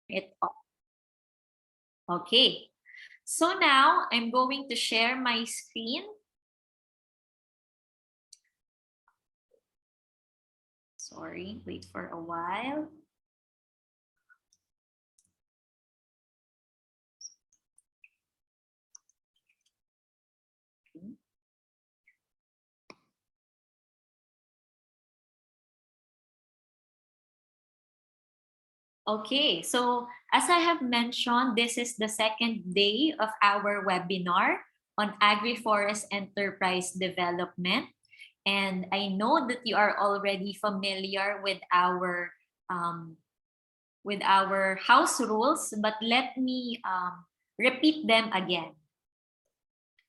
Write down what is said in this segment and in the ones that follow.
it off. Okay, so now I'm going to share my screen. Sorry, wait for a while. Okay, so as I have mentioned, this is the second day of our webinar on agri-forest enterprise development. And I know that you are already familiar with our house rules, but let me repeat them again.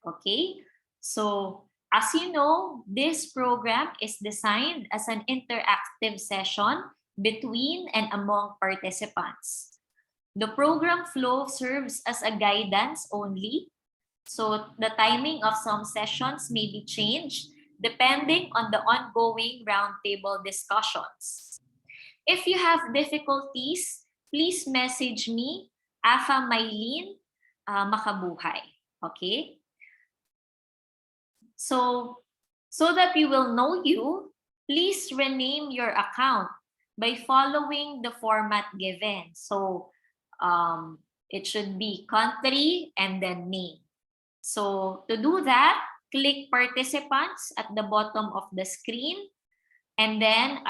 Okay, so as you know, this program is designed as an interactive session between and among participants. The program flow serves as a guidance only, so the timing of some sessions may be changed depending on the ongoing roundtable discussions. If you have difficulties, please message me, AFA Maylene Makabuhay. Okay? So that we will know you, please rename your account by following the format given. So it should be country and then name. So to do that, click participants at the bottom of the screen, and then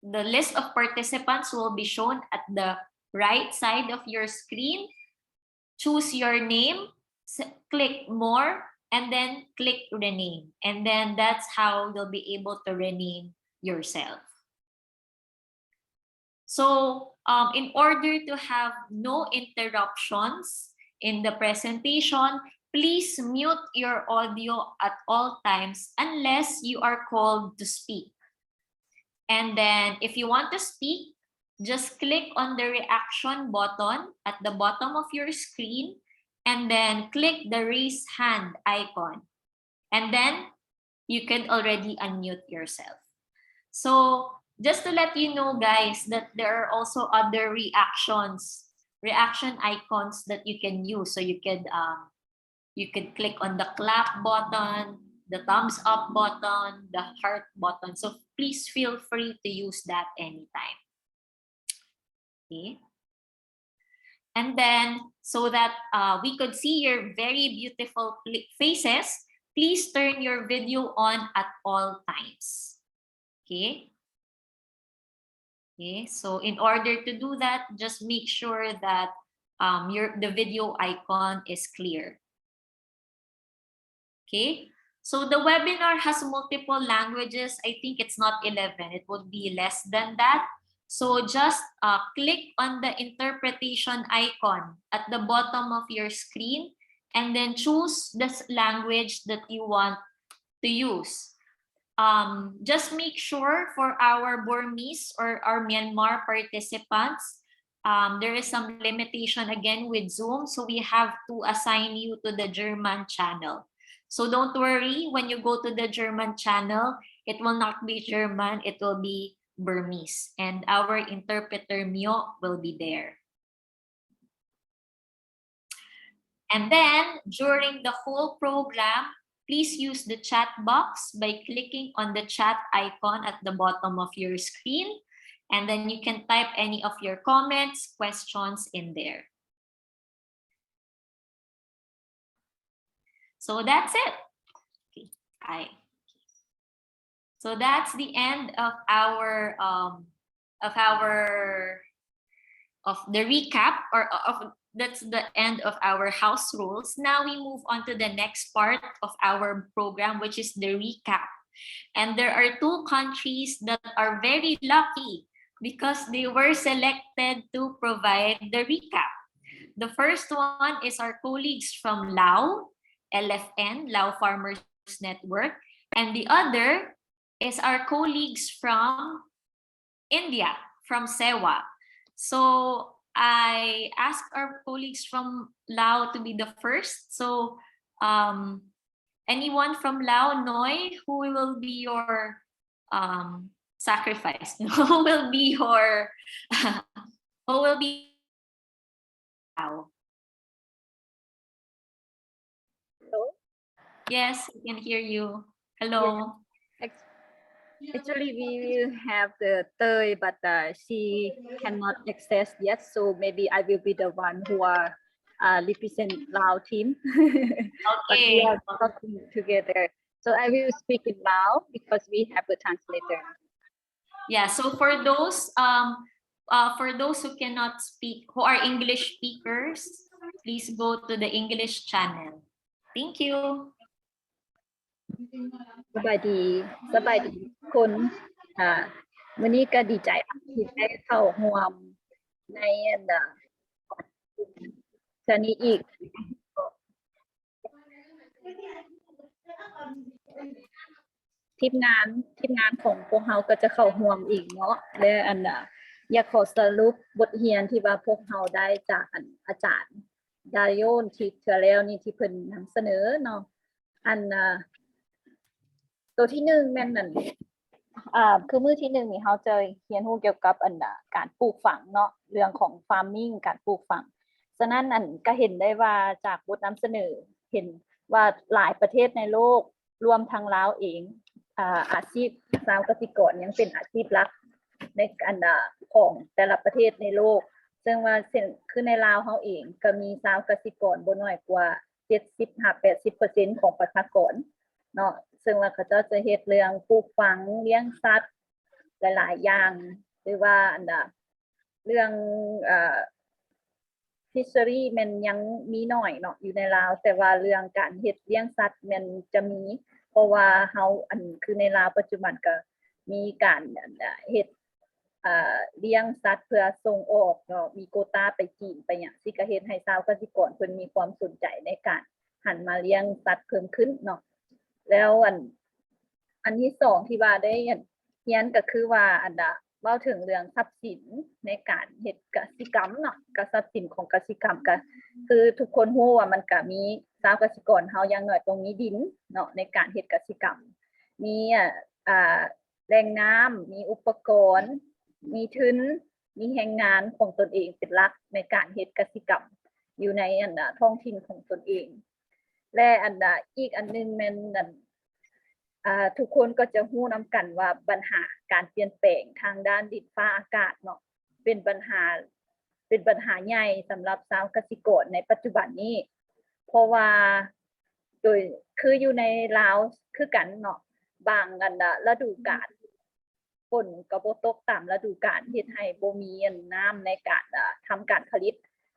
the list of participants will be shown at the right side of your screen. Choose your name, click more, and then click rename. And then that's how you'll be able to rename yourself. So in order to have no interruptions in the presentation, please mute your audio at all times unless you are called to speak. And then if you want to speak, just click on the reaction button at the bottom of your screen and then click the raise hand icon. And then you can already unmute yourself. So just to let you know, guys, that there are also other reaction icons that you can use. So you could click on the clap button, the thumbs up button, the heart button. So please feel free to use that anytime. Okay. And then so that we could see your very beautiful faces, please turn your video on at all times. Okay. Okay, so in order to do that, just make sure that the video icon is clear. Okay, so the webinar has multiple languages. I think it's not 11, it would be less than that. So just click on the interpretation icon at the bottom of your screen and then choose the language that you want to use. Just make sure for our Burmese or our Myanmar participants, there is some limitation again with Zoom, so we have to assign you to the German channel. So don't worry, when you go to the German channel, it will not be German, it will be Burmese, and our interpreter Myo will be there. And then during the whole program, please use the chat box by clicking on the chat icon at the bottom of your screen. And then you can type any of your comments, questions in there. So that's it. Okay. So that's the end of our the recap, or that's the end of our house rules. Now we move on to the next part of our program, which is the recap. And there are two countries that are very lucky because they were selected to provide the recap. The first one is our colleagues from Lao, LFN, Lao Farmers Network. And the other is our colleagues from India, from SEWA. So I asked our colleagues from Lao to be the first. So anyone from Lao, Noi, who will be your sacrifice? Who will be your who will be cow? Hello? Yes, I can hear you. Hello. Actually, we will have the Tơi, but she cannot access yet. So maybe I will be the one who are represent Lao team. But we Okay. are talking together. So I will speak in Lao because we have a translator. Yeah. So for those who cannot speak, who are English speakers, please go to the English channel. Thank you. สบายดีคนวันนี้ก็ดีใจที่ได้เข้าร่วมในชนี้อีกทีมงานของพวกเราก็จะเข้าร่วมอีกเนาะและอยากขอสรุปบทเรียนที่ว่าพวกเราได้จากอาจารย์ดาโยนที่เทื่อแล้วนี่ที่เพิ่นนำเสนอเนาะตัวที่หนึ่งแม่นนั่นคือมื้อที่หนึ่งนี่เราจะเรียนรู้เกี่ยวกับการปลูกฝังเนาะเรื่องของ farming การปลูกฝังฉะนั้นก็เห็นได้ว่าจากบทนำเสนอเห็นว่าหลายประเทศในโลกรวมทั้งลาวเองอาชีพชาวเกษตรกรยังเป็นอาชีพหลักในของแต่ละประเทศในโลกซึ่งว่าคือในลาวเฮาเองก็มีชาวเกษตรกรบ่น้อยกว่า 70-80% ของประชากรเนาะซึ่งว่าเขาจะเฮ็ดเรื่องปลูกฝังเลี้ยงสัตว์หลายๆอย่างหรือว่าเรื่องfishery มันยังมีน้อยเนาะอยู่ในลาวแต่ว่าเรื่องการเฮ็ดเลี้ยงสัตว์มันจะมีเพราะว่าเฮาคือในลาวปัจจุบันก็มีการเฮ็ดเลี้ยงสัตว์เพื่อส่งออกเนาะมีโควตาไปจีนไปหยังสิก็เฮ็ดให้ชาวเกษตรกรเพิ่นมีความสนใจในการหันมาเลี้ยงสัตว์เพิ่มขึ้นเนาะแล้วอันที่สองที่ว่าได้เรียนก็คือว่าเว้าถึงเรื่องทรัพย์สินในการเฮ็ดกสิกรรมเนาะกับทรัพย์สินของกสิกรรมก็คือทุกคนรู้ว่ามันก็มีชาวเกษตรกรเฮาอย่างน้อยตรงนี้ดินเนาะในการเฮ็ดกสิกรรมมีแหล่งน้ำมีอุปกรณ์มีทุนมีแรงงานของตนเองเป็นหลักในการเฮ็ดกสิกรรมอยู่ในท้องถิ่นของตนเองและอีกอันนึงแม่นทุกคนก็จะรู้นำกันว่าปัญหาการเปลี่ยนแปลงทางด้านดินฟ้าอากาศเนาะเป็นปัญหาใหญ่สำหรับชาวเกษตรกรในปัจจุบันนี้เพราะว่าโดยคืออยู่ในลาวคือกันเนาะบางฤดูกาลฝนก็บ่ตกตามฤดูกาลเฮ็ดให้บ่มีน้ำในการทำการผลิต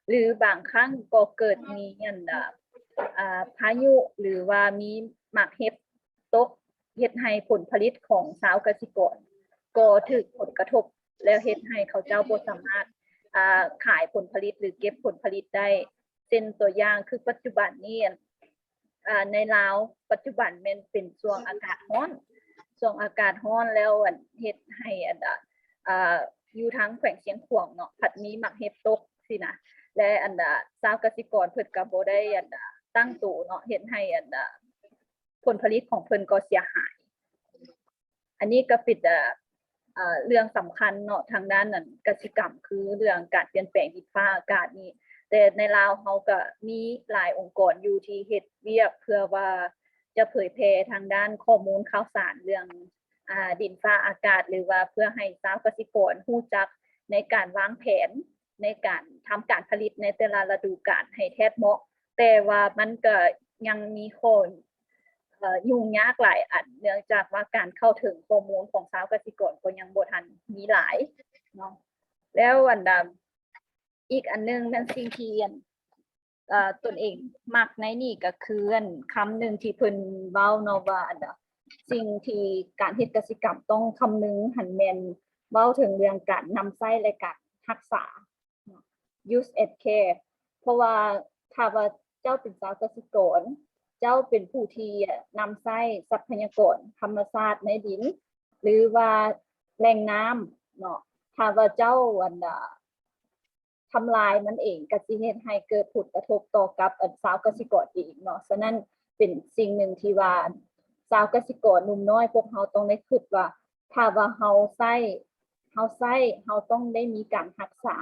หรือบางครั้งก็เกิดมีพายุหรือว่ามีหมากเห็บตกเฮ็ดให้ผลผลิตของชาวเกษตรกรก็ถูกผลกระทบแล้วเฮ็ดให้เขาเจ้าบ่สามารถขายผลผลิตหรือเก็บผลผลิตได้เช่นตัวอย่างคือปัจจุบันนี้ในลาวปัจจุบันมันเป็นช่วงอากาศร้อนแล้วเฮ็ดให้อยู่ทางแขวงเชียงขวางเนาะผัดมีหมากเห็บตกสินะและชาวเกษตรกรเพิ่นก็บ่ได้ตั้งตัวเนาะเฮ็ดให้ผลผลิตของเพิ่นก็เสียหายอันนี้ก็เป็นเรื่องสำคัญเนาะทางด้านกสิกรรมคือเรื่องการเปลี่ยนแปลงดินฟ้าอากาศนี่แต่ในลาวเฮาก็มีหลายองค์กรอยู่ที่เฮ็ดเวียกเพื่อว่าจะเผยแพร่ทางด้านข้อมูลข่าวสารเรื่องดินฟ้าอากาศหรือว่าเพื่อให้ชาวเกษตรกรรู้จักในการวางแผนในการทำการผลิตในแต่ละฤดูกาลให้แท้เหมาะแต่ว่ามันก็ยังมีข้อยุ่งยากหลายอันเนื่องจากว่าการเข้าถึงข้อมูลของชาวเกษตรกรก็ยังบ่ทันมีหลายเนาะแล้วอีกอันนึงนั่นสิ่งที่ตนเองมักในนี่ก็คือคำนึงที่เพิ่นเว้าเนาะว่าสิ่งที่การเฮ็ดกสิกรรมต้องคำนึงหันแม่นเว้าถึงเรื่องการนำใช้และการรักษา use and care เพราะว่าถ้าว่าเจ้าเป็นชาวเกษตรกรเจ้าเป็นผู้ที่นำใช้ทรัพยากรธรรมชาติในดินหรือว่าแหล่งน้ำเนาะถ้าว่าเจ้าทำลายมันเองก็สิเฮ็ดให้เกิดผลกระทบต่อกับชาวเกษตรกรเองเนาะฉะนั้นเป็นสิ่งหนึ่งที่ว่าชาวเกษตรกรหนุ่มน้อยพวกเฮาต้องได้คิดว่า ถ้าว่าเฮาใช้เฮาต้องได้มีการรักษา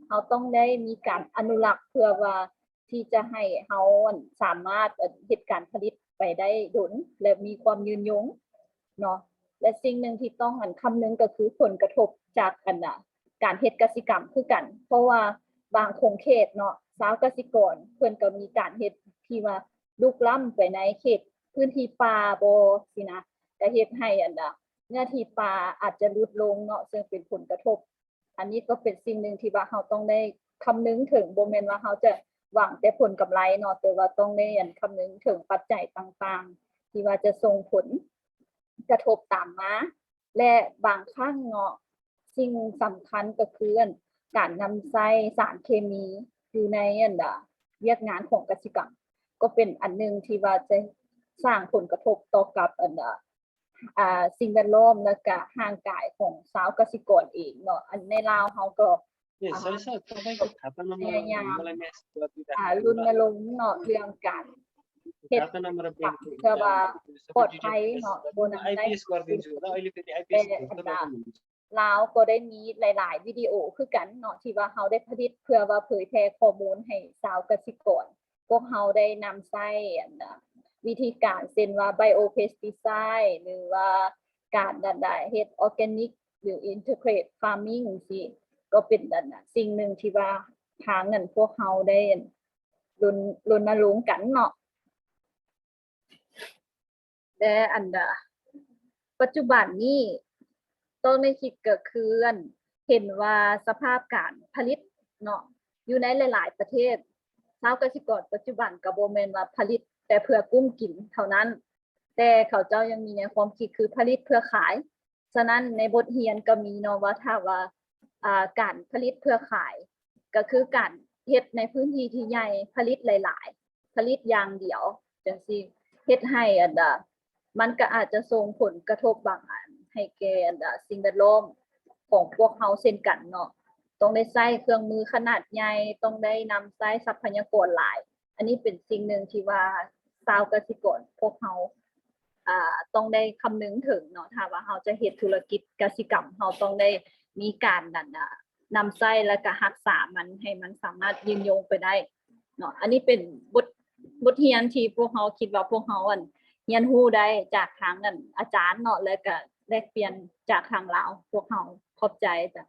เฮาต้องได้มีการอนุรักษ์เพื่อว่าที่จะให้เฮาสามารถเฮ็ดการผลิตไปได้ดนและมีความยืนยงเนาะและสิ่งหนึ่งที่ต้องคำนึงก็คือผลกระทบจากการเฮ็ดกสิกรรมคือกันเพราะว่าบางคงเขตเนาะชาวกสิกรเพิ่นก็มีการเฮ็ดที่ว่าลุกล้ำไปในเขตพื้นที่ป่าบ่สินะก็เฮ็ดให้เนื้อที่ป่าอาจจะลดลงเนาะซึ่งเป็นผลกระทบอันนี้ก็เป็นสิ่งหนึ่งที่ว่าเราต้องได้คำนึงถึงบ่แม่นว่าเราจะหวังแต่ผลกำไรเนาะแต่ว่าต้องได้คำนึงถึงปัจจัยต่างๆที่ว่าจะส่งผลกระทบตามมาและบางครั้งเนาะสิ่งสำคัญก็คือการนำใช้สารเคมีอยู่ในเวียกงานของกสิกรรมก็เป็นอันนึงที่ว่าจะสร้างผลกระทบต่อกับสิ่งแวดล้อมและก็ร่างกายของชาวกสิกรเองเนาะอันในลาวเฮาก็พยายามรณรงค์เนาะเรื่องการเฮ็ดเพื่อว่าปลอดภัยเนาะบ่นำได้ลาวก็ได้มีหลายๆวิดีโอคือกันเนาะที่ว่าเฮาได้ผลิตเพื่อว่าเผยแพร่ข้อมูลให้ชาวกสิกรพวกเฮาได้นำใช้วิธีการเช่นว่า biopesticide หรือว่าการเฮ็ด organic หรือ integrate farming สิก็เป็นสิ่งหนึ่งที่ว่าทางนั้นพวกเฮาได้รณรงค์กันเนาะและปัจจุบันนี้ต้องในคิดก็คือเห็นว่าสภาพการผลิตเนาะอยู่ในหลายๆประเทศชาวเกษตรกรปัจจุบันก็บ่แม่นว่าผลิตแต่เพื่อกุ้มกินเท่านั้นแต่เขาเจ้ายังมีในความคิดคือผลิตเพื่อขายฉะนั้นในบทเรียนก็มีเนาะว่าถ้าว่าการผลิตเพื่อขายก็คือการเฮ็ดในพื้นที่ที่ใหญ่ผลิตหลายๆผลิตอย่างเดียวจังซี่เฮ็ดให้มันก็อาจจะส่งผลกระทบบางอันให้แก่สิ่งแวดล้อมของพวกเฮาเช่นกันเนาะต้องได้ใช้เครื่องมือขนาดใหญ่ต้องได้นำใช้ทรัพยากรหลายอันนี้เป็นสิ่งหนึ่งที่ว่าชาวกสิกรพวกเฮาต้องได้คำนึงถึงเนาะถ้าว่าเฮาจะเฮ็ดธุรกิจกสิกรรมเฮาต้องได้มีการนำใช้และก็รักษามันให้มันสามารถยืนยงไปได้เนาะอันนี้เป็นบทเรียนที่พวกเฮาคิดว่าพวกเฮาเรียนรู้ได้จากทางอาจารย์เนาะแล้วก็แลกเปลี่ยนจากทางลาวพวกเฮาขอบใจจ้ะ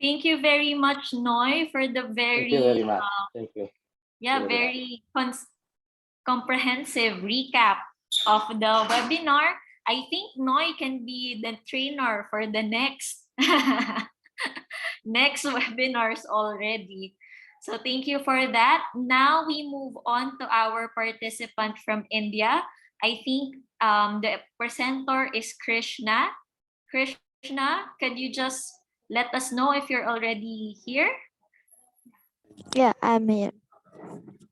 Thank you very much, Noy, for the very, Thank you very much. Thank you. very comprehensive recap of the webinar. I think Noy can be the trainer for the next next webinars already. So thank you for that. Now we move on to our participant from India. I think the presenter is Krishna. Krishna, could you just let us know if you're already here? Yeah, I'm here.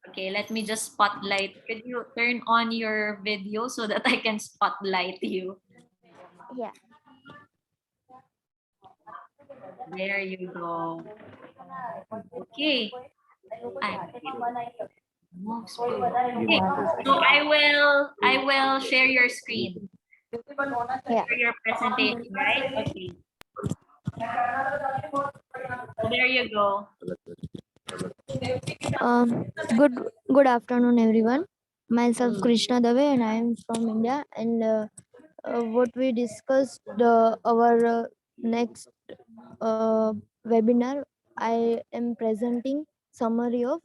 Okay, let me just spotlight. Could you turn on your video so that I can spotlight you? Yeah. There you go. Okay. Okay. So I will share your screen. Yeah. For your presentation, right? Okay. So there you go. Good afternoon, everyone. Myself Krishna Dave, and I am from India. And what we discussed our next webinar, I am presenting summary of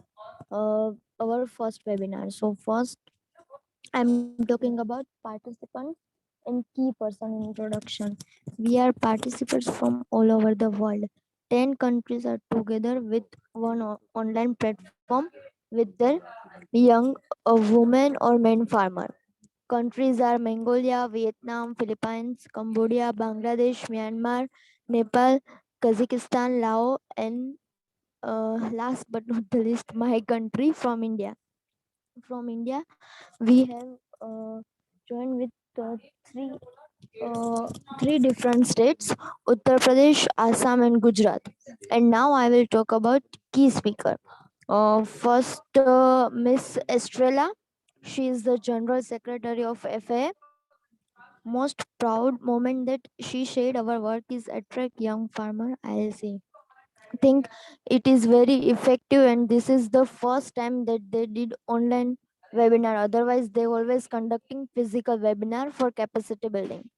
our first webinar. So first, I'm talking about participants and key person introduction. We are participants from all over the world. 10 countries are together with one online platform with their young women or men farmer. Countries are Mongolia, Vietnam, Philippines, Cambodia, Bangladesh, Myanmar, Nepal, Kazakhstan, Laos, and last but not the least, my country from India. From India, we have joined with three different states: Uttar Pradesh, Assam, and Gujarat. And now I will talk about key speaker. First, Miss Estrella. She is the General Secretary of AFA. Most proud moment that she shared our work is attract young farmer. I see. Think it is very effective, and this is the first time that they did online webinar. Otherwise, they always conducting physical webinar for capacity building.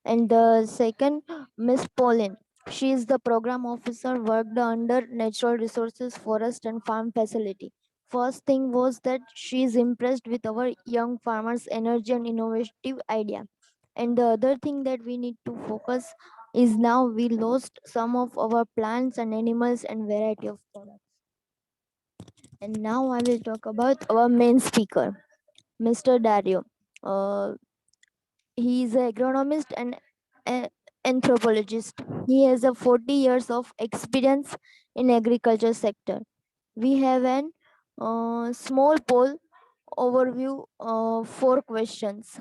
And the second, Miss Pauline, she is the program officer worked under natural resources forest and farm facility. First thing was that she is impressed with our young farmers energy and innovative idea. And the other thing that we need to focus is now we lost some of our plants and animals and variety of products. And now I will talk about our main speaker, Mr. Dario. uh, he is an agronomist and a- anthropologist. He has a 40 years of experience in agriculture sector. We have an small poll overview, 4 questions,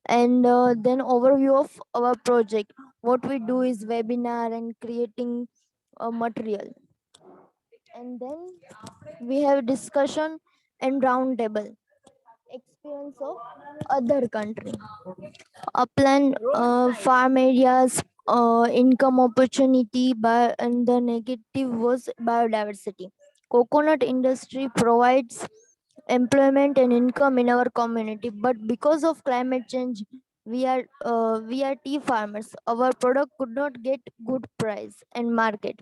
and then overview of our project. What we do is webinar and creating material, and then we have discussion and round table experience of other country, upland farm areas, income opportunity, and the negative was biodiversity. Coconut industry provides employment and income in our community, but because of climate change, we are tea farmers. Our product could not get good price and market.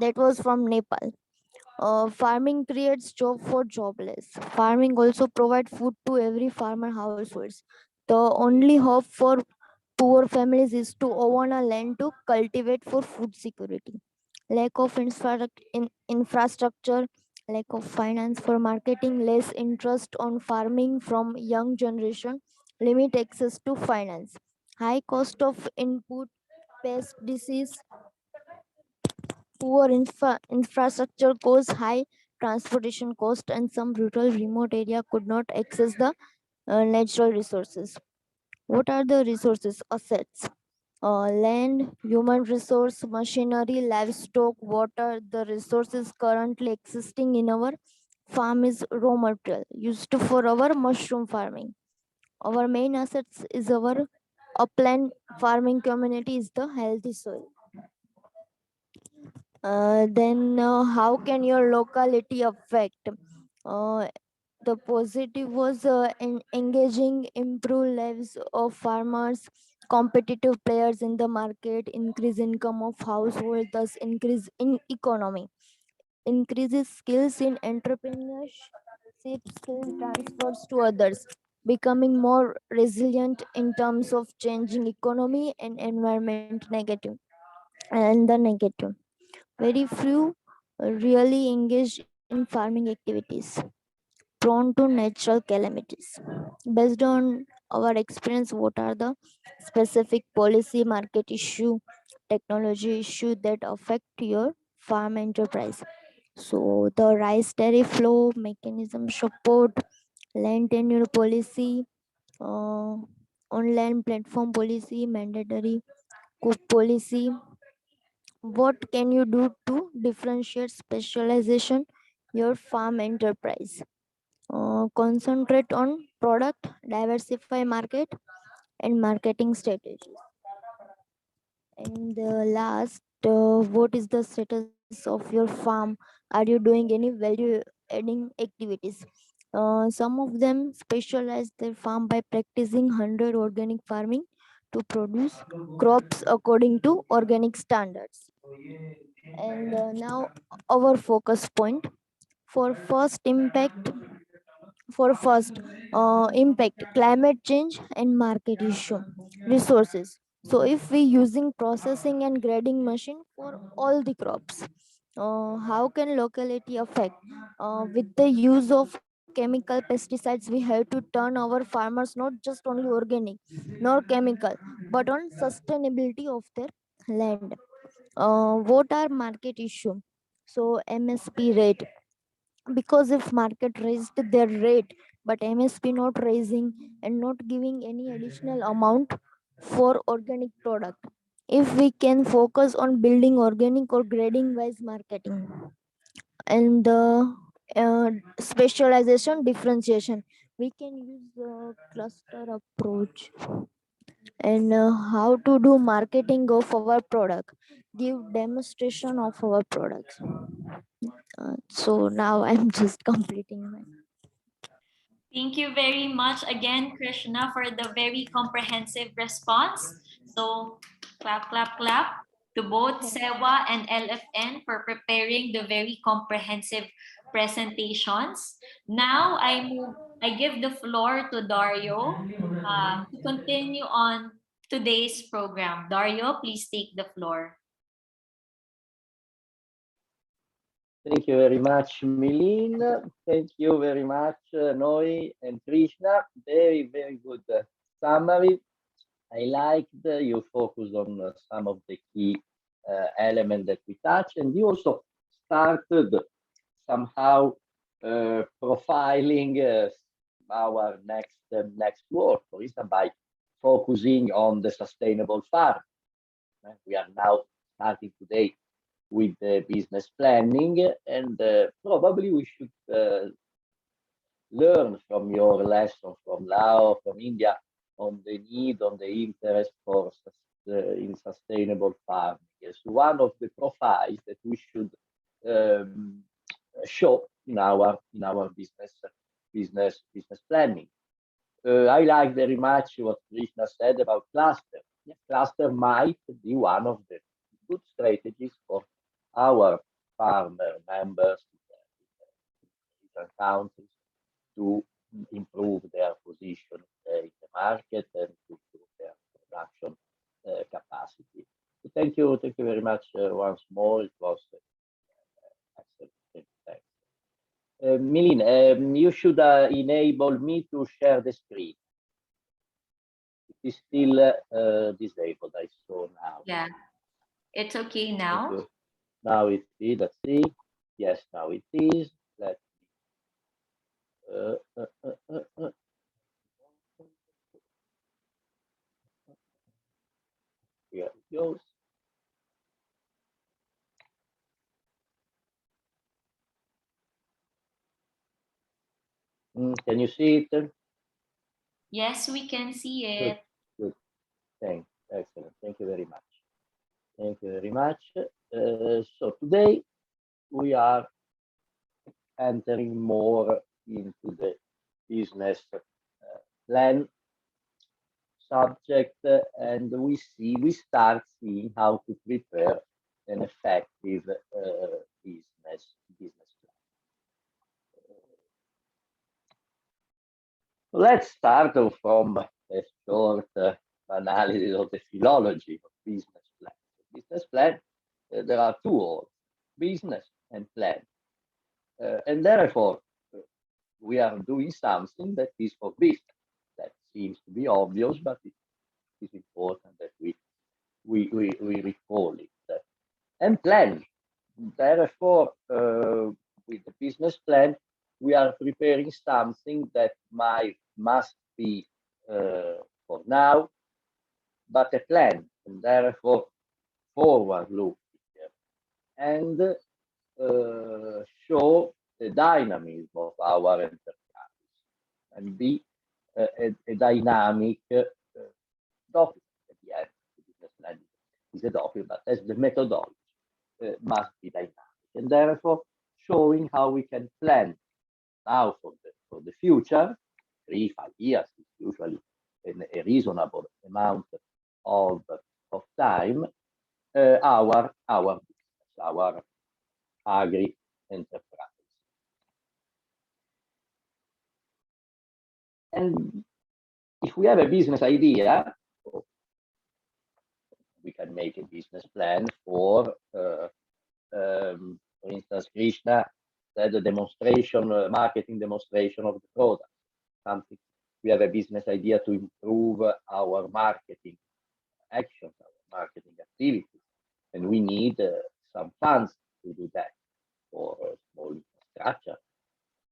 That was from Nepal. Farming creates job for jobless. Farming also provide food to every farmer households. The only hope for poor families is to own a land to cultivate for food security. Lack of infrastructure, lack of finance for marketing, less interest on farming from young generation, limit access to finance. High cost of input, pest disease, poor infrastructure cause high transportation cost, and some rural remote area could not access the natural resources. What are the resources? Assets. Land, human resource, machinery, livestock, water. The resources currently existing in our farm is raw material used for our mushroom farming. Our main assets is our upland farming community is the healthy soil. Then how can your locality affect? Uh, the positive was engaging improve lives of farmers, competitive players in the market, increase income of household, thus increase in economy, increases skills in entrepreneurship, skill transfers to others, becoming more resilient in terms of changing economy and environment. Negative. And the negative, very few really engaged in farming activities, prone to natural calamities. Based on our experience, what are the specific policy, market issue, technology issue that affect your farm enterprise? So the rice tariff law, mechanism support, land tenure policy, uh, online platform policy, mandatory cook policy. What can you do to differentiate specialization your farm enterprise? Concentrate on product, diversify market, and marketing strategies. And last, what is the status of your farm? Are you doing any value adding activities? Some of them specialize their farm by practicing 100 organic farming to produce crops according to organic standards. And now our focus point for first impact, impact climate change and market issue, resources. So if we using processing and grading machine for all the crops, how can locality affect? With the use of chemical pesticides, we have to turn our farmers not just only organic nor chemical, but on sustainability of their land. What are market issue? So MSP rate, because if market raised their rate but MSP not raising and not giving any additional amount for organic product, if we can focus on building organic or grading wise marketing, and the specialization differentiation, we can use the cluster approach. And how to do marketing of our product, give demonstration of our products. So now I'm just completing my. Thank you very much again, Krishna, for the very comprehensive response. So, clap, clap, clap to both SEWA and LFN for preparing the very comprehensive presentations. Now, I give the floor to Dario to continue on today's program. Dario, please take the floor. Thank you very much, Milin. Thank you very much, Noi and Krishna. Very, very good summary. I liked you focused on some of the key elements that we touched, and you also started somehow profiling our next work, for instance, by focusing on the sustainable farm. We are now starting today with the business planning, and probably we should learn from your lesson from Laos, from India, on the need, on the interest for in sustainable farming. Yes, one of the profiles that we should show in our business planning. I like very much what Krishna said about cluster. Yeah, cluster might be one of the good strategies for our farmer members in different countries to improve their position in the market and to improve their production capacity. So thank you very much once more. It was excellent. Thanks. Milin, you should enable me to share the screen. It is still disabled, I saw now. Yeah, it's okay now. Now it is, let's see. Yes, now it is. Let's here it goes. Can you see it? Yes, we can see it. Good. Thanks. Excellent. Thank you very much. Thank you very much. So today we are entering more into the business plan subject, and we start seeing how to prepare an effective business plan. Let's start from a short analysis of the philology of business plan. Business plan, there are two words, business and plan. And therefore, we are doing something that is for business. That seems to be obvious, but it is important that we recall it. And plan. Therefore, with the business plan, we are preparing something that must be for now, but a plan, and therefore forward-looking, and show the dynamism of our enterprise and be a dynamic document. At the end, the business plan is a document, but as the methodology must be dynamic, and therefore showing how we can plan now for the future. 3-5 years is usually a reasonable amount of time. Our business, our agri enterprise. And if we have a business idea, we can make a business plan for instance, Krishna said the demonstration, marketing demonstration of the product. Something we have a business idea to improve our marketing actions, our marketing activities, and we need some funds to do that for small infrastructure,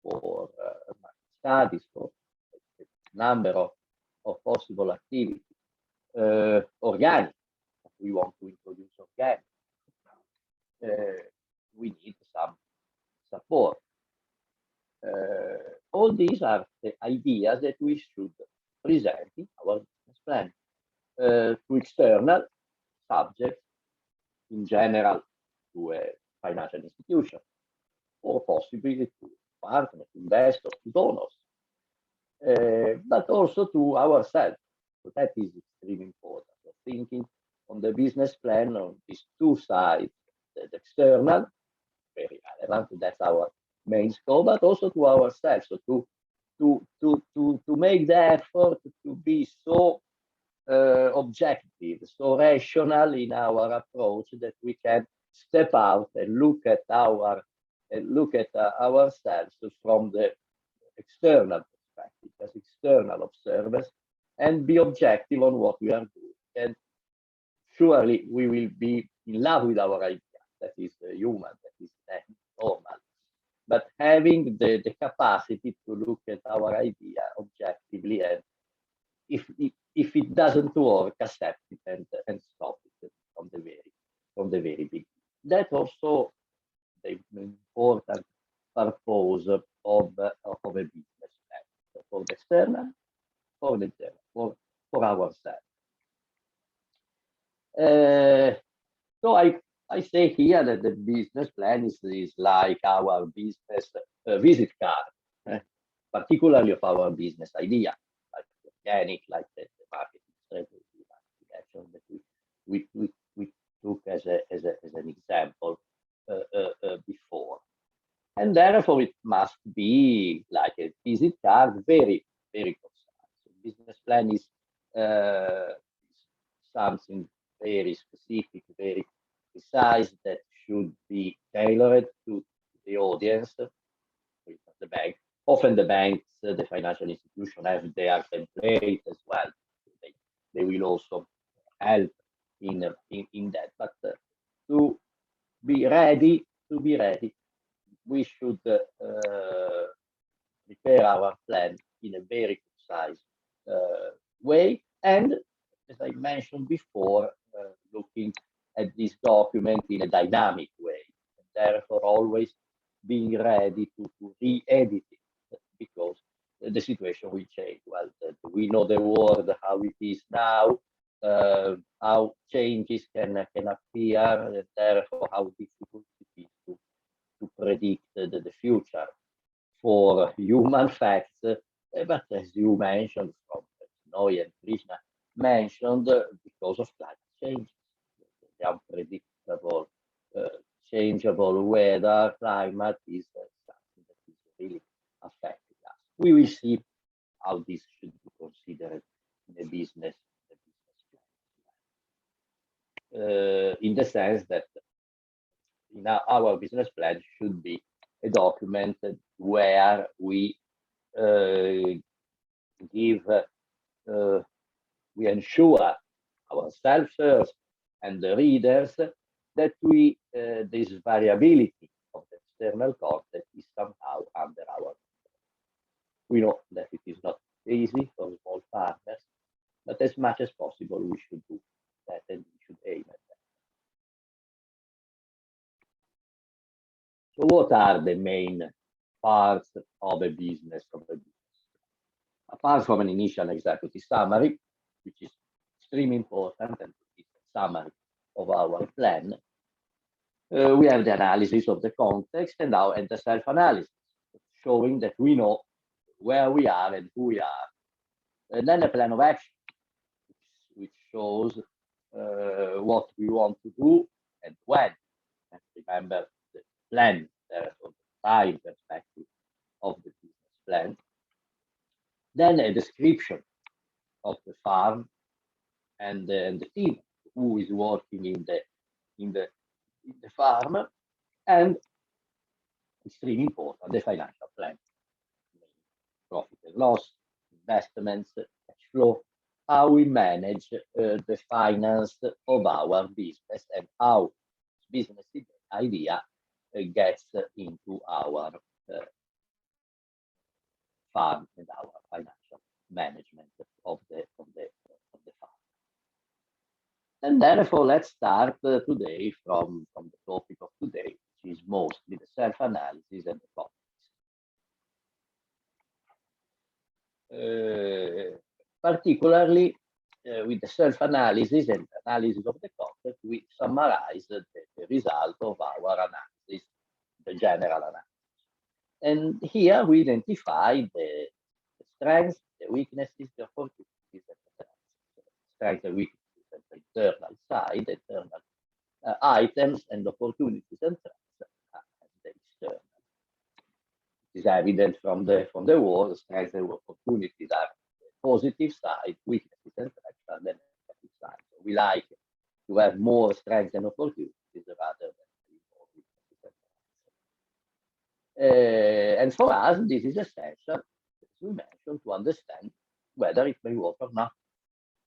for studies, for a number of possible activities. Organic, we want to introduce organic. We need some support. all these are the ideas that we should present in our business plan to external subjects, in general to a financial institution, or possibly to partners, investors, to donors, but also to ourselves. So that is extremely important. So thinking on the business plan on these two sides, the external, very relevant, that's our main scope, but also to ourselves. So to make the effort to be so objective, so rational in our approach that we can step out and look at ourselves from the external perspective, as external observers, and be objective on what we are doing. And surely we will be in love with our idea. That is human, that is normal. But having the capacity to look at our idea objectively, and if it doesn't work, accept it and stop it from the very beginning. That's also the important purpose of a business plan. So for the external, for the internal, for ourselves. So I say here that the business plan is like our business visit card, particularly of our business idea, like organic, like the marketing strategy, action that we took as an example before. And therefore it must be like a visit card, very, very concise. Business plan is something very specific, very precise, that should be tailored to the audience. The bank, often the banks, the financial institution have their template as well. They will also help in that. But to be ready, we should prepare our plan in a very precise way, and as I mentioned before, looking at this document in a dynamic way, and therefore always being ready to re-edit it, because the situation will change. Well, we know the world how it is now, how changes can appear, and therefore how difficult it is to predict the future for human facts. But as you mentioned, from Noy and Krishna mentioned, because of climate change, the unpredictable, changeable weather, climate is something that is really affecting us. We will see how this should be considered in a business plan. In the sense that our business plan should be a document where we we ensure ourselves first and the readers that this variability of the external context is somehow under our control. We know that it is not easy for small partners, but as much as possible we should do that, and we should aim at that. So what are the main parts of a business? Apart from an initial executive summary, which is extremely important, and it's a summary of our plan, we have the analysis of the context and the self-analysis, showing that we know where we are and who we are. And then a plan of action, which shows what we want to do and when. And remember the plan, therefore the time perspective of the business plan. Then a description of the farm and the team who is working in the farm, and extremely important, the financial plan, profit and loss, investments, cash flow, how we manage the finance of our business, and how business idea gets into our farm and our financial management of the farm. And therefore, let's start today from the topic of today, which is mostly the self-analysis and the context. particularly with the self-analysis and analysis of the context, we summarize the result of our analysis, the general analysis. And here we identify the strengths, the weaknesses, the opportunities, and the threats. Strengths and weaknesses at the internal side, internal items, and opportunities and threats at the external. It is evident from the word, strengths and opportunities are the positive side, weaknesses and threats are the negative side. So we like to have more strengths and opportunities rather than more weaknesses and threats. And for us, this is essential, as we mentioned, to understand whether it may work or not.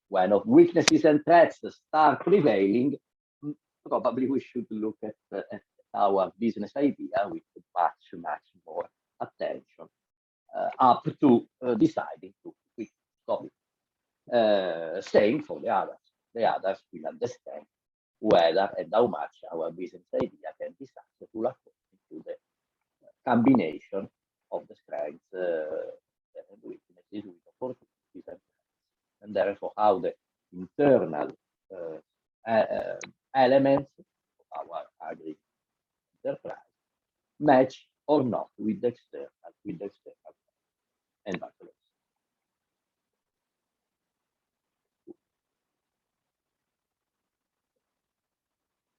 When of weaknesses and threats start prevailing, probably we should look at our business idea with much more attention up to deciding to stop it. Same for the others. The others will understand whether and how much our business idea can be successful according to the combination of the strengths and weaknesses with opportunities and therefore how the internal elements of our Agri enterprise match or not with the external and vice versa.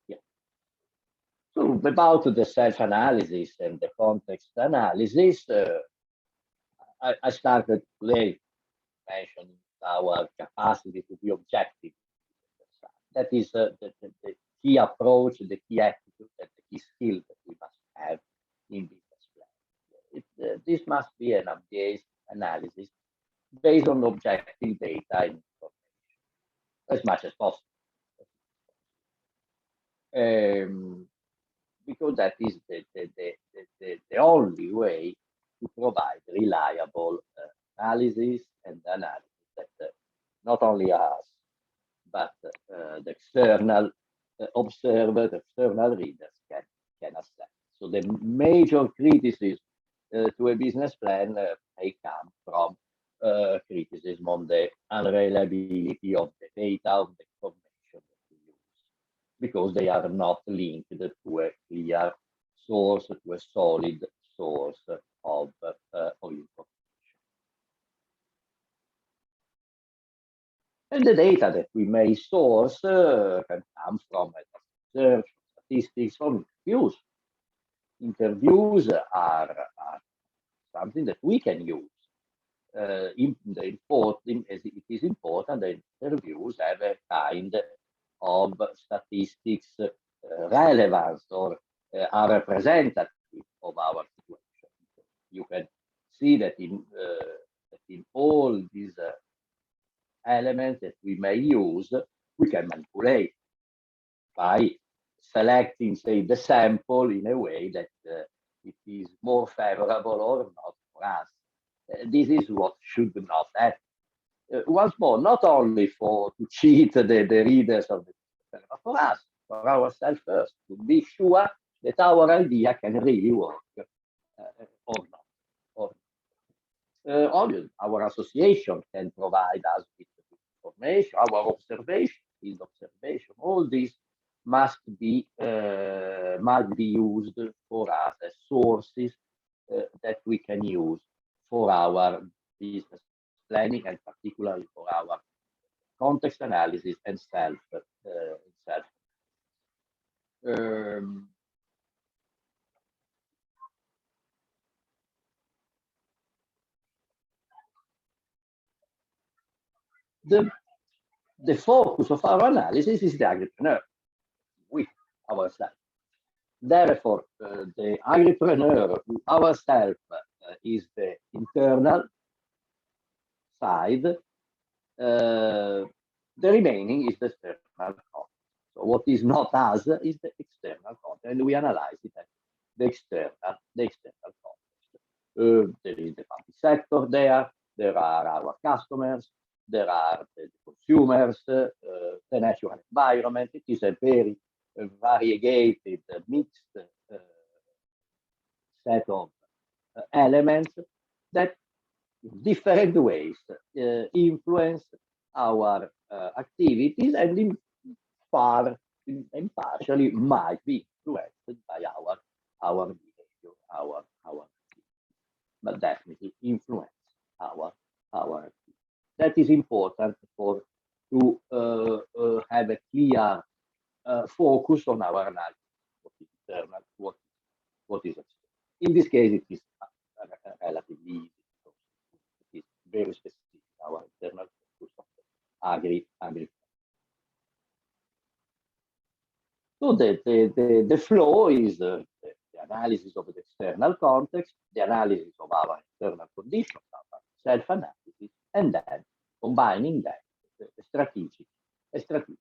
Yeah. So about the self-analysis and the context analysis, I started today mentioning our capacity to be objective. That is the key approach, the key attitude, and the key skill that we must have in business plan. This must be an based analysis based on objective data and information as much as possible. Because that is the only way to provide reliable analysis and analysis that not only us, but the external observer, the external readers can assess. So the major criticism to a business plan may come from criticism on the unreliability of the data, of the information that we use, because they are not linked to a clear source, to a solid source of information. And the data that we may source can come from research, statistics, from interviews. Interviews are something that we can use. It is important that interviews have a kind of statistics relevance or are representative of our situation. You can see that in all these elements that we may use, we can manipulate by selecting, say, the sample in a way that it is more favorable or not for us. This is what should not happen. Once more, not only to cheat the readers of the but for us, for ourselves first, to be sure that our idea can really work or not. Obviously, our association can provide us with information, our observation, field observation, all this must be used for us as sources that we can use for our business planning and particularly for our context analysis and self. The focus of our analysis is the agripreneur, we ourselves. Therefore, the agripreneur ourselves is the internal side. The remaining is the external content. So what is not us is the external content, and we analyze it as the external context. There is the public sector there. There are our customers. There are the consumers, the natural environment. It is a very variegated, mixed set of elements that in different ways influence our activities and in part and partially might be influenced by our behavior, our activity, but definitely influence our activity. That is important for to have a clear focus on our analysis. What is internal, what is external. In this case, it is relatively easy because it is very specific, our internal focus of the agri. So the flow is the analysis of the external context, the analysis of our internal conditions, our self-analysis, and then combining that with a strategic analysis.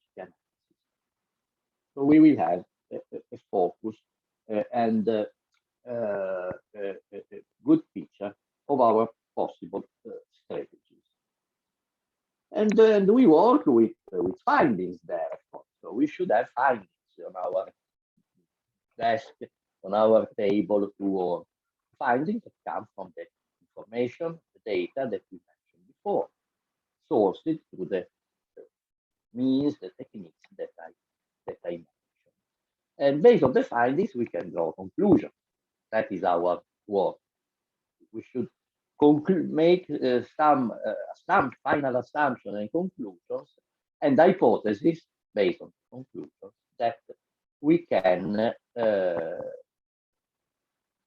So we will have a focus and a good picture of our possible strategies. And we work with findings there, of course. So we should have findings on our desk, on our table to work. Findings that come from the information, the data that we mentioned before, sourced through the means, the techniques that I mentioned. And based on the findings, we can draw conclusions. That is our work. We should make some final assumptions and conclusions and hypotheses based on conclusions that we can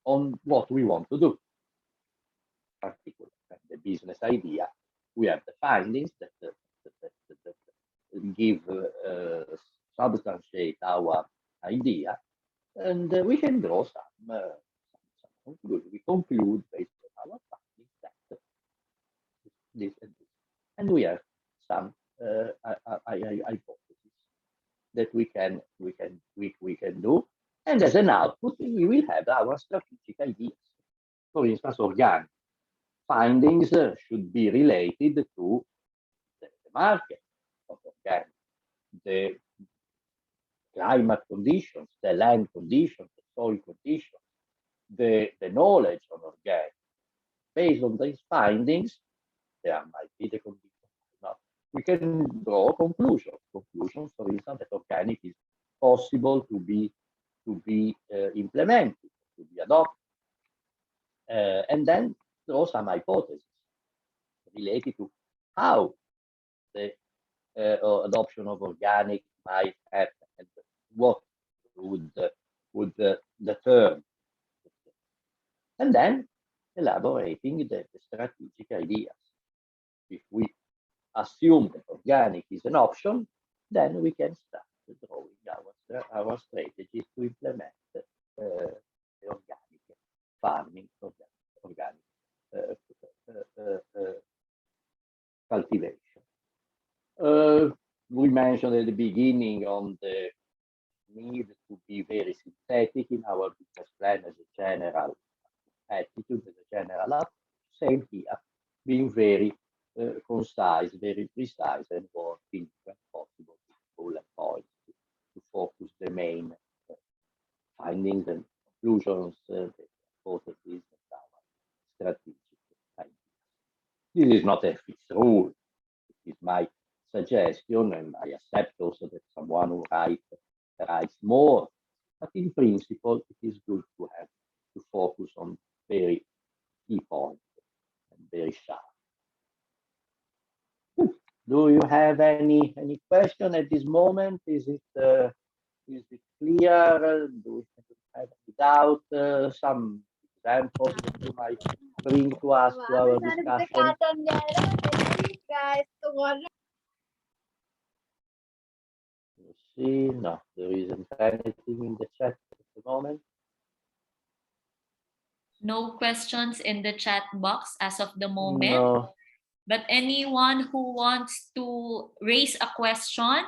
on what we want to do. Particularly the business idea, we have the findings that give substantiate our idea, and we can draw some conclusions. We conclude based on our findings that this and this, and we have some hypotheses that we can do, and as an output we will have our strategic ideas. For instance, organic findings should be related to the market of organic, the climate conditions, the land conditions, the soil conditions, the knowledge on organic. Based on these findings, there might be the conditions. We can draw conclusions. Conclusions, for instance, that organic is possible to be implemented, to be adopted, and then draw some hypotheses related to how the adoption of organic might happen and what would determine, and then elaborating the strategic ideas. If we assume that organic is an option, then we can start drawing our strategies to implement the organic farming, organic cultivation. We mentioned at the beginning on the need to be very synthetic in our business plan as a general attitude, as a general approach. Same here, being very concise, very precise, and working when possible with bullet points to focus the main findings and conclusions, the hypotheses, and our strategic ideas. This is not a fixed rule. It is my suggestion, and I accept also that someone who writes more. But in principle, it is good to have to focus on very key points and very sharp. Do you have any question at this moment? Is it clear? Do you have any doubt? Some examples that you might bring to us to our discussion? You see, no, there isn't anything in the chat at the moment. No questions in the chat box as of the moment. No. But anyone who wants to raise a question,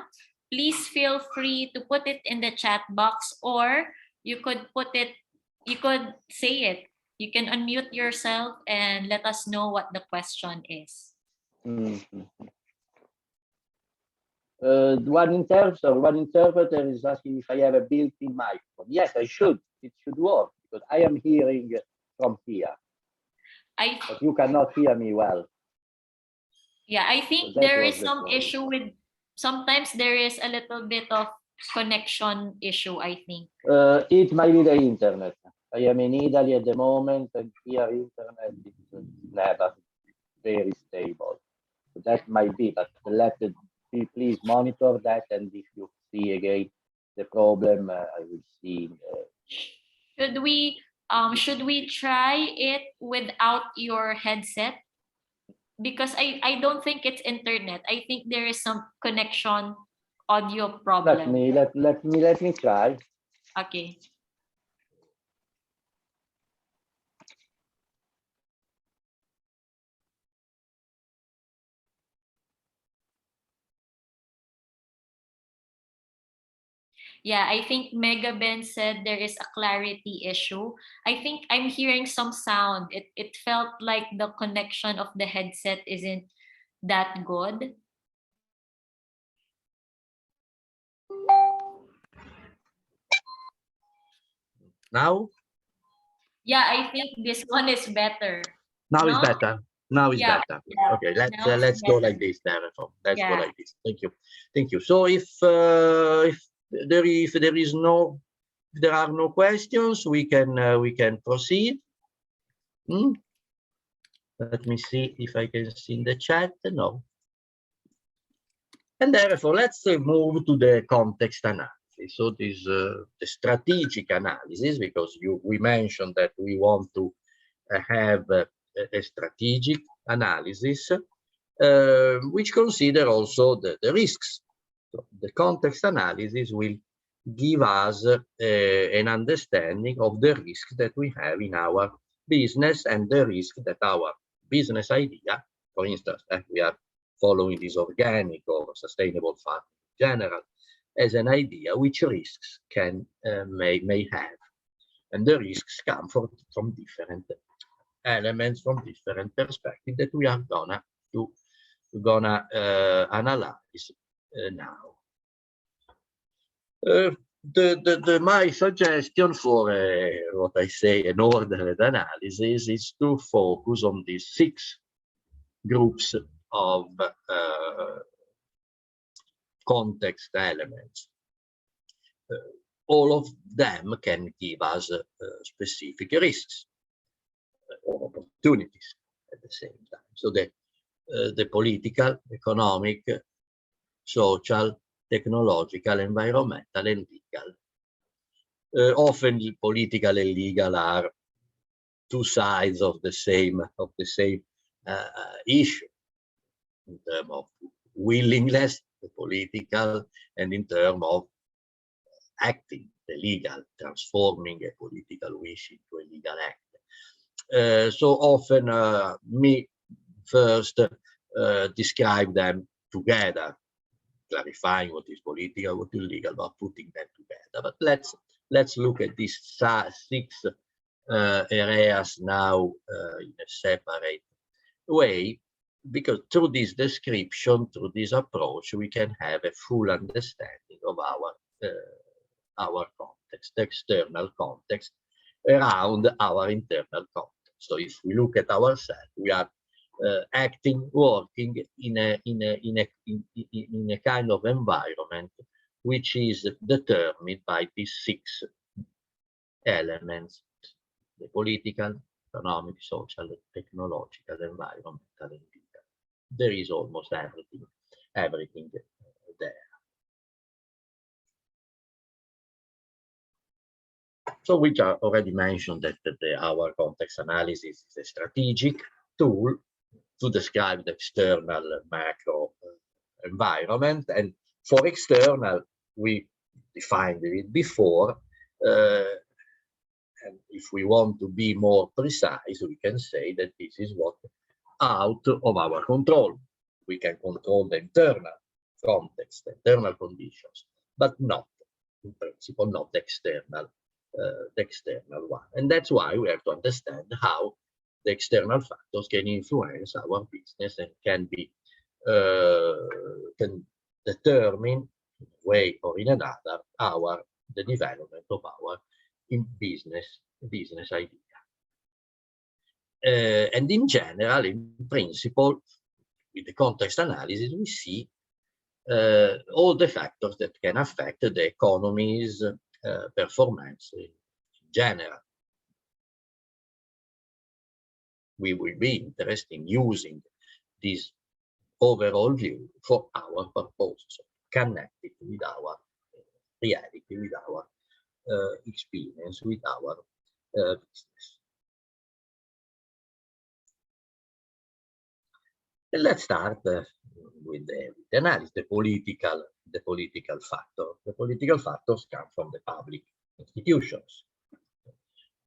please feel free to put it in the chat box, or you could say it. You can unmute yourself and let us know what the question is. Mm-hmm. One interpreter is asking if I have a built-in microphone. Yes, I should. It should work because I am hearing from here. But you cannot hear me well. Yeah, I think that there was is the some problem. issue with, sometimes there is a little bit of connection issue, I think. It might be the internet. I am in Italy at the moment, and here internet is never very stable. So that might be, but please monitor that, and if you see again the problem, I will see. Should we try it without your headset? Because I don't think it's internet. I think there is some connection audio problem. Let me try. Okay. Yeah, I think Mega Ben said there is a clarity issue. I think I'm hearing some sound. It felt like the connection of the headset isn't that good. Now? Yeah, I think this one is better. Now No? it's better. Now it's Yeah, better. yeah. Okay, Now it's let's go better. like this, therefore. Let's go Yeah. like this. Thank you. Thank you. So if there are no questions, we can proceed. Let me see if I can see in the chat. No. And therefore, let's move to the context analysis. So this the strategic analysis, because we mentioned that we want to have a strategic analysis, which consider also the risks. So the context analysis will give us an understanding of the risk that we have in our business and the risk that our business idea, for instance, we are following this organic or sustainable farming in general, as an idea, which risks may have. And the risks come from different elements, from different perspectives that we are gonna analyze now. My suggestion for what I say an ordered analysis is to focus on these 6 groups of context elements. All of them can give us specific risks or opportunities at the same time. So the political, economic, social, technological, environmental, and legal. Often political and legal are 2 sides of the same issue in terms of willingness, the political, and in terms of acting, the legal, transforming a political wish into a legal act. So often me first describe them together, clarifying what is political, what is legal, but putting them together. But let's look at these 6 areas now in a separate way, because through this description, through this approach, we can have a full understanding of our context, external context, around our internal context. So if we look at ourselves, we are acting, working in a kind of environment which is determined by these 6 elements: the political, economic, social, technological, environmental, and legal. There is almost everything there. So we already mentioned that our context analysis is a strategic tool to describe the external macro environment. And for external, we defined it before. And if we want to be more precise, we can say that this is what out of our control. We can control the internal context, the internal conditions, but not, in principle, not the external one. And that's why we have to understand how the external factors can influence our business and can determine in a way or in another the development of our business idea. And in general, in principle, with the context analysis, we see all the factors that can affect the economy's performance in general. We will be interested in using this overall view for our purpose, so connect it with our reality, with our experience, with our business. And let's start with the analysis, the political factor. The political factors come from the public institutions,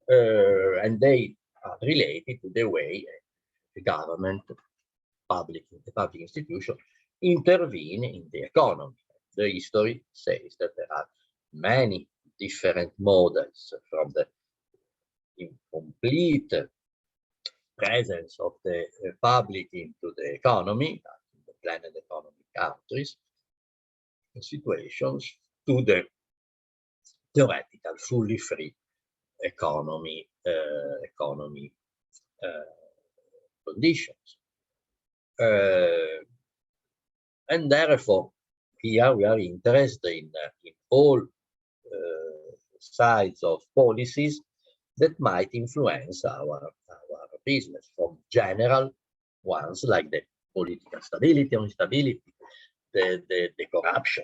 and they are related to the way the government, the public institution intervene in the economy. The history says that there are many different models, from the incomplete presence of the public into the economy, the planned economic countries, situations, to the theoretical, fully free economy conditions. And therefore, here we are interested in all sides of policies that might influence our business, from general ones like the political stability or instability, the corruption,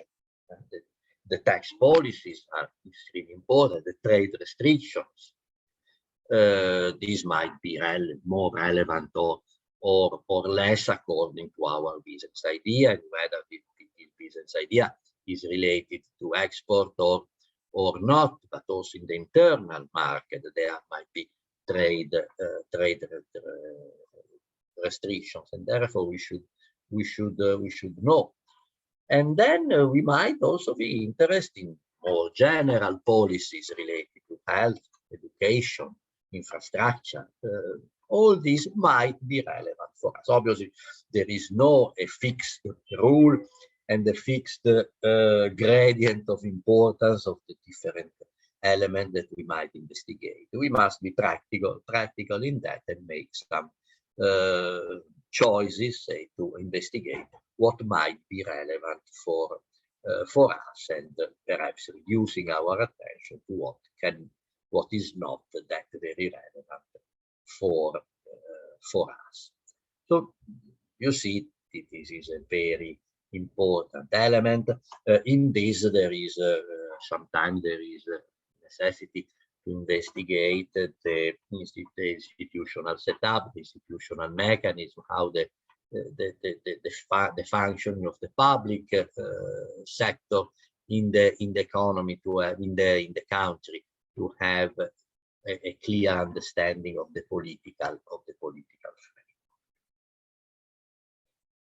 the tax policies are extremely important, the trade restrictions. These might be more relevant or less according to our business idea, and whether the business idea is related to export or not, but also in the internal market there might be trade restrictions, and therefore we should know. And then we might also be interested in more general policies related to health, education, infrastructure. All these might be relevant for us. Obviously, there is no a fixed rule and a fixed gradient of importance of the different elements that we might investigate. We must be practical in that, and make some choices, say, to investigate what might be relevant for us, and perhaps reducing our attention to what is not that very relevant for us. So you see, this is a very important element. In this, there is sometimes there is a necessity to investigate the institutional setup, the institutional mechanism, how the functioning of the public sector in the economy, to have in the country, to have a clear understanding of the political frame.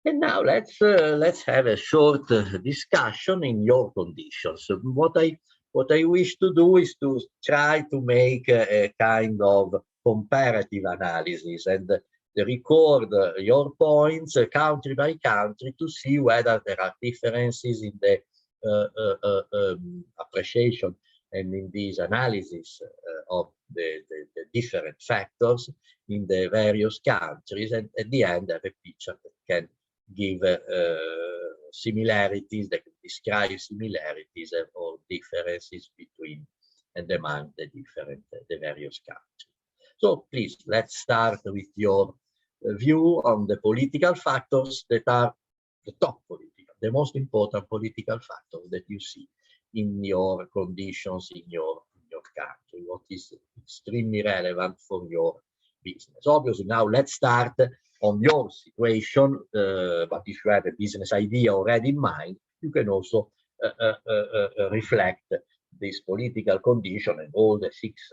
And now let's have a short discussion in your conditions. What I wish to do is to try to make a kind of comparative analysis and record your points country by country, to see whether there are differences in the appreciation and in this analysis of the different factors in the various countries, and at the end have a picture that can give similarities, that can describe similarities or differences between and among the various countries. So please, let's start with your view on the political factors that are the most important political factors that you see in your conditions, in your country, what is extremely relevant for your business. Obviously, now let's start on your situation, but if you have a business idea already in mind, you can also reflect this political condition and all the 6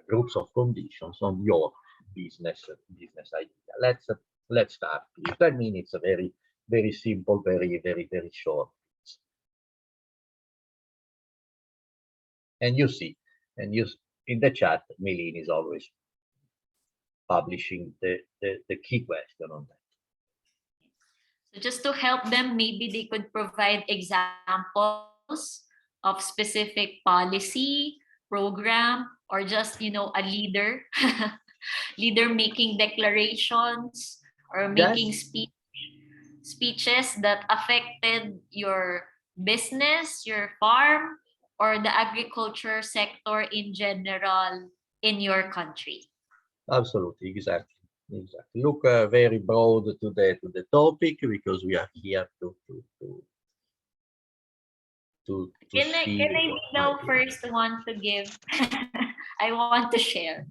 groups of conditions on your business idea. Let's start. 10 minutes, very, very simple, very, very, very short. And you see, in the chat, Melin is always publishing the key question on that. So just to help them, maybe they could provide examples of specific policy, program, or just, a leader leader making declarations or making speeches that affected your business, your farm, or the agriculture sector in general in your country? Absolutely, exactly. Look very broad to the topic, because we are here to Can I see be what the might be. first one to give? I want to share.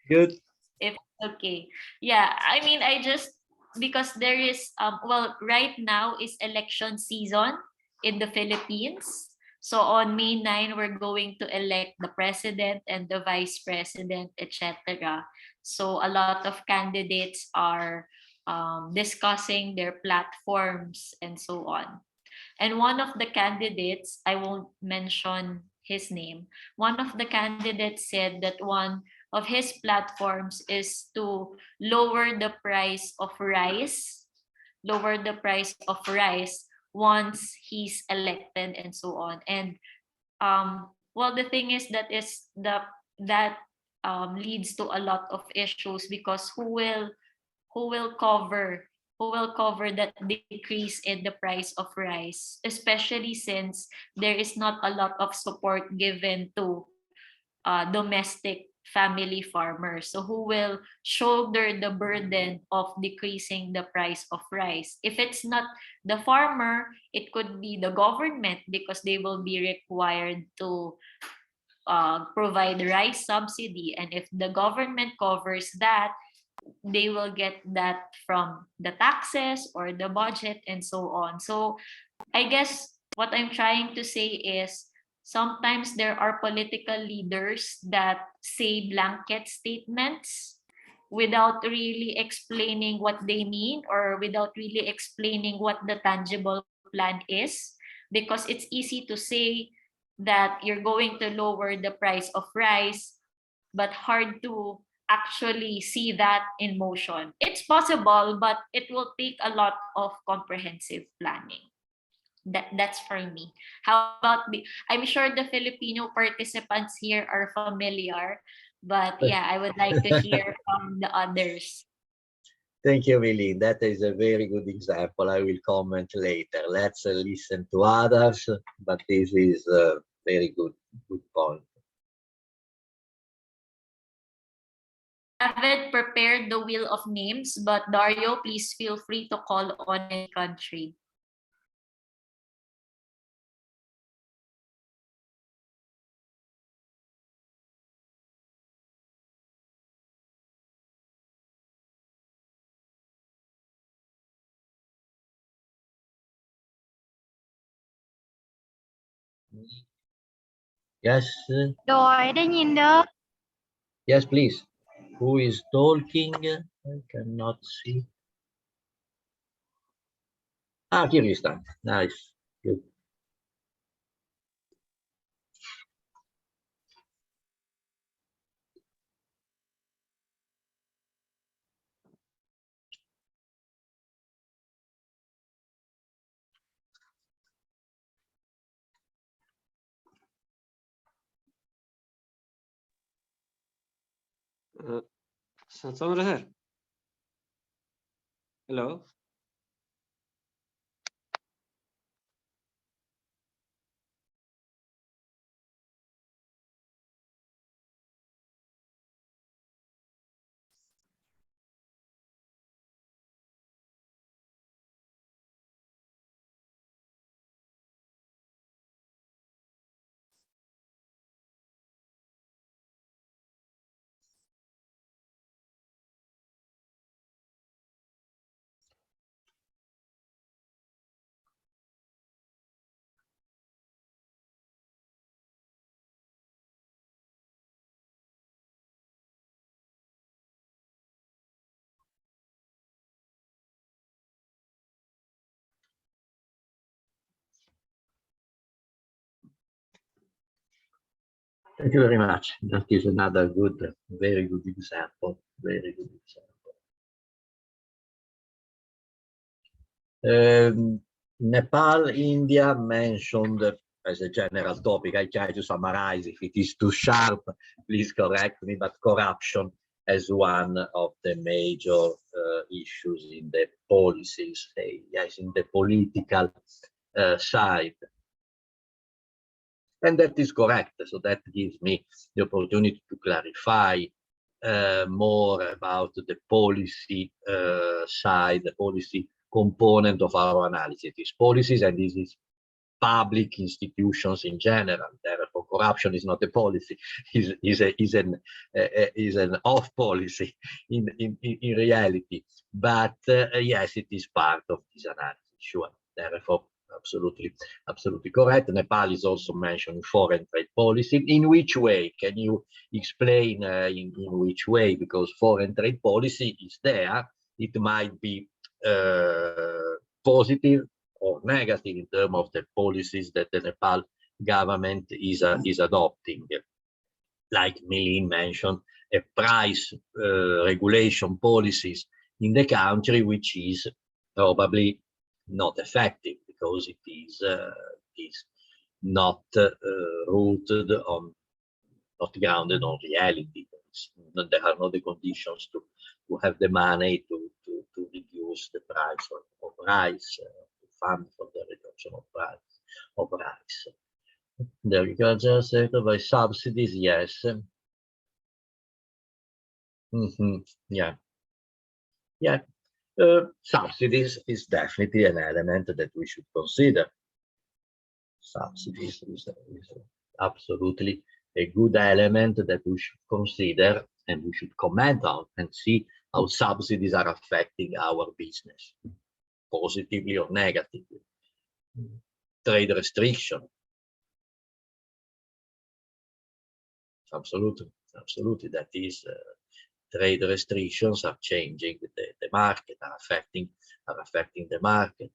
Good. If okay. Yeah, I mean, I just, because there is well, right now is election season in the Philippines. So on May 9, we're going to elect the president and the vice president, etc. So a lot of candidates are discussing their platforms and so on. And one of the candidates, I won't mention his name, one of the candidates said that one of his platforms is to lower the price of rice, lower the price of rice once he's elected and so on. And well, the thing is that leads to a lot of issues, because who will cover that decrease in the price of rice, especially since there is not a lot of support given to domestic family farmers. So who will shoulder the burden of decreasing the price of rice? If it's not the farmer, it could be the government, because they will be required to provide rice subsidy. And if the government covers that, they will get that from the taxes or the budget and so on. So I guess what I'm trying to say is, sometimes there are political leaders that say blanket statements without really explaining what they mean, or without really explaining what the tangible plan is, because it's easy to say that you're going to lower the price of rice, but hard to actually see that in motion. It's possible, but it will take a lot of comprehensive planning. That's for me. How about I'm sure the Filipino participants here are familiar, but yeah, I would like to hear from the others. Thank you, Millie. That is a very good example. I will comment later. Let's listen to others, but this is a very good point. Haven't prepared the wheel of names, but Dario, please feel free to call on any country. Yes. โดยได้ยินเด้อ Yes, please. Who is talking? I cannot see. Ah, Kyrgyzstan. Nice. Good. Sansamra sir. Hello. Thank you very much. That is another good, very good example. Very good example. Nepal, India mentioned as a general topic. I try to summarize. If it is too sharp, please correct me, but corruption as one of the major issues in the policies, yes, in the political side. And that is correct. So that gives me the opportunity to clarify more about the policy side, the policy component of our analysis. It is policies, and this is public institutions in general. Therefore, corruption is not a policy; is an off policy in reality. But yes, it is part of this analysis. Sure. Therefore, absolutely correct. Nepal is also mentioned in foreign trade policy. In which way? Can you explain in which way? Because foreign trade policy is there. It might be positive or negative in terms of the policies that the Nepal government is adopting. Like Milin mentioned, a price regulation policies in the country, which is probably not effective because it is not rooted on, not grounded on reality. There are not the conditions to have the money to reduce the price of rice, to fund for the reduction of rice. The agricultural sector by subsidies, yes. Yeah. Subsidies is definitely an element that we should consider. Subsidies is absolutely a good element that we should consider, and we should comment on and see how subsidies are affecting our business, positively or negatively. Trade restriction. Absolutely. That is, trade restrictions are changing the market, are affecting the market.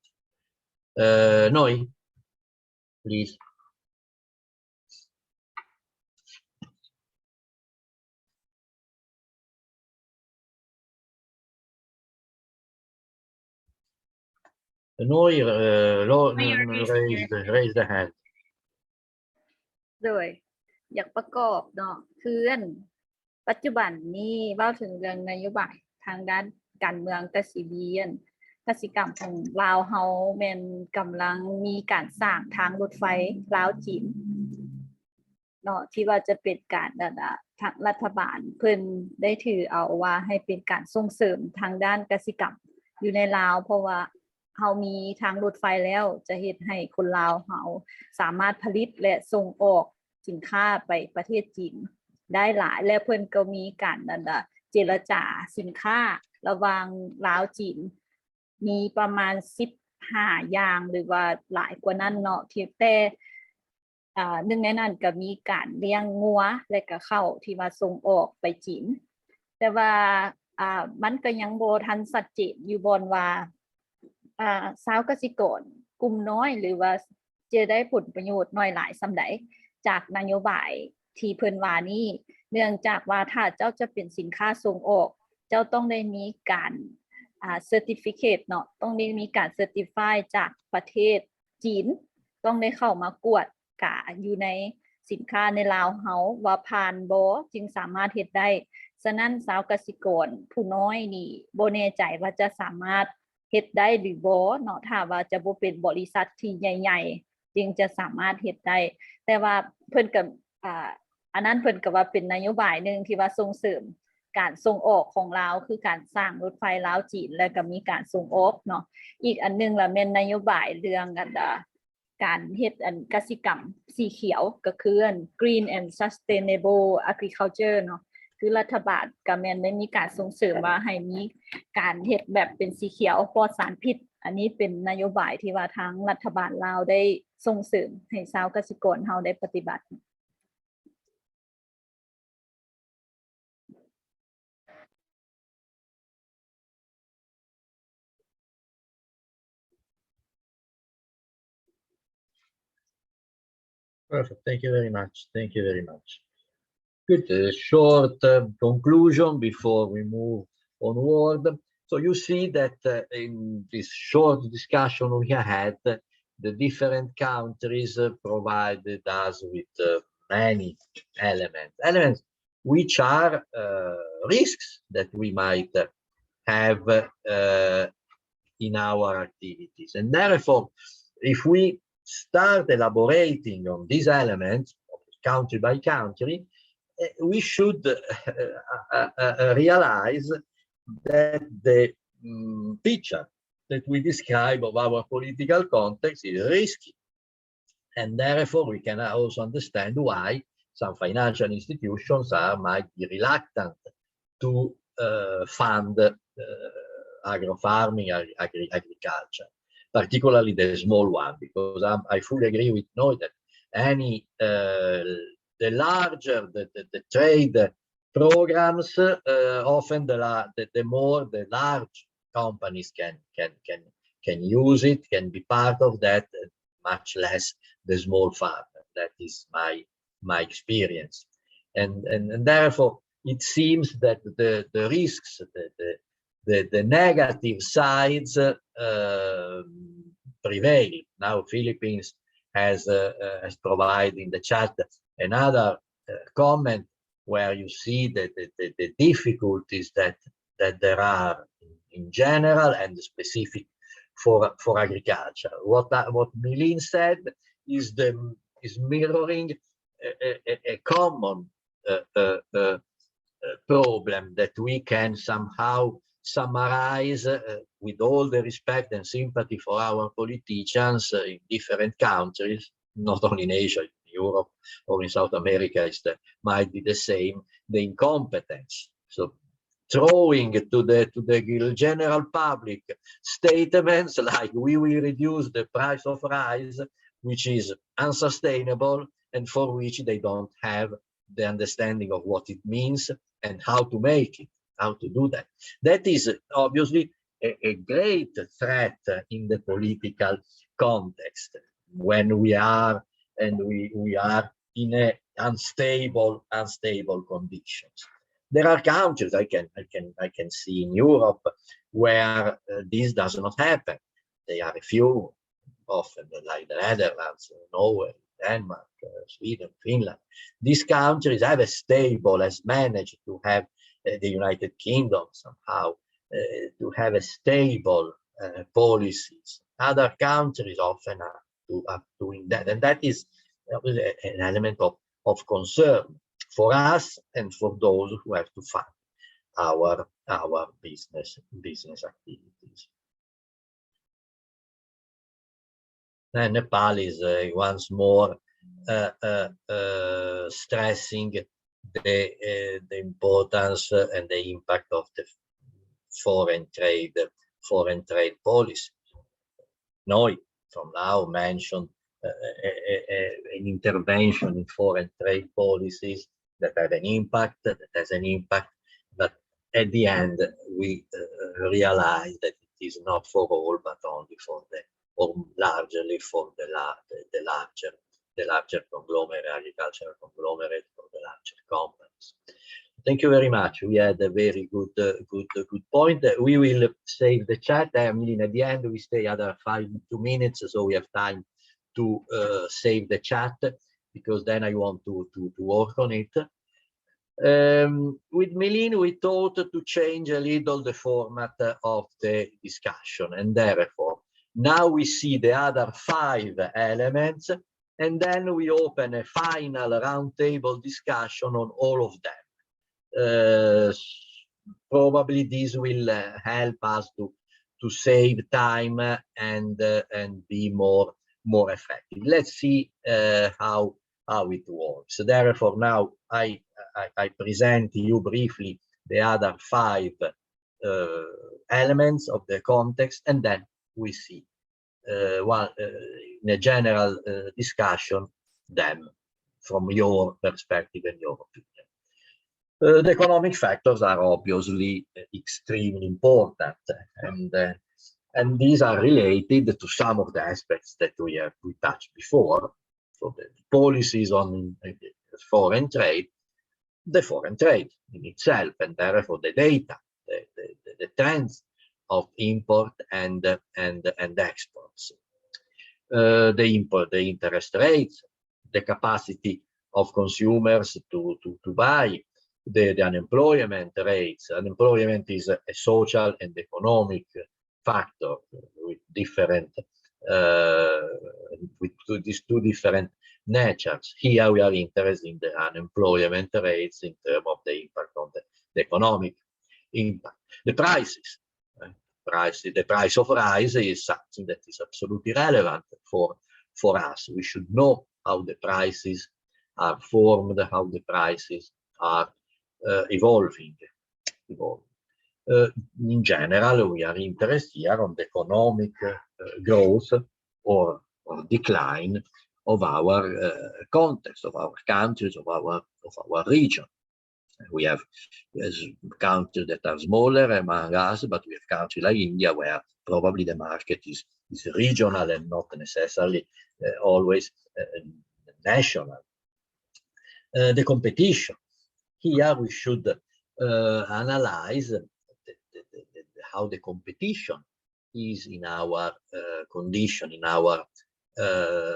Noi, please. Noi, raise the hand. โดยอยากประกอบเนาะคือปัจจุบันนี้เว้าถึงเรื่องนโยบายทางด้านการเมืองกสิกรรมของลาวเฮาแม่นกำลังมีการสร้างทางรถไฟลาวจีนเนาะที่ว่าจะเป็นการทางรัฐบาลเพิ่นได้ถือเอาว่าให้เป็นการส่งเสริมทางด้านกสิกรรมอยู่ในลาวเพราะว่าเฮามีทางรถไฟแล้วจะเฮ็ดให้คนลาวเฮาสามารถผลิตและส่งออกสินค้าไปประเทศจีนได้หลายและเพิ่นก็มีการเจรจาสินค้าระหว่างลาวจีนมีประมาณ15อย่างหรือว่าหลายกว่านั้นเนาะที่แต่หนึ่งในนั้นก็มีการเลี้ยงงัวและก็ข้าวที่ว่าส่งออกไปจีนแต่ว่ามันก็ยังบ่ทันชัดเจนอยู่บ่ว่าชาวเกษตรกรกลุ่มน้อยหรือว่าจะได้ผลประโยชน์น้อยหลายส่ำใดจากนโยบายที่เพิ่นว่านี้เนื่องจากว่าถ้าเจ้าจะเป็นสินค้าส่งออกเจ้าต้องได้มีการcertificate เนาะต้องได้มีการ certify จากประเทศจีนต้องได้เข้ามากวดกะอยู่ในสินค้าในลาวเฮาว่าผ่านบ่จึงสามารถเฮ็ดได้ฉะนั้นชาวเกษตรกรผู้น้อยนี่บ่แน่ใจว่าจะสามารถเฮ็ดได้หรือบ่เนาะถ้าว่าจะบ่เป็นบริษัทที่ใหญ่ๆจึงจะสามารถเฮ็ดได้แต่ว่าเพิ่นก็อันนั้นเพิ่นก็ว่าเป็นนโยบายนึงที่ว่าส่งเสริมการส่งออกของลาวคือการสร้างรถไฟลาวจีนแล้วก็มีการส่งออกเนาะอีกอันนึงล่ะแม่นนโยบายเรื่องการเฮ็ดกสิกรรมสีเขียวก็คือ Green and Sustainable Agriculture เนาะคือรัฐบาลก็แม่นได้มีการส่งเสริมว่าให้มีการเฮ็ดแบบเป็นสีเขียวปลอดสารพิษอันนี้เป็นนโยบายที่ว่าทางรัฐบาลลาวได้ส่งเสริมให้ชาวเกษตรกรเฮาได้ปฏิบัติPerfect. Thank you very much. Good. Short conclusion before we move onward. So you see that in this short discussion we had, the different countries provided us with many elements which are risks that we might have in our activities. And therefore, if we start elaborating on these elements, country by country, we should realize that the picture that we describe of our political context is risky. And therefore, we can also understand why some financial institutions might be reluctant to fund agro-farming, agriculture, particularly the small one, because I fully agree with Noy that any the larger the trade programs, often the more the large companies can use it, can be part of that, much less the small farmer. That is my experience, and therefore it seems that the risks, the negative sides prevail. Now Philippines has provided in the chat another comment where you see the difficulties that there are in general and specific for agriculture. What Milin said is mirroring a common problem that we can somehow summarize with all the respect and sympathy for our politicians in different countries, not only in Asia, in Europe or in South America, might be the same, the incompetence. So throwing to the general public statements like we will reduce the price of rice, which is unsustainable and for which they don't have the understanding of what it means and how to make it, how to do that. That is obviously a great threat in the political context when we are in a unstable conditions. There are countries I can see in Europe where this does not happen. There are a few, often like the Netherlands, Norway, Denmark, Sweden, Finland. These countries have managed to have the United Kingdom somehow to have a stable policies. Other countries often are doing that, and that is an element of concern for us and for those who have to fund our business activities. And Nepal is once more stressing the importance and the impact of the foreign trade policy. Noi from now mentioned an intervention in foreign trade policies that have an impact, but at the end we realize that it is not for all, but only for or largely for the larger conglomerate, agricultural conglomerate, for the larger companies. Thank you very much. We had a very good point. We will save the chat. I mean, at the end we stay other 2 minutes, so we have time to save the chat, because then I want to work on it. With Milin, we thought to change a little the format of the discussion, and therefore now we see the other 5 elements, and then we open a final roundtable discussion on all of them. Probably this will help us to save time and be more effective. Let's see how it works. So therefore, now I present to you briefly the other 5 elements of the context, and then we see in a general discussion them from your perspective and your opinion. The economic factors are obviously extremely important, and these are related to some of the aspects that we touched before. So the policies on foreign trade, the foreign trade in itself, and therefore the data, the trends of import and exports, the interest rates, the capacity of consumers to buy, the unemployment rates. Unemployment is a social and economic factor with different these two different natures. Here we are interested in the unemployment rates in terms of the impact on the economic impact. The prices. The price of rice is something that is absolutely relevant for us. We should know how the prices are formed, how the prices are evolving. In general, we are interested here on the economic growth or decline of our context, of our countries, of our region. We have countries that are smaller among us, but we have countries like India where probably the market is regional and not necessarily always national. The competition. Here we should analyze how the competition is in our condition, in our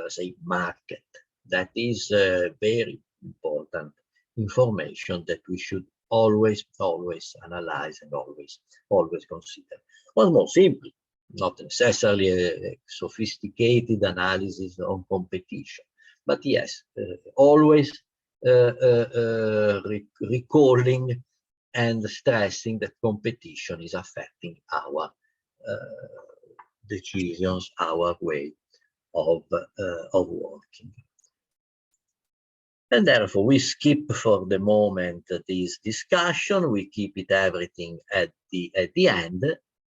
say market. That is very important information that we should always analyze and always consider. Well, more simply, not necessarily a sophisticated analysis on competition, but yes, always recalling and stressing that competition is affecting our decisions, our way of working. And therefore, we skip for the moment this discussion. We keep it everything at the end,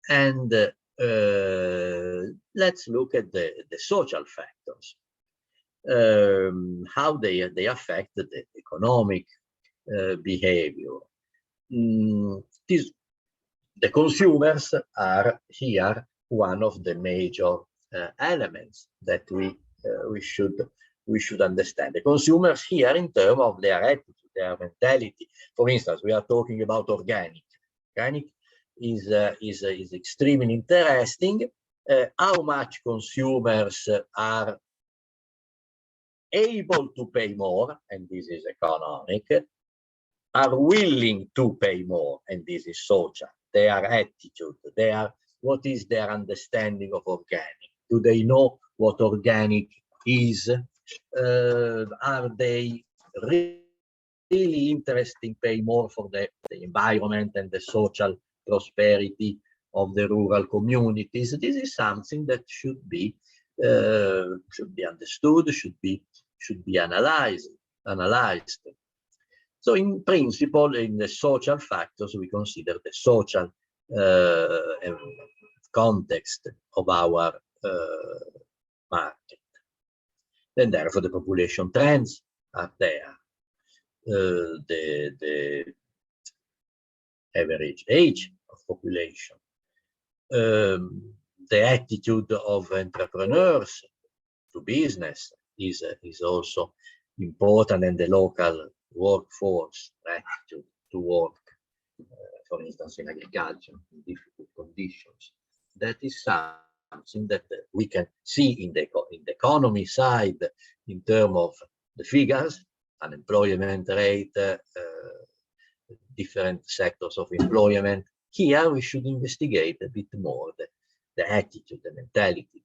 and let's look at the social factors, how they affect the economic behavior. The consumers are here one of the major elements that we should understand. The consumers here in terms of their attitude, their mentality. For instance, we are talking about organic. Organic is extremely interesting. How much consumers are able to pay more, and this is economic, are willing to pay more, and this is social. Their attitude, what is their understanding of organic? Do they know what organic is? Are they really interested in paying more for the environment and the social prosperity of the rural communities? This is something that should be understood, should be analyzed. So in principle, in the social factors, we consider the social context of our market. And therefore the population trends are there. The average age of population, the attitude of entrepreneurs to business is also important, and the local workforce attitude to work, for instance, in agriculture, in difficult conditions. That is something that we can see in the economy side in terms of the figures, unemployment rate, different sectors of employment. Here we should investigate a bit more the attitude, the mentality,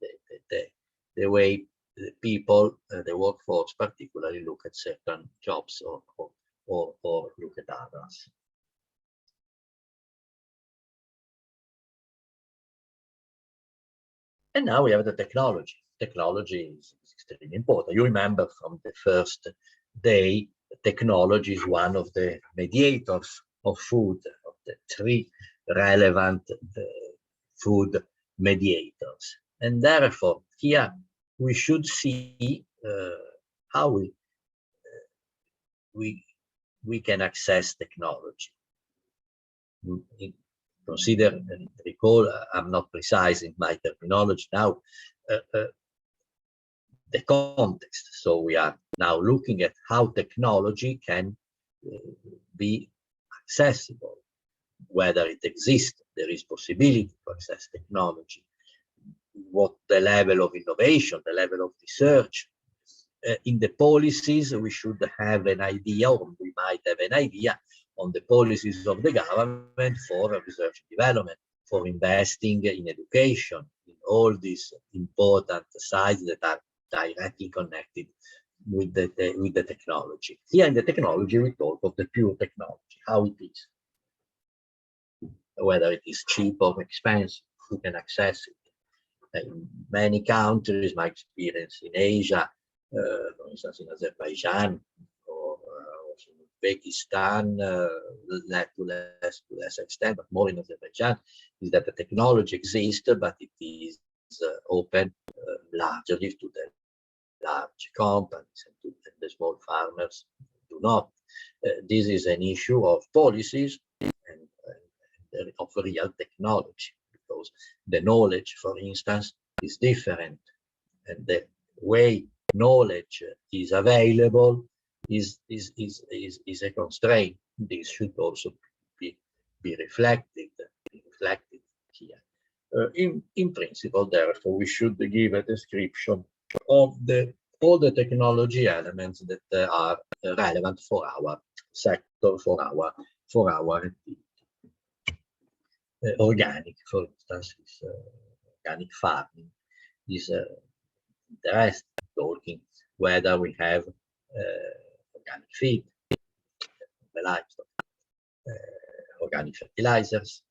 the way the people, the workforce particularly, look at certain jobs or look at others. And now we have the technology. Technology is extremely important. You remember from the first day, technology is one of the mediators of food, of the three relevant food mediators. And therefore, here we should see how we can access technology. Consider and recall, I'm not precise in my terminology now, the context. So we are now looking at how technology can be accessible, whether it exists, there is possibility to access technology, what the level of innovation, the level of research. In the policies, we should have an idea, or we might have an idea on the policies of the government for research and development, for investing in education, in all these important sides that are directly connected with the technology. Here in the technology, we talk of the pure technology, how it is, whether it is cheap or expensive, who can access it. In many countries, my experience in Asia, for instance, in Azerbaijan or also in Uzbekistan, to less extent, but more in Azerbaijan, is that the technology exists, but it is open largely to the large companies, and the small farmers do not. This is an issue of policies and of real technology, because the knowledge, for instance, is different, and the way knowledge is available is a constraint. This should also be reflected here. In principle, therefore, we should give a description of all the technology elements that are relevant for our sector, for our activity. Organic, for instance, is organic farming is interesting, talking whether we have organic feed, the livestock, organic fertilizers,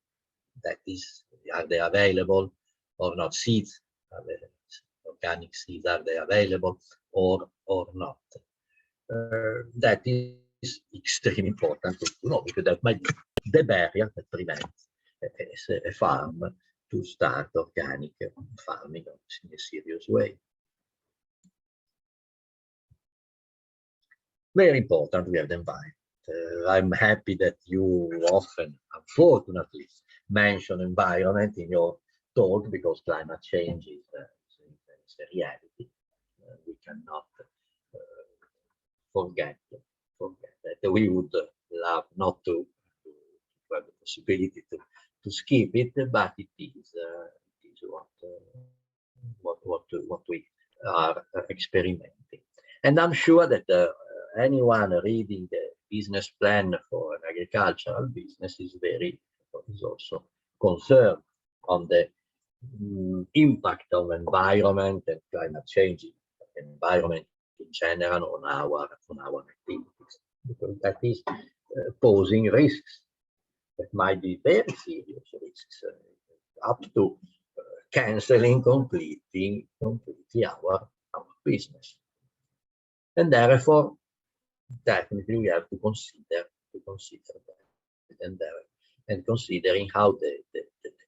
that is, are they available or not? Seeds, organic seeds, are they available or not? That is extremely important to know, because that might be the barrier that prevents a farm to start organic farming in a serious way. Very important, we have the environment. I'm happy that you often, unfortunately, mention environment in your talk, because climate change is a reality. We cannot forget that. We would love not to have the possibility to skip it, but it is what we are experimenting. And I'm sure that anyone reading the business plan for an agricultural business is also concerned on the impact of environment and climate change, environment in general on our activities, because that is posing risks that might be very serious risks, up to canceling completely our business. And therefore, definitely we have to consider that, and considering how the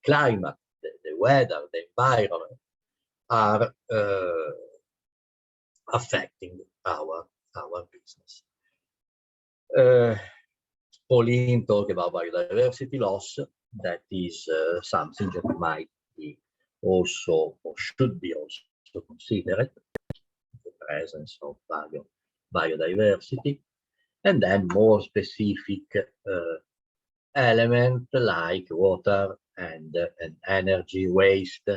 climate, the weather, the environment are affecting our business. Pauline talked about biodiversity loss. That is something that might be also, or should be also considered, the presence of biodiversity. And then more specific elements like water and energy waste.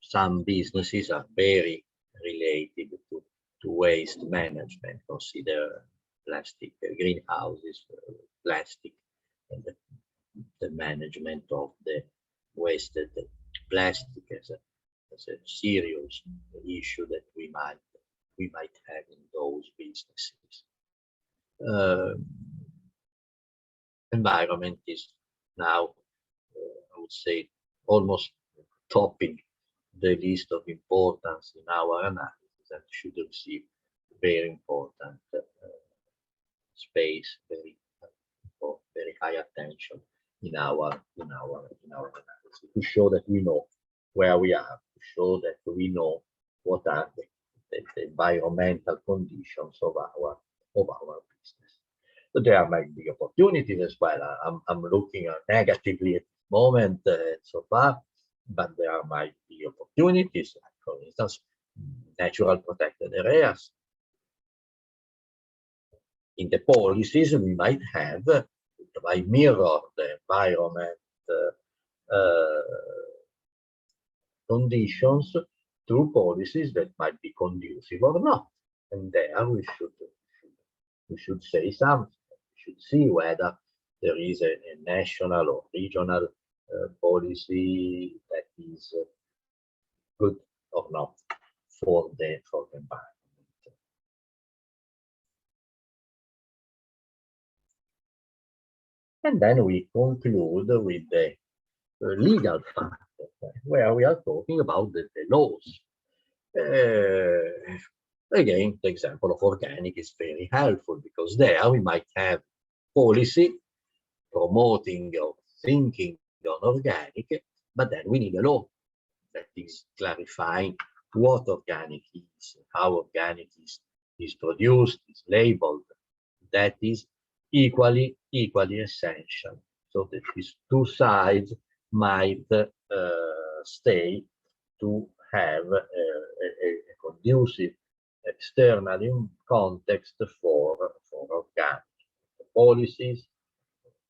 Some businesses are very related to waste management. Consider plastic greenhouses, plastic, and the management of the wasted plastic as a serious issue that we might have in those businesses. Environment is now, I would say, almost topping the list of importance in our analysis, and should receive very important space, very high attention in our analysis, to show that we know where we are, to show that we know what are the environmental conditions of our business. So there might be opportunities as well. I'm looking negatively at the moment so far, but there might be opportunities, like, for instance, natural protected areas. In the policies, we might have, by mirror the environment conditions through policies that might be conducive or not. And there we should we should say something. We should see whether there is a national or regional policy that is good or not for the environment. And then we conclude with the legal factor, where we are talking about the laws. Again, the example of organic is very helpful because there we might have policy promoting or thinking on organic, but then we need a law that is clarifying what organic is, how organic is produced, is labeled. That is equally essential. So that these two sides might stay to have a conducive external context for organic policies.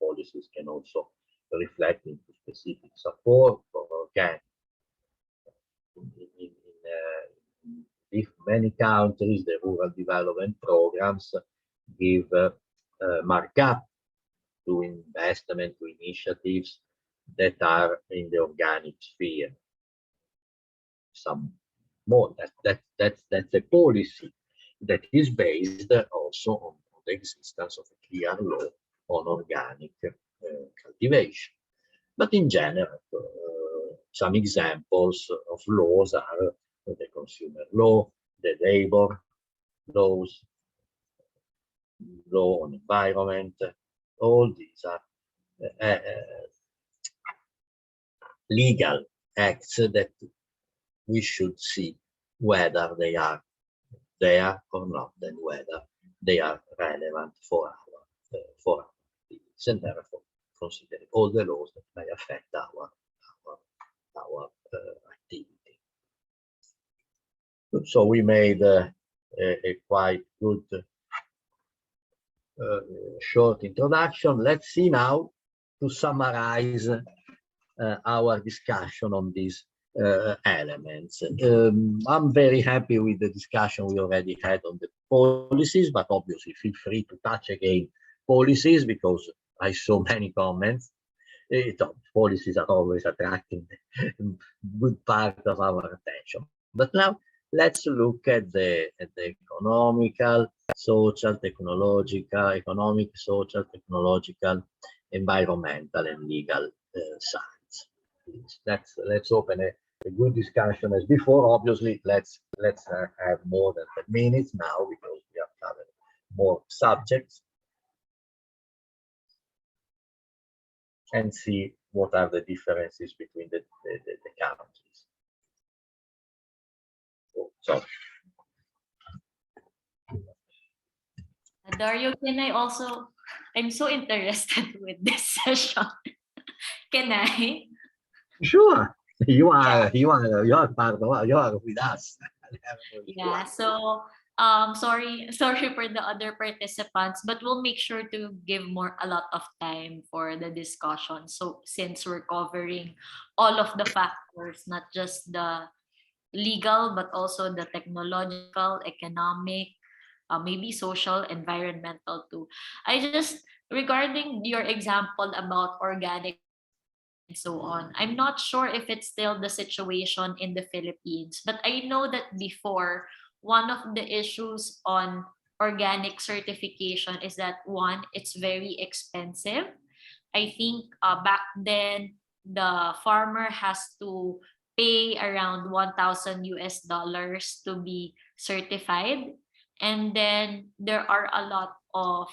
Policies can also reflect into specific support for organic. In many countries, the rural development programs give markup to investment, to initiatives that are in the organic sphere. Some more. That's a policy that is based also on the existence of a clear law on organic cultivation. But in general, some examples of laws are the consumer law, the labor laws, law on environment. All these are legal acts that we should see whether they are there or not, and whether they are relevant for our activities, and therefore considering all the laws that may affect our activity. So we made a quite good short introduction. Let's see now to summarize our discussion on these elements. I'm very happy with the discussion we already had on the policies, but obviously feel free to touch again policies because I saw many comments. Policies are always attracting good part of our attention. But now let's look at the economical, social, technological, environmental, and legal sides. Let's open a good discussion as before. Obviously, let's have more than 10 minutes now because we have covered more subjects, and see what are the differences between the countries. Oh, sorry. Dario, can I also? I'm so interested with this session. Can I? Sure, you are part of, you are with us. Yeah. So, sorry for the other participants, but we'll make sure to give a lot of time for the discussion. So, since we're covering all of the factors, not just the legal, but also the technological, economic, maybe social, environmental too. I just, regarding your example about organic and so on, I'm not sure if it's still the situation in the Philippines, but I know that before, one of the issues on organic certification is that one, it's very expensive. I think back then the farmer has to pay around 1,000 US dollars to be certified. And then there are a lot of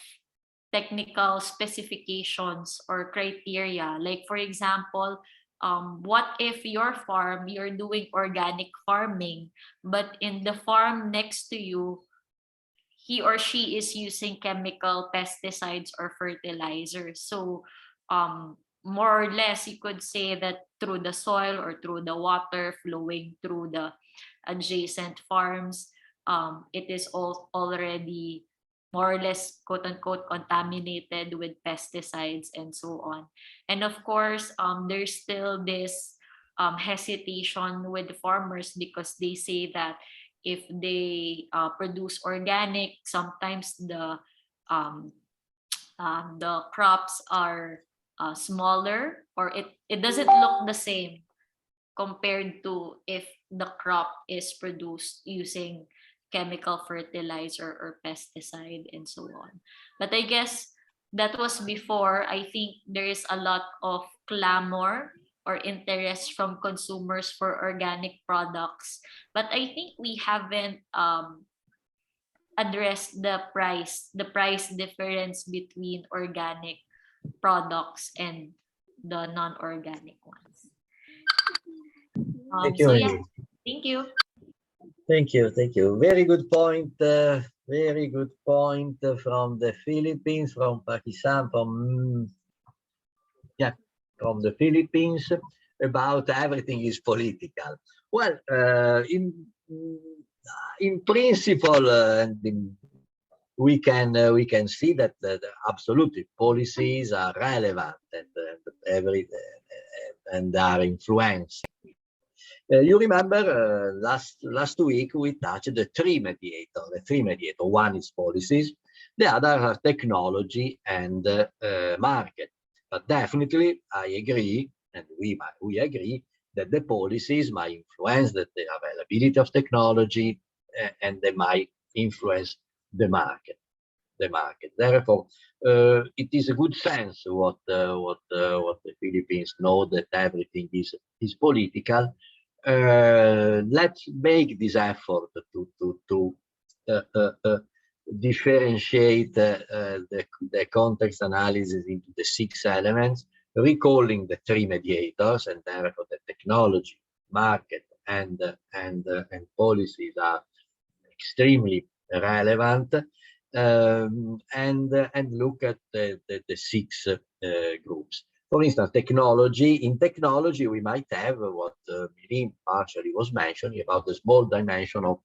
technical specifications or criteria. Like for example, what if your farm, you're doing organic farming, but in the farm next to you, he or she is using chemical pesticides or fertilizers. So more or less you could say that through the soil or through the water flowing through the adjacent farms, it is all already more or less quote unquote contaminated with pesticides and so on. And of course, there's still this hesitation with farmers because they say that if they produce organic, sometimes the the crops are smaller, or it doesn't look the same compared to if the crop is produced using chemical fertilizer or pesticide and so on. But I guess that was before. I think there is a lot of clamor or interest from consumers for organic products. But I think we haven't addressed the price difference between organic products and the non-organic ones. Thank you, So yeah, Amy. thank you. Thank you, thank you. Very good point. Very good point from the Philippines, from Pakistan, from the Philippines about everything is political. Well, in principle, we can see that absolutely policies are relevant and are influencing. You remember last week we touched the three mediator. The three mediator. One is policies, the other are technology and market. But definitely, I agree, and we agree that the policies might influence the availability of technology, and they might influence the market. Therefore, it is a good sense what the Philippines know, that everything is political. Let's make this effort to differentiate the context analysis into the 6 elements, recalling the 3 mediators, and therefore the technology, market, and policies are extremely relevant, and look at the 6 groups. For instance, technology. In technology, we might have what Mirin partially was mentioning about the small dimension of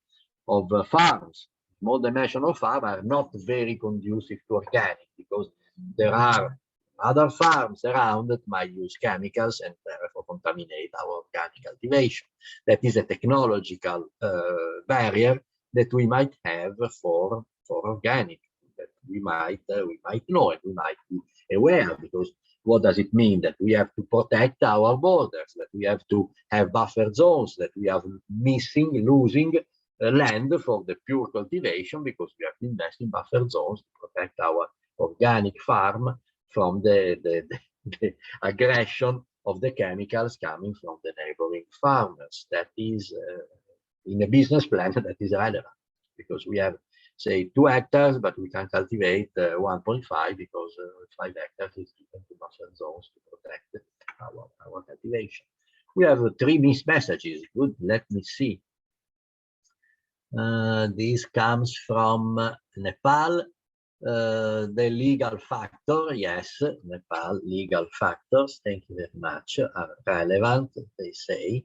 farms. Small dimension of farms are not very conducive to organic, because there are other farms around that might use chemicals and therefore contaminate our organic cultivation. That is a technological barrier that we might have for organic, that we might know, and we might be aware, because what does it mean? That we have to protect our borders, that we have to have buffer zones, that we are losing land for the pure cultivation, because we have to invest in buffer zones to protect our organic farm from the aggression of the chemicals coming from the neighboring farmers. That is in a business plan that is relevant, because we have, say, 2 hectares, but we can cultivate 1.5 because 5 hectares is given to buffer zones to protect our cultivation. We have 3 missed messages. Good, let me see. This comes from Nepal. The legal factor, yes, Nepal legal factors, thank you very much, are relevant, they say.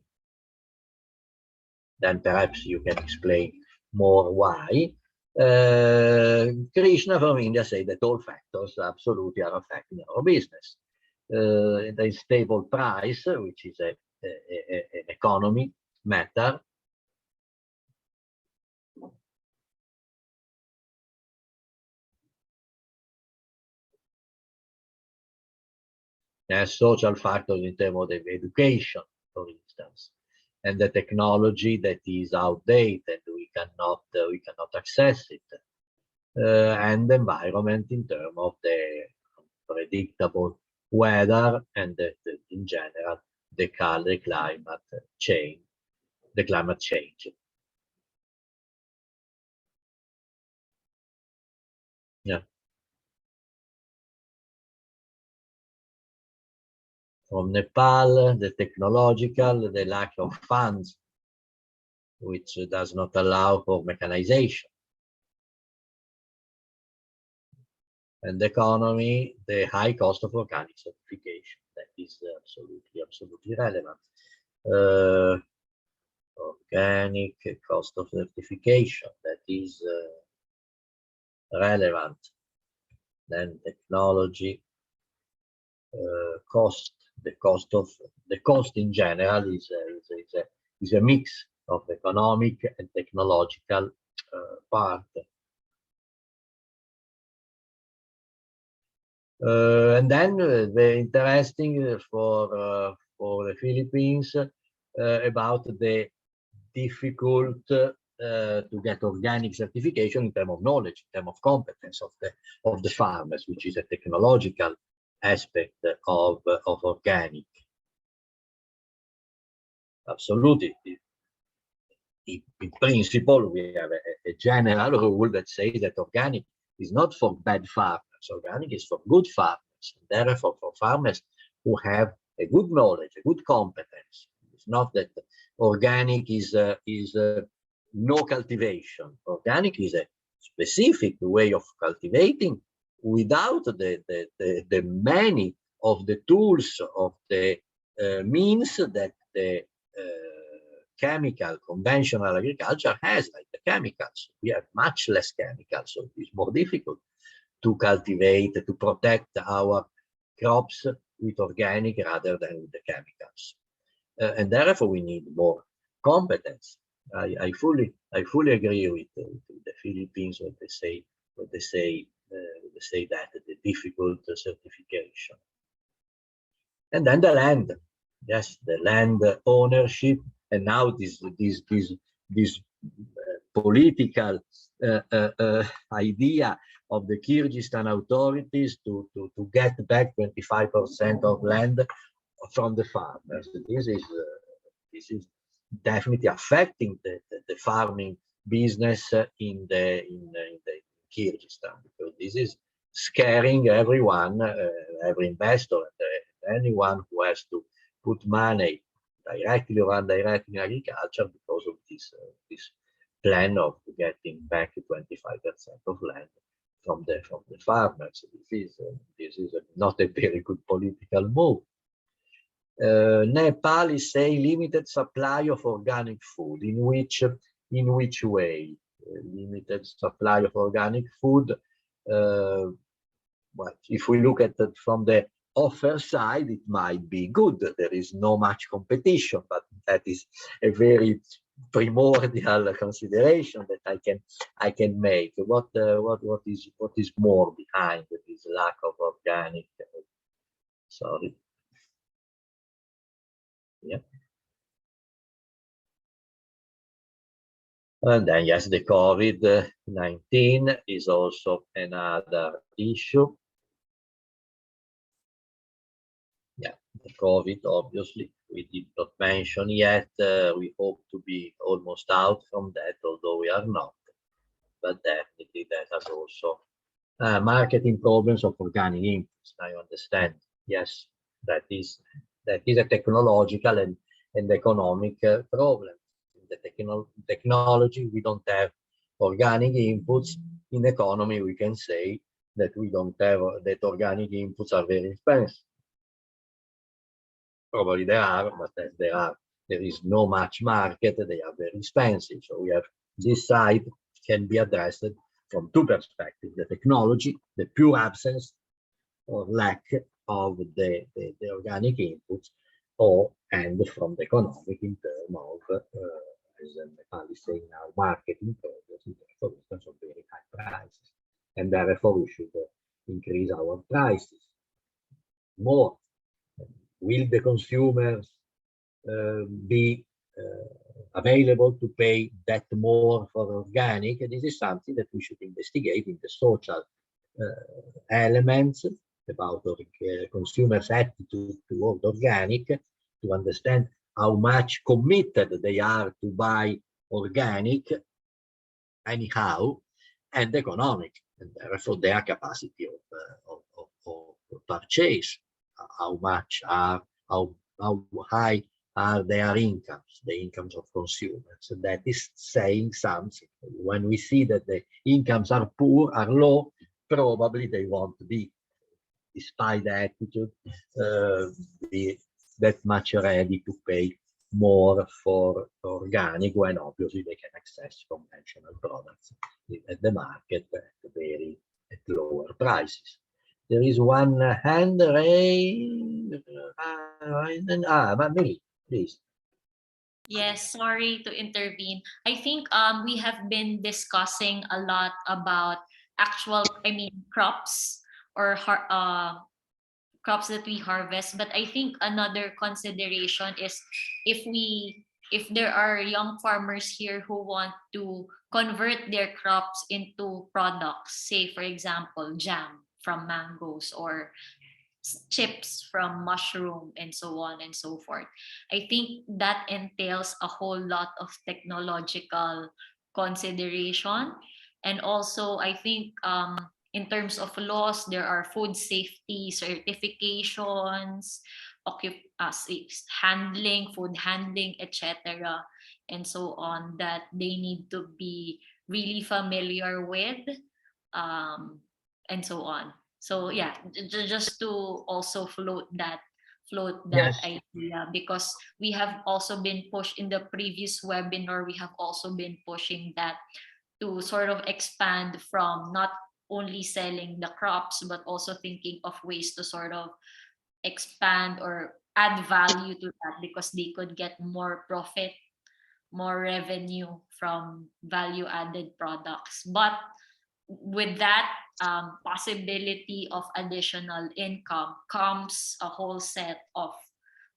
Then perhaps you can explain more why. Krishna from India say that all factors absolutely are affecting our business. The stable price, which is an economy matter. There's social factors in terms of education, for instance, and the technology that is outdated, we cannot access it, and the environment in terms of the predictable weather, and in general the climate change. Yeah. From Nepal, the technological, the lack of funds, which does not allow for mechanization. And the economy, the high cost of organic certification. That is absolutely relevant. Organic cost of certification, that is relevant. Then technology, cost. The cost in general is a mix of economic and technological part. And then the interesting for the Philippines about the difficult to get organic certification in terms of knowledge, in terms of competence of the farmers, which is a technological aspect of organic. Absolutely. In principle, we have a general rule that says that organic is not for bad farmers. Organic is for good farmers, and therefore for farmers who have a good knowledge, a good competence. It's not that organic is no cultivation. Organic is a specific way of cultivating without the many of the tools of the means that the chemical conventional agriculture has, like the chemicals. We have much less chemicals, so it's more difficult to cultivate, to protect our crops with organic rather than with the chemicals. And therefore we need more competence. I fully agree with the Philippines when they say that the difficult certification. And then the land, yes, the land ownership, and now this political idea of the Kyrgyzstan authorities to get back 25% of land from the farmers. This is definitely affecting the farming business in the Kyrgyzstan, because this is scaring everyone, every investor, anyone who has to put money directly or indirectly in agriculture because of this plan of getting back 25% of land from the farmers. This is not a very good political move. Nepal is saying limited supply of organic food. In which way? Limited supply of organic food. Well, if we look at it from the offer side, it might be good. There is no much competition, but that is a very primordial consideration that I can make. What is more behind this lack of organic? Sorry. Yeah. And then yes, the COVID-19 is also another issue. Yeah, the COVID, obviously, we did not mention yet. We hope to be almost out from that, although we are not. But definitely that has also marketing problems of organic inputs. I understand. Yes, that is a technological and economic problem. In the technology, we don't have organic inputs. In economy, we can say that we don't have that organic inputs are very expensive. Probably there are, but there is no much market. They are very expensive. So we have this side can be addressed from two perspectives: the technology, the pure absence or lack of the organic inputs, and from the economic in terms of, as Nepal is saying now, marketing problems, for instance, of very high prices. And therefore we should increase our prices more. Will the consumers be available to pay that more for organic? This is something that we should investigate in the social elements about consumers' attitude toward organic, to understand how much committed they are to buy organic anyhow, and economic, and therefore their capacity of purchase. How high are their incomes, the incomes of consumers. So that is saying something. When we see that the incomes are poor, are low, probably they won't be, despite the attitude, be that much ready to pay more for organic, when obviously they can access conventional products at the market at lower prices. There is one hand raised. Mary, please. Yes, sorry to intervene. I think we have been discussing a lot about crops or crops that we harvest. But I think another consideration is if there are young farmers here who want to convert their crops into products, say for example, jam from mangoes or chips from mushroom and so on and so forth. I think that entails a whole lot of technological consideration. And also, I think in terms of laws, there are food safety certifications, handling, food handling, etc., and so on, that they need to be really familiar with, and so on. So yeah, just to also float that Yes. idea, because we have also been pushed in the previous webinar, we have also been pushing that to sort of expand from not only selling the crops but also thinking of ways to sort of expand or add value to that, because they could get more profit, more revenue from value added products. But with that possibility of additional income comes a whole set of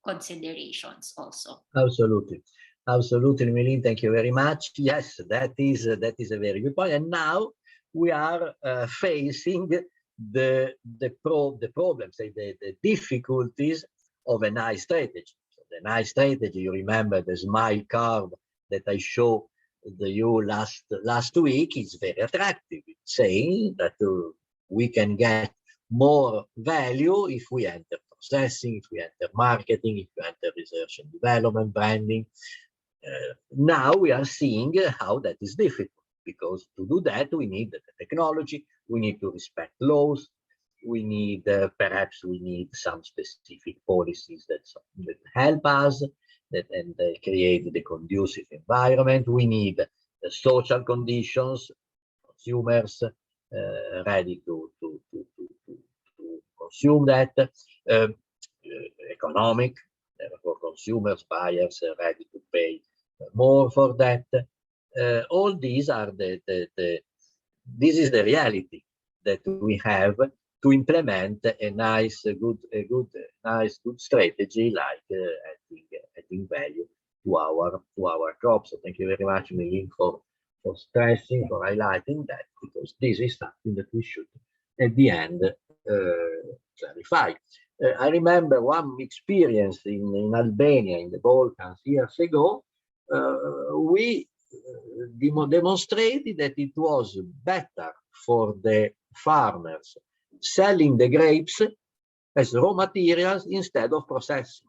considerations also. Absolutely. Absolutely, Milin, thank you very much. Yes, that is a very good point. And now we are facing the problems, say the difficulties of a nice strategy. So the nice strategy, you remember the smile card that I showed you last week, is very attractive. It's saying that we can get more value if we enter processing, if we enter marketing, if we enter research and development, branding. Now we are seeing how that is difficult, because to do that we need the technology, we need to respect laws, we need perhaps we need some specific policies that help us and create the conducive environment. We need the social conditions, consumers ready to consume that, economic, for consumers, buyers ready to pay more for that. All these are this is the reality that we have to implement a nice, good strategy like adding value to our crops. So thank you very much, Milin, for stressing, for highlighting that, because this is something that we should, at the end, clarify. I remember one experience in Albania, in the Balkans, years ago. We demonstrated that it was better for the farmers selling the grapes as raw materials instead of processing,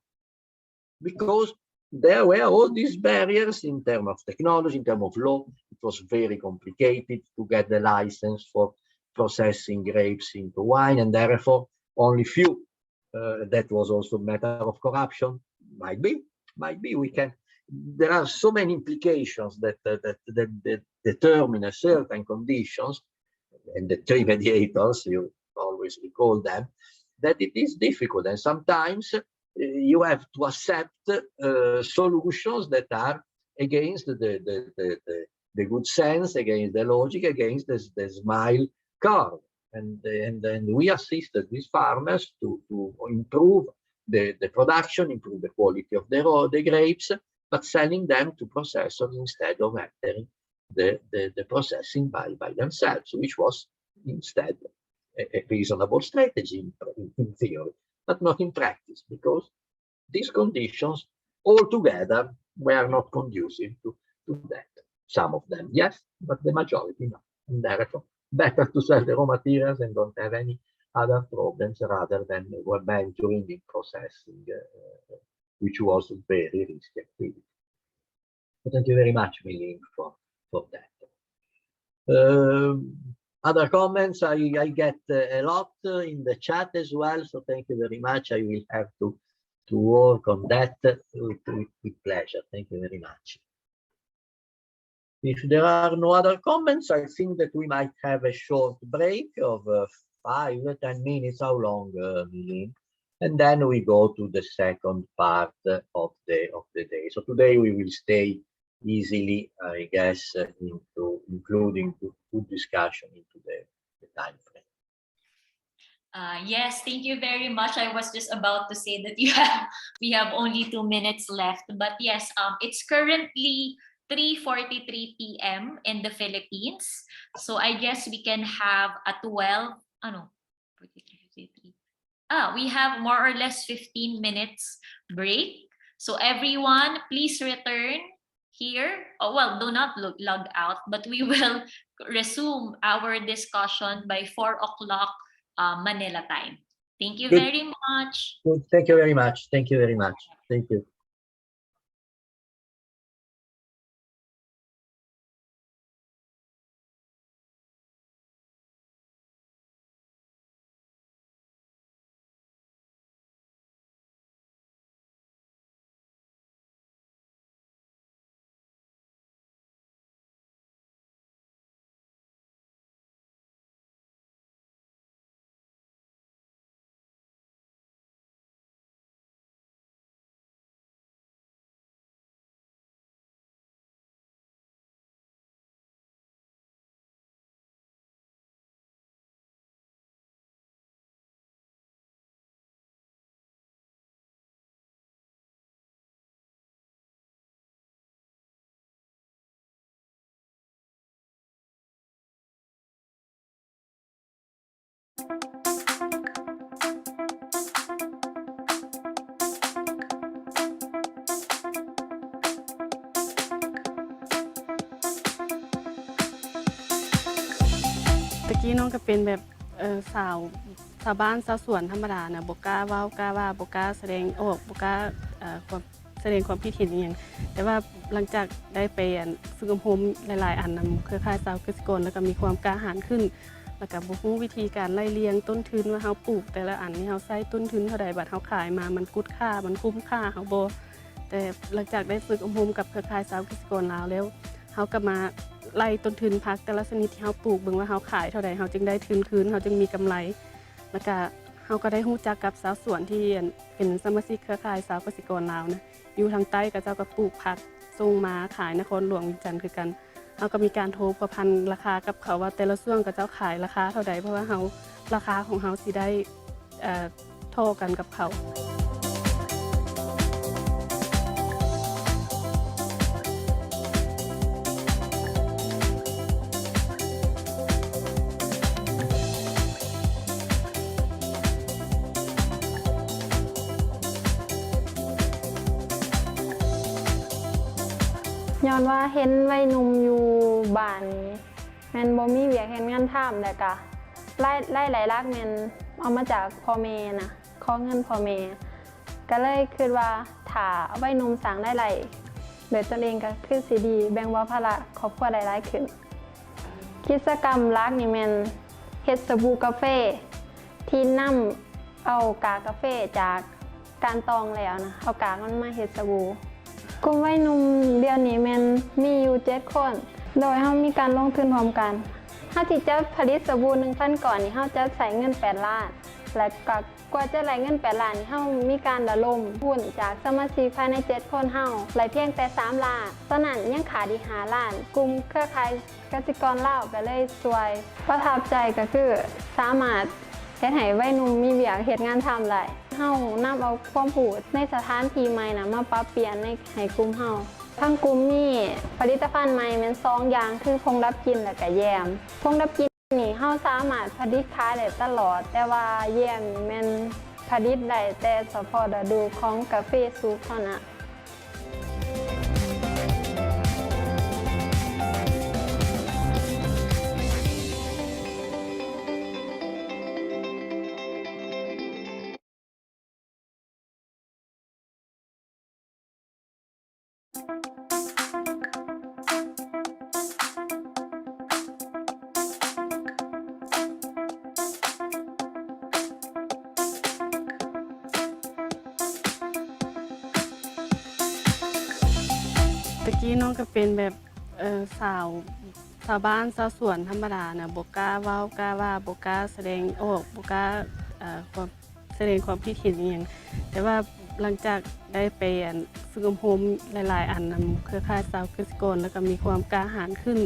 because there were all these barriers in terms of technology, in terms of law. It was very complicated to get the license for processing grapes into wine, and therefore only few. That was also a matter of corruption. Might be. We can. There are so many implications that determine a certain conditions, and the three mediators, you always recall them, that it is difficult, and sometimes you have to accept solutions that are against the good sense, against the logic, against the smile card. And we assisted these farmers to improve the production, improve the quality of the grapes, but selling them to processors instead of entering the processing by themselves, which was instead a reasonable strategy in theory, but not in practice, because these conditions altogether were not conducive to that. Some of them, yes, but the majority not. And therefore, better to sell the raw materials and don't have any other problems rather than venturing in processing, which was very risky activity. But thank you very much, Milin, for that. Other comments, I get a lot in the chat as well, so thank you very much. I will have to work on that with pleasure. Thank you very much. If there are no other comments, I think that we might have a short break of 5-10 minutes. How long, Milin? And then we go to the second part of the day. So today we will stay easily, I guess, into including good discussion into the time frame. Yes, thank you very much. I was just about to say that we have only 2 minutes left, but yes, it's currently 3:43 p.m. in the Philippines. So I guess we can have a 12, ano, 43, 53. We have more or less 15 minutes break. So everyone, please return here. Oh, well, do not log out, but we will resume our discussion by 4 o'clock Manila time. Thank you Good. very much. Good. Thank you very much. Thank you very much. Thank you.ตะกี้น้องก็เป็นแบบสาวบ้านสาวสวนธรรมดานะบ่กล้าเว้ากล้าว่าบ่กล้าแสดงออกบ่กล้าความแสดงความคิดเห็นอหยังแต่ว่าหลังจากได้ไปฝึกอบรมหลายๆอันนำเครือข่ายสาวเกษตรกรแล้วก็มีความกล้าหาญขึ้นแล้วก็บ่ฮู้วิธีการไล่เลียงต้นทุนว่าเฮาปลูกแต่ละอันนี่เฮาใช้ต้นทุนเท่าใดบัดเฮาขายมามันกุดค่ามันคุ้มค่าเฮาบ่แต่หลังจากได้ฝึกอบรมกับเครือข่ายสาวเกษตรกรลาวแล้วเฮาก็มาไล่ต้นทุนผักแต่ละชนิดที่เฮาปลูกเบิ่งว่าเฮาขายเท่าใดเฮาจึงได้ทุนคืนเฮาจึงมีกำไรแล้วก็เฮาก็ได้รู้จักกับสาวสวนที่เป็นสมาชิกเครือข่ายสาวเกษตรกรลาวนะอยู่ทางใต้ก็เจ้าก็ปลูกผักส่งมาขายนครหลวงวิจันทร์คือกันเฮาก็มีการโทรประพันธ์ราคากับเขาว่าแต่ละช่วงก็เจ้าขายราคาเท่าใดเพราะว่าเฮาราคาของเฮาสิได้โทรกันกับเขาย้อนว่าเห็นวัยหนุ่มอยู่บ้านแม่นบ่มีเวียกเฮ็ดงานทำแล้วก็หลายลักแม่นเอามาจากพ่อแม่นะขอเงินพ่อแม่ก็เลยคิดว่าถ้าวัยหนุ่มสร้างรายโดยตนเองก็คือสิดีแบ่งเบาภาระครอบครัวได้หลายขึ้นกิจกรรมหลักนี่แม่นเฮ็ดสบู่กาแฟที่นำเอากากาแฟจากการตองแล้วนะเอากากมันมาเฮ็ดสบู่กลุ่มวัยหนุ่มเดือนนี้แม่นมีอยู่7คนโดยเฮามีการลงทุนพร้อมกันเฮาสิจะผลิตสบู่ 1,000 ก่อนนี่เฮาจะใช้เงิน8 ล้านและก็กว่าจะได้เงิน8 ล้านนี่เฮามีการระดมทุนจากสมาชิกภายใน7คนเฮาไหลเพียงแต่3 ล้านตอนนั้นยังขาดอีก5 ล้านกลุ่มเครือข่ายกสิกรลาวก็เลยช่วยประทับใจก็คือสามารถเฮ็ดให้วัยหนุ่มมีเวียกเฮ็ดงานทำได้เฮานำเอาความรู้ในสถานที่ใหม่นะมาปรับเปลี่ยนให้กลุ่มเฮาทั้งกลุ่มมีผลิตภัณฑ์ใหม่แม่น2อย่างคือผงดับกลิ่นและก็แยมผงดับกลิ่นนี่เฮาสามารถผลิตขายได้ตลอดแต่ว่าแยมแม่นผลิตได้แต่เฉพาะฤดูของกาแฟสุกเท่านั้นตะกี้น้องก็เป็นแบบสาวบ้านสาวสวนธรรมดานะบ่กล้าเว้ากล้าว่าบ่กล้าแสดงออกบ่กล้าความแสดงความคิดเห็นอหยังแต่ว่าหลังจากได้ไปฝึกอบรมหลายๆอันนำเครือข่ายสาวเกษตรกรแล้วก็มีความกล้าหาญขึ้น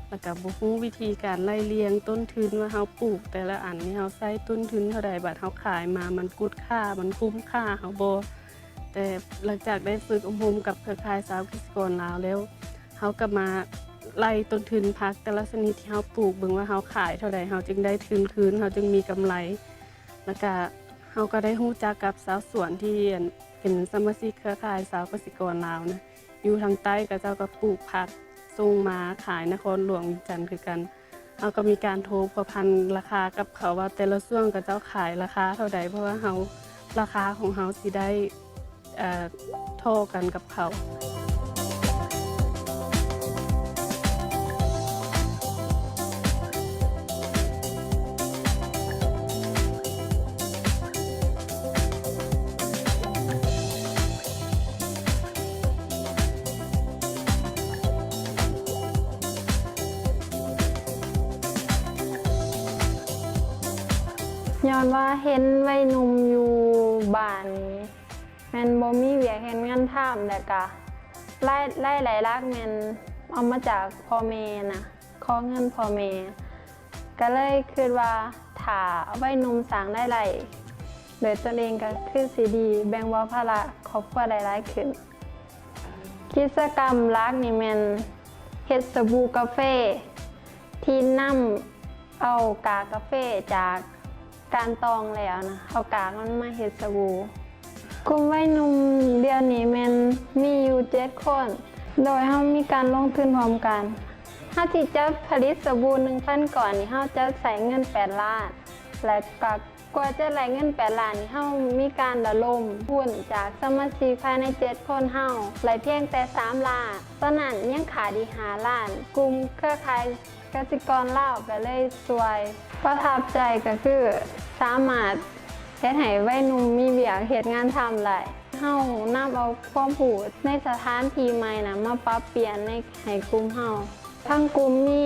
แล้วก็บ่ฮู้วิธีการไล่เลียงต้นทุนว่าเฮาปลูกแต่ละอันนี่เฮาใช้ต้นทุนเท่าใดบัดเฮาขายมามันกุดค่ามันคุ้มค่าเฮาบ่แต่หลังจากได้ฝึกอบรมกับเครือข่ายสหกรณ์เกษตรกรลาวแล้วเฮาก็มาไล่ต้นทุนผักแต่ละชนิดที่เฮาปลูกเบิ่งว่าเฮาขายเท่าใดเฮาจึงได้ทุนคืนเฮาจึงมีกำไรแล้วก็เฮาก็ได้รู้จักกับชาวสวนที่เป็นสมาชิกเครือข่ายสหกรณ์เกษตรกรลาวนะอยู่ทางใต้ก็เจ้าก็ปลูกผักส่งมาขายนครหลวงจันทร์คือกันเฮาก็มีการโทรประพันธ์ราคากับเขาว่าแต่ละช่วงก็เจ้าขายราคาเท่าใดเพราะว่าเฮาราคาของเฮาสิได้โทรกันกับเขา ย้อนว่าเห็นวัยหนุ่มอยู่บ้านแม่นบ่มีเวียกเฮ็ดงานทำแล้วก็รายหลักแม่นเอามาจากพ่อแม่นะขอเงินพ่อแม่ก็เลยคิดว่าถ้าวัยหนุ่มสร้างรายได้โดยตนเองก็คือสิดีแบ่งเบาภาระครอบครัวได้หลายขึ้นกิจกรรมหลักนี่แม่นเฮ็ดสบู่กาแฟที่นำเอากากาแฟจากการตองแล้วนะเอากากมันมาเฮ็ดสบู่กลุ่มวัยหนุ่มเดือนนี้แม่นมีอยู่7คนโดยเฮามีการลงทุนพร้อมกันถ้าที่จะผลิตสบู่ 1,000 ก่อนนี่เฮาจะใช้เงิน8ล้านและก็กว่าจะได้เงิน8ล้านนี่เฮามีการระดมทุนจากสมาชิกภายใน7คนเฮาไหลเพียงแต่3ล้านตอนนั้นยังขาดอีก5ล้านกลุ่มเครือข่ายกสิกรลาวก็เลยช่วยประทับใจก็คือสามารถเฮ็ดให้วัยหนุ่มมีเวียกเฮ็ดงานทำได้เฮานำเอาความรู้ในสถานที่ใหม่น่ะมาปรับเปลี่ยนในให้กลุ่มเฮาทั้งกลุ่มมี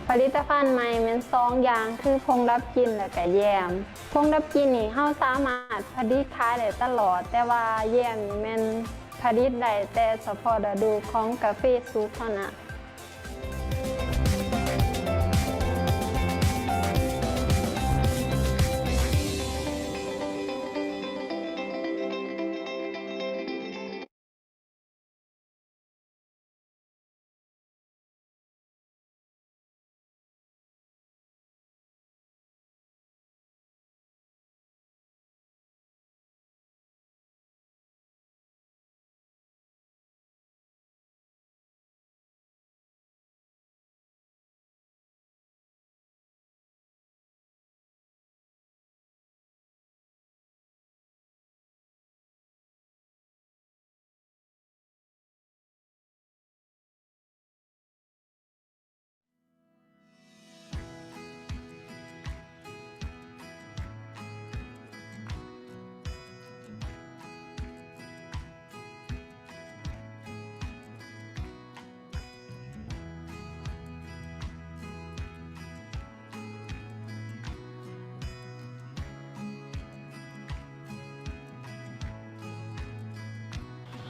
ผลิตภัณฑ์ใหม่แม่น2อย่างคือผงดับกลิ่นและก็แยมผงดับกลิ่นนี่เฮาสามารถผลิตขายได้ตลอดแต่ว่าแยมนี่แม่นผลิตได้แต่เฉพาะฤดูของกาแฟสุกเท่านั้น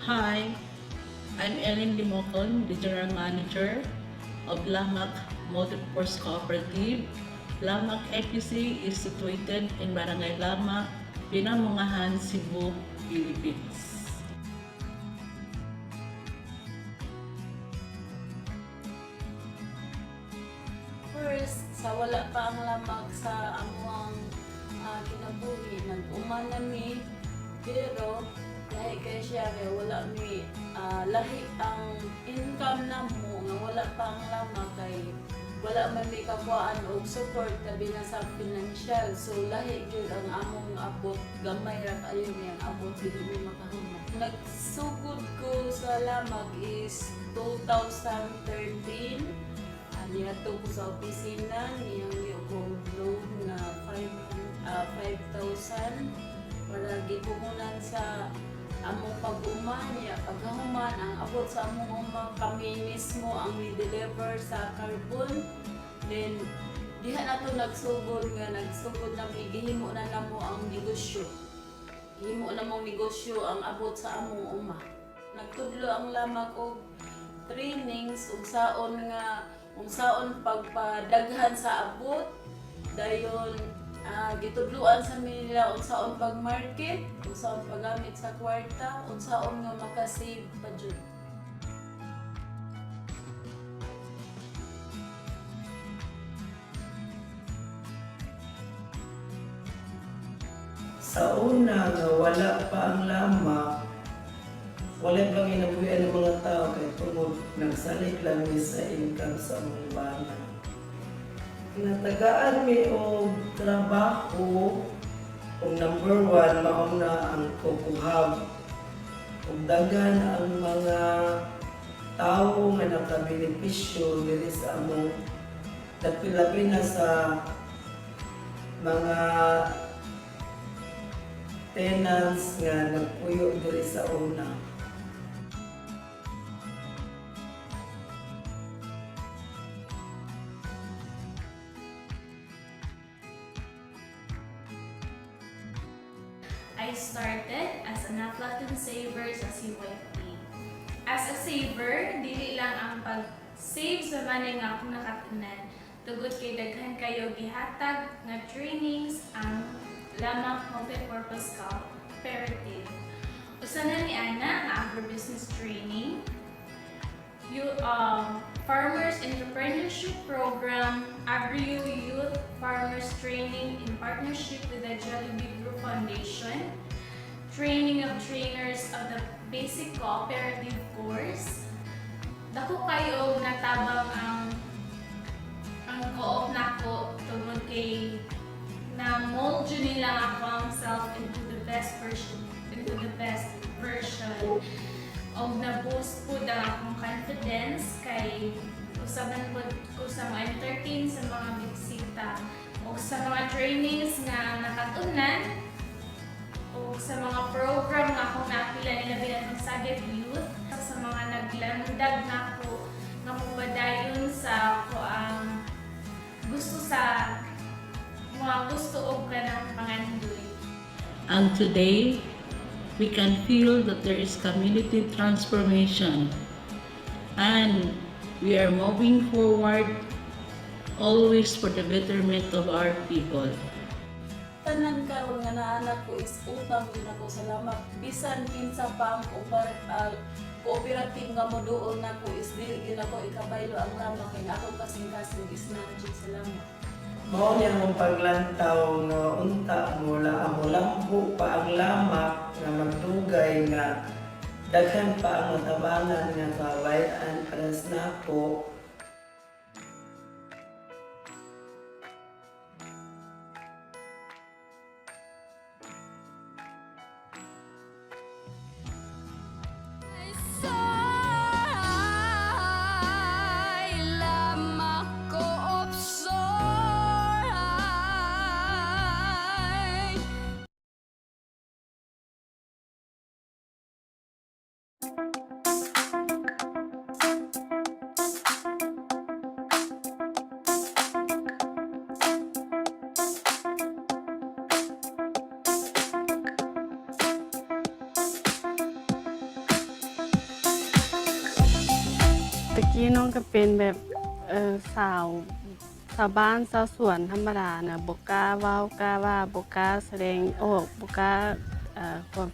Hi, I'm Ellen Limocon, the General Manager of Lamak Multipurpose Cooperative. Lamak FPC is situated in Barangay Lamak, Pinamungahan, Cebu, Philippines. First, sa wala pa ang lamak sa among kinabuhi, nag-uma nami, pero lahi kay siya kaya wala mi lahi ang income namo nga wala pa ang lamak kay wala man may kakuhaan og support labi na sa financial, so lahi gyud ang among abot gamay ra kayo niyang abot dili mi makahuma. Nagsugod ko sa lamak is 2013. Niadto ko sa opisina niyang yung loan na 5,000 para gipuhunan sa among pag-uma niya. Pagkahuman ang abot sa among uma, kami mismo ang ni-deliver sa carbon. Then diha na to nagsugod na gihimo na namo ang negosyo. Gihimo na mong negosyo ang abot sa among uma. Nagtudlo ang lamak og trainings ug saon nga unsaon pagpadaghan sa abot, dayon gitudluan sa nila unsaon pag-market, unsaon paggamit sa kwarta, unsaon nga makasave pa jud. Sa una nga wala pa ang lama, wala bang inabuhian ng mga tao kay tungod nagsalig lang mi sa income sa mga bana. Natagaan mi og trabaho, og number 1 mao na ang kukuhab. Ug daghan ang mga tao nga nakabenepisyo diri sa among dapil-lapil na sa mga tenants nga nagpuyo diri sa una. I started as an Aflaton saver sa CYP. As a saver, dili lang ang pag-save sa money nga akong nakatunan. Tugod kay daghan kayo gihatag nga trainings ang lamang multi-purpose cooperative. Usa na ni Ana ang agribusiness training, Farmers Entrepreneurship Program, Agri Youth Farmers Training in partnership with the Jollibee Group Foundation, training of trainers of the Basic Cooperative Course. Dako kayo natabang ang co-op nako tungod kay na mold yun nila ako ang self into the best version og na-boost po ang akong confidence kay usaban po ko sa mga entertain sa mga bisita o sa mga trainings nga nakatunan o sa mga program nga akong napila nila bilang Saged Youth sa mga naglandag na ako nga pupadayon sa ako ang gusto sa mga gusto og kanang pangandoy. And today, we can feel that there is community transformation and we are moving forward always for the betterment of our people. Tanan karon nga naanak ko is utang din ako salamat. Bisan kinsa pa ang cooperative nga moduol na ko is dili gid ako ikabaylo ang lama kay ako kasing-kasing is na salamat. Mao niya mong paglantaw nga unta mula amo lampo pa ang lamak nga magdugay nga daghan pa ang matabangan nga kabayaan para sa nako.ตะกี้น้องก็เป็นแบบสาวบ้านสาวสวนธรรมดานะบ่กล้าเว้ากล้าว่าบ่กล้าแสดงออกบ่กล้าความ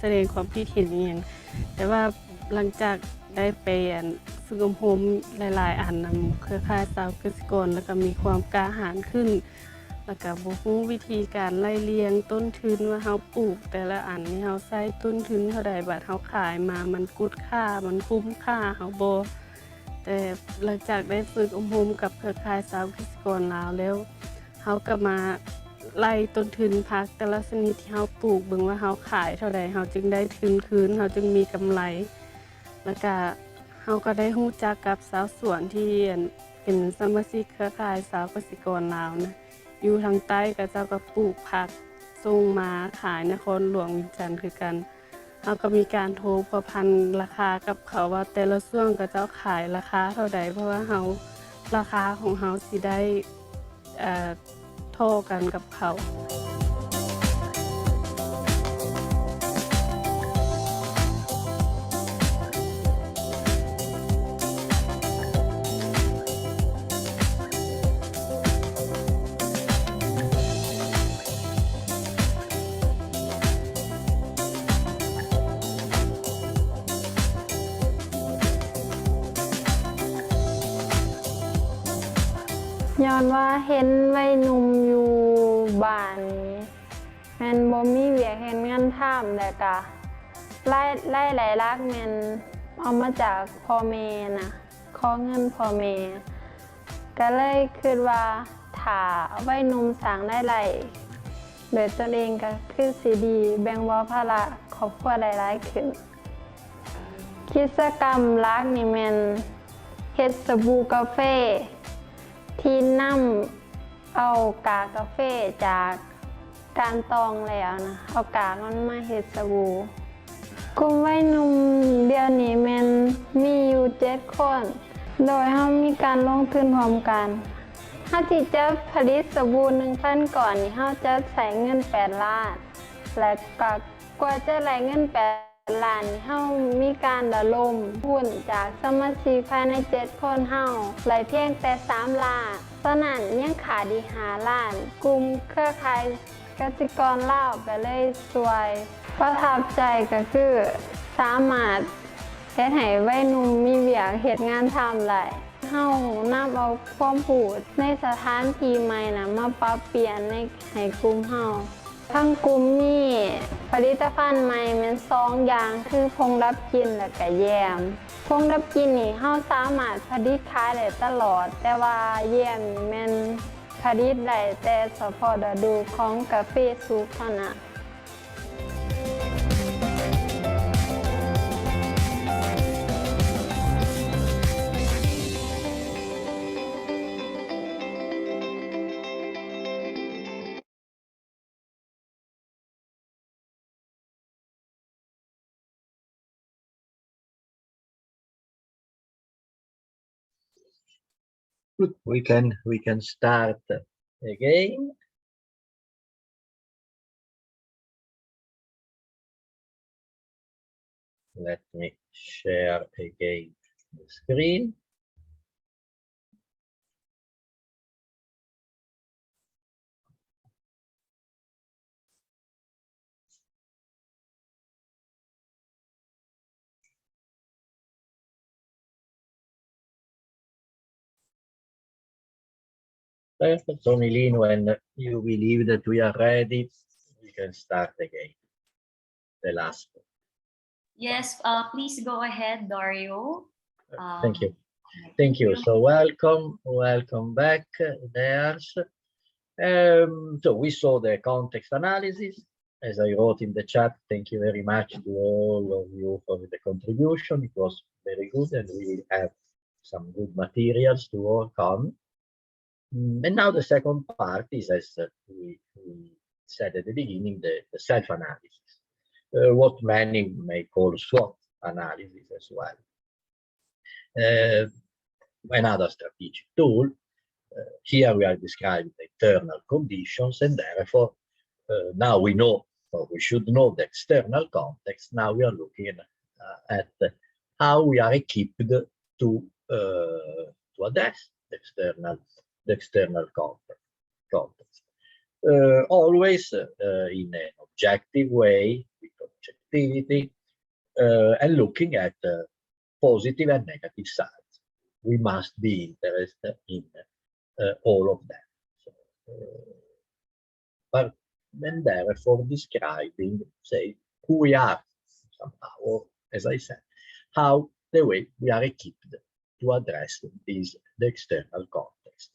แสดงความคิดเห็นอหยังแต่ว่าหลังจากได้ไปฝึกอบรมหลายๆอันนำเครือข่ายสาวเกษตรกรแล้วก็มีความกล้าหาญขึ้นแล้วก็บ่ฮู้วิธีการไล่เลียงต้นทุนว่าเฮาปลูกแต่ละอันนี่เฮาใช้ต้นทุนเท่าใดบาทเฮาขายมามันกุดค่ามันคุ้มค่าเฮาบ่แต่หลังจากได้ฝึกอบรมกับเครือข่ายสาวเกษตรกรลาวแล้วเฮาก็มาไล่ต้นทุนผักแต่ละชนิดที่เฮาปลูกเบิ่งว่าเฮาขายเท่าใดเฮาจึงได้ทุนคืนเฮาจึงมีกำไรแล้วก็เฮาก็ได้รู้จักกับสาวสวนที่เป็นสมาชิกเครือข่ายสาวเกษตรกรลาวนะอยู่ทางใต้ก็เจ้าก็ปลูกผักส่งมาขายนครหลวงวิจันทร์คือกันเฮาก็มีการโทรประพันธ์ราคากับเขาว่าแต่ละช่วงก็เจ้าขายราคาเท่าใดเพราะว่าเฮาราคาของเฮาสิได้โทรกันกับเขา ย้อนว่าเห็นวัยหนุ่มอยู่บ้านนี้แม่นบ่มีเวียกเฮ็ดงานทำแล้วก็รายลักแม่นเอามาจากพ่อแม่นะขอเงินพ่อแม่ก็เลยคิดว่าถ้าวัยหนุ่มสร้างรายได้โดยตนเองก็คือสิดีแบ่งเบาภาระครอบครัวได้หลายขึ้นกิจกรรมหลักนี่แม่นเฮ็ดสบู่กาแฟที่นำเอากากาแฟจากการตองแล้วนะเอากากมันมาเฮ็ดสบู่กลุ่มวัยหนุ่มเดี๋ยวนี้แม่นมีอยู่7 คนโดยเฮามีการลงทุนพร้อมกันถ้าที่จะผลิตสบู่ 1,000 ก่อนนี่เฮาจะใช้เงิน8 ล้านและก็กว่าจะได้เงิน8 ล้านนี่เฮามีการระดมทุนจากสมาชิกภายใน7 คนเฮาไหลเพียงแต่3 ล้านตอนนั้นยังขาดอีก5 ล้านกลุ่มเครือข่ายกสิกรลาวก็เลยช่วยประทับใจก็คือสามารถเฮ็ดให้วัยหนุ่มมีเวียกเฮ็ดงานทำได้เฮานำเอาความรู้ในสถานที่ใหม่นะมาปรับเปลี่ยนให้กลุ่มเฮาทั้งกลุ่มมีผลิตภัณฑ์ใหม่แม่น2 อย่างคือผงดับกลิ่นและก็แยมผงดับกลิ่นนี่เฮาสามารถผลิตขายได้ตลอดแต่ว่าแยมนี่แม่นผลิตได้แต่เฉพาะฤดูของกาแฟสุกเท่านั้น Good. We can start again. Let me share again the screen. Perfect. So, Milene, when you believe that we are ready, we can start again. The last. Yes, please go ahead, Dario. Thank you. Thank you. So welcome back, there. So we saw the context analysis. As I wrote in the chat, thank you very much to all of you for the contribution. It was very good, and we will have some good materials to work on. And now the second part is, as we said at the beginning, the self-analysis, what many may call SWOT analysis as well. Another strategic tool. Here we are describing the internal conditions, and therefore now we know, or we should know, the external context. Now we are looking at how we are equipped to address the external context. Always in an objective way, with objectivity, and looking at positive and negative sides. We must be interested in all of them. So, but then therefore describing, say, who we are somehow, or as I said, how the way we are equipped to address the external context.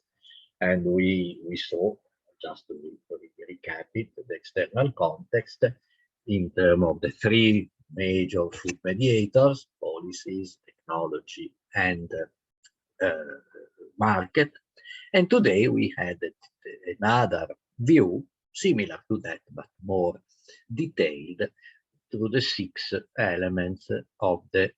And we saw, just to recap it, the external context in terms of the 3 major food mediators: policies, technology, and market. And today we had another view similar to that, but more detailed, to the 6 elements of the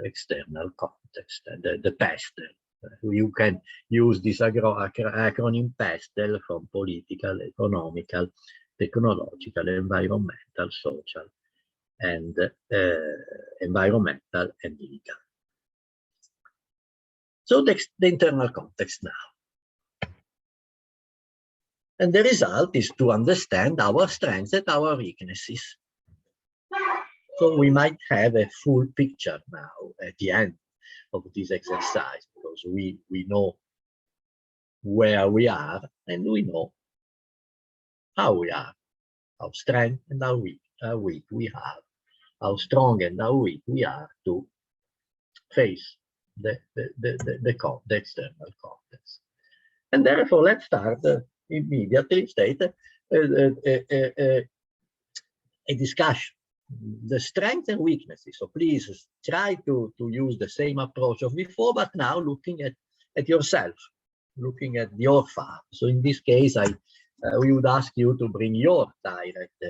external context, the PESTEL. You can use this acronym PESTEL from political, economical, technological, environmental, social, and environmental and legal. So the internal context now. And the result is to understand our strengths and our weaknesses. So we might have a full picture now at the end of this exercise, because we know where we are, and we know how we are, how strong and how weak we are, how strong and how weak we are to face the external context. And therefore, let's start immediately, state a discussion, the strengths and weaknesses. So please try to use the same approach of before, but now looking at yourself, looking at your farm. So in this case, we would ask you to bring your direct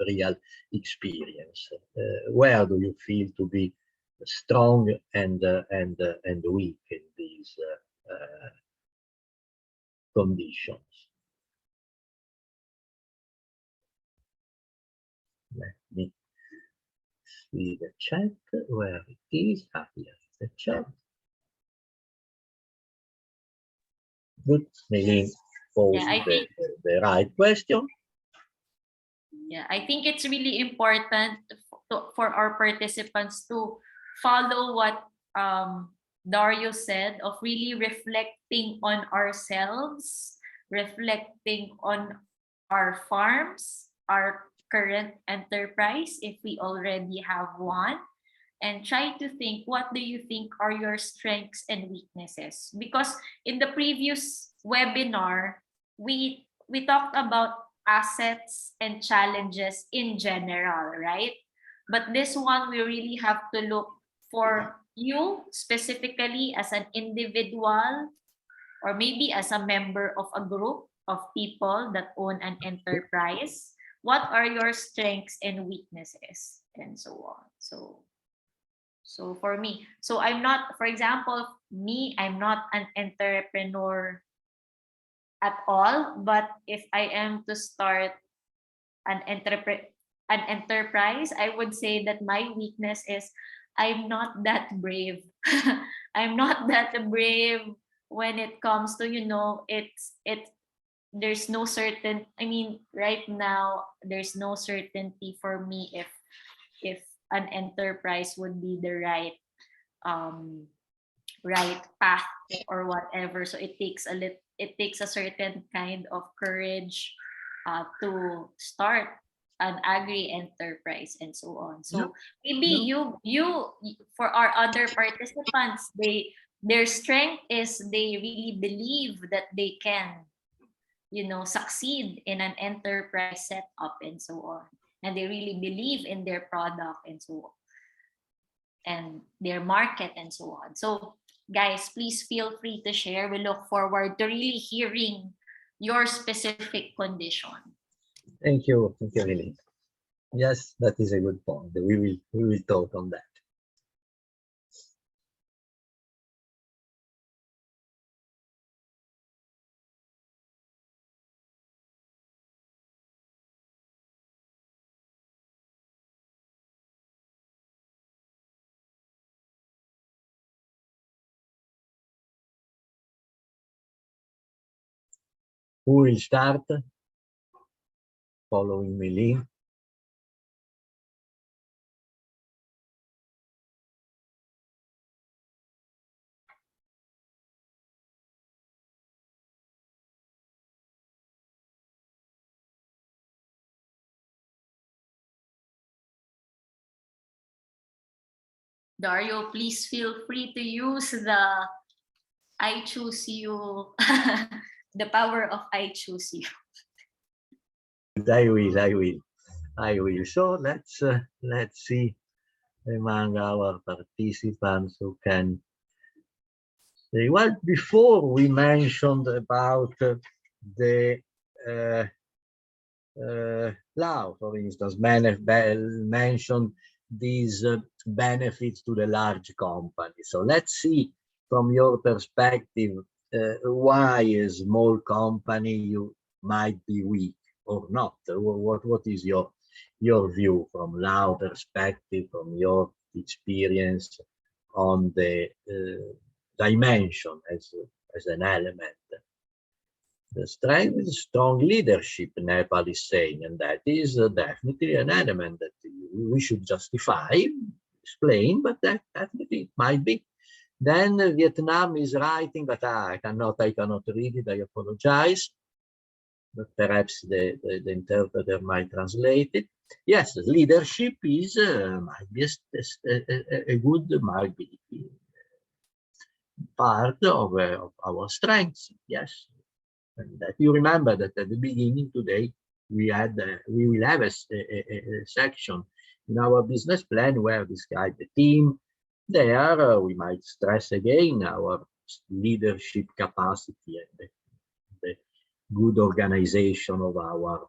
real experience. Where do you feel to be strong and weak in these conditions? Let me see the chat, where it is. Here is the chat. Good. Melin posed the right question. Yeah, I think it's really important for our participants to follow what Dario said, of really reflecting on ourselves, reflecting on our farms, our current enterprise, if we already have one, and try to think, what do you think are your strengths and weaknesses? Because in the previous webinar, we talked about assets and challenges in general, right? But this one, we really have to look for you specifically as an individual, or maybe as a member of a group of people that own an enterprise. What are your strengths and weaknesses, and so on? So for me, so I'm not, for example, I'm not an entrepreneur at all, but if I am to start an enterprise, I would say that my weakness is I'm not that brave. I'm not that brave when it comes to, there's no certain, right now, there's no certainty for me if an enterprise would be the right path or whatever. So it takes a certain kind of courage to start an agri enterprise and so on. So maybe you for our other participants, their strength is they really believe that they can succeed in an enterprise setup and so on, and they really believe in their product and so on, and their market and so on. So guys, please feel free to share. We look forward to really hearing your specific condition. Thank you, Lily. Yes, that is a good point. We will talk on that. Who will start? Following Melin. Dario, please feel free to use the I choose you, the power of I choose you. I will. So let's see among our participants who can say. Well, before we mentioned about the law, for instance, mentioned these benefits to the large company. So let's see from your perspective why a small company you might be weak or not. What is your view from law perspective, from your experience on the dimension as an element? The strength is strong leadership, Nepal is saying, and that is definitely an element that we should justify, explain, but that definitely might be Then Vietnam is writing, but I cannot read it, I apologize. But perhaps the interpreter might translate it. Yes, leadership is might be a good, might be part of our strengths. Yes, and that you remember that at the beginning today we will have a section in our business plan where describe the team. There we might stress again our leadership capacity and the good organization of our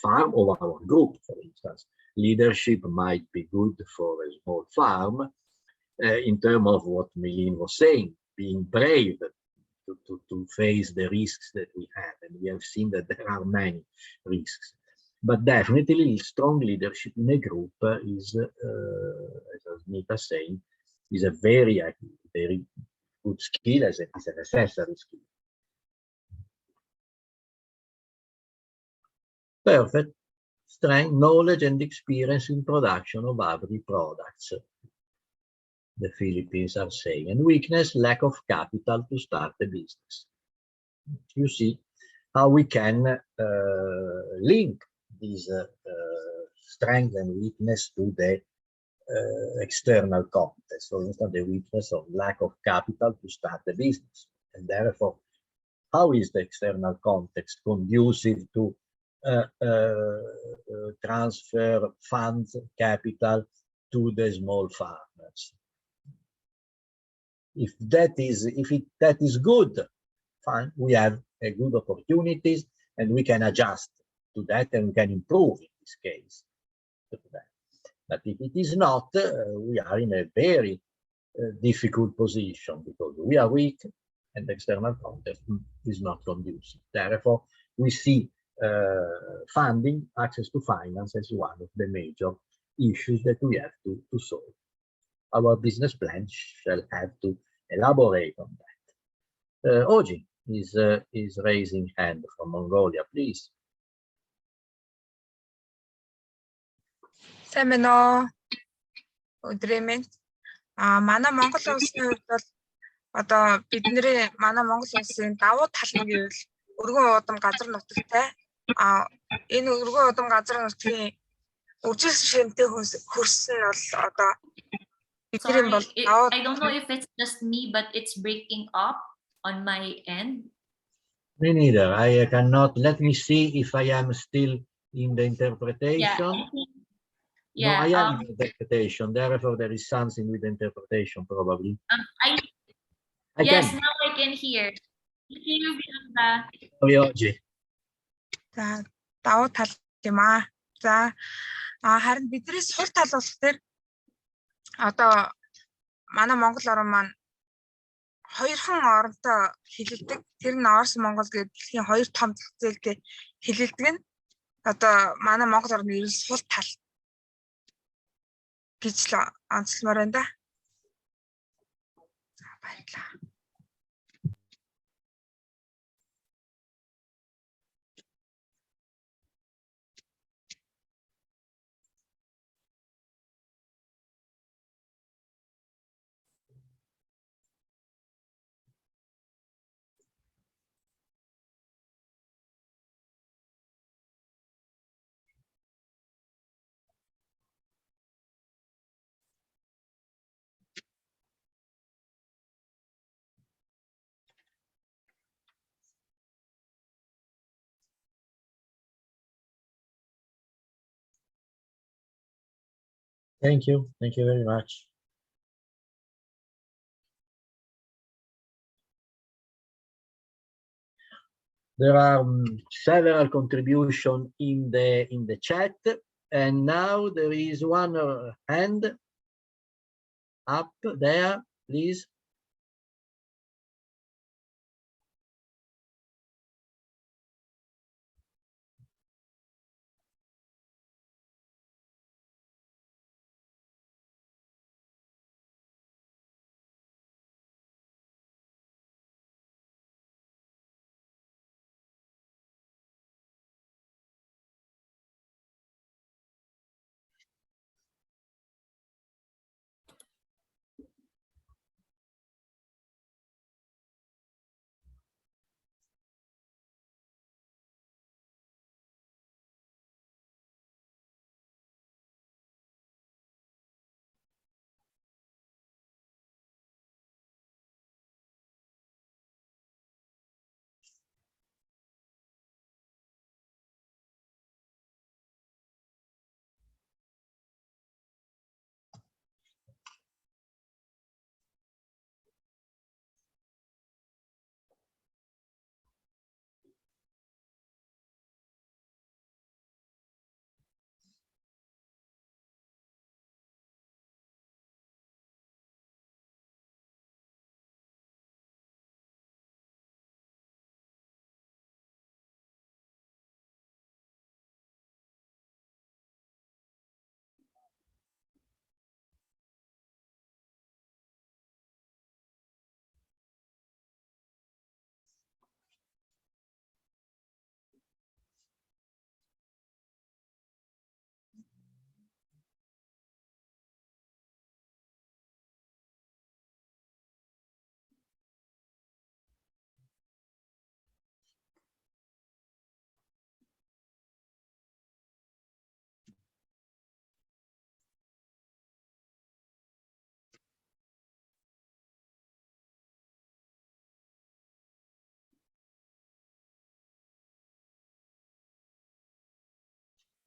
farm, of our group, for instance. Leadership might be good for a small farm in terms of what Milene was saying, being brave to face the risks that we have. And we have seen that there are many risks. But definitely strong leadership in a group is, as Nita saying, is a very good skill, as it's a necessary skill. Perfect. Strength, knowledge, and experience in production of agri products, the Philippines are saying. And weakness, lack of capital to start a business. You see how we can link these strength and weakness to the external context. For instance, the weakness of lack of capital to start a business. And therefore, how is the external context conducive to transfer funds, capital to the small farmers? If that is good, fine, we have a good opportunities and we can adjust to that and we can improve in this case. But if it is not, we are in a very difficult position because we are weak and the external context is not conducive. Therefore, we see funding, access to finance as one of the major issues that we have to solve. Our business plan shall have to elaborate on that. Oji is raising hand from Mongolia, please. Сайн байна уу? Өдрөө минь. Манай Монгол улсын хувьд бол одоо манай Монгол улсын давуу тал нь гэвэл өргөн удам газар нутагтай. Энэ өргөн удам газар нутгийн үржилсэн шинтэй хөрсөн нь бол одоо Sorry, I don't know if it's just me, but it's breaking up on my end. Me neither. I cannot. Let me see if I am still in the interpretation. Yeah, no, I am in the interpretation. Therefore, there is something with the interpretation, probably. Yes, now I can hear. Oggi. За, давуу тал юм аа. За, харин бидний сул тал болох дээр одоо манай Монгол орн маань хоёрхан оронтой хилэлдэг. Тэр нь Орос, Монгол гэдэг дэлхийн хоёр том зах зээлтэй хилэлдэг нь одоо манай Монгол орны ерөн сул тал гэж л онцлмоор байна да. За, баярлалаа. Thank you. Thank you very much. There are several contributions in the chat, and now there is one hand up there, please.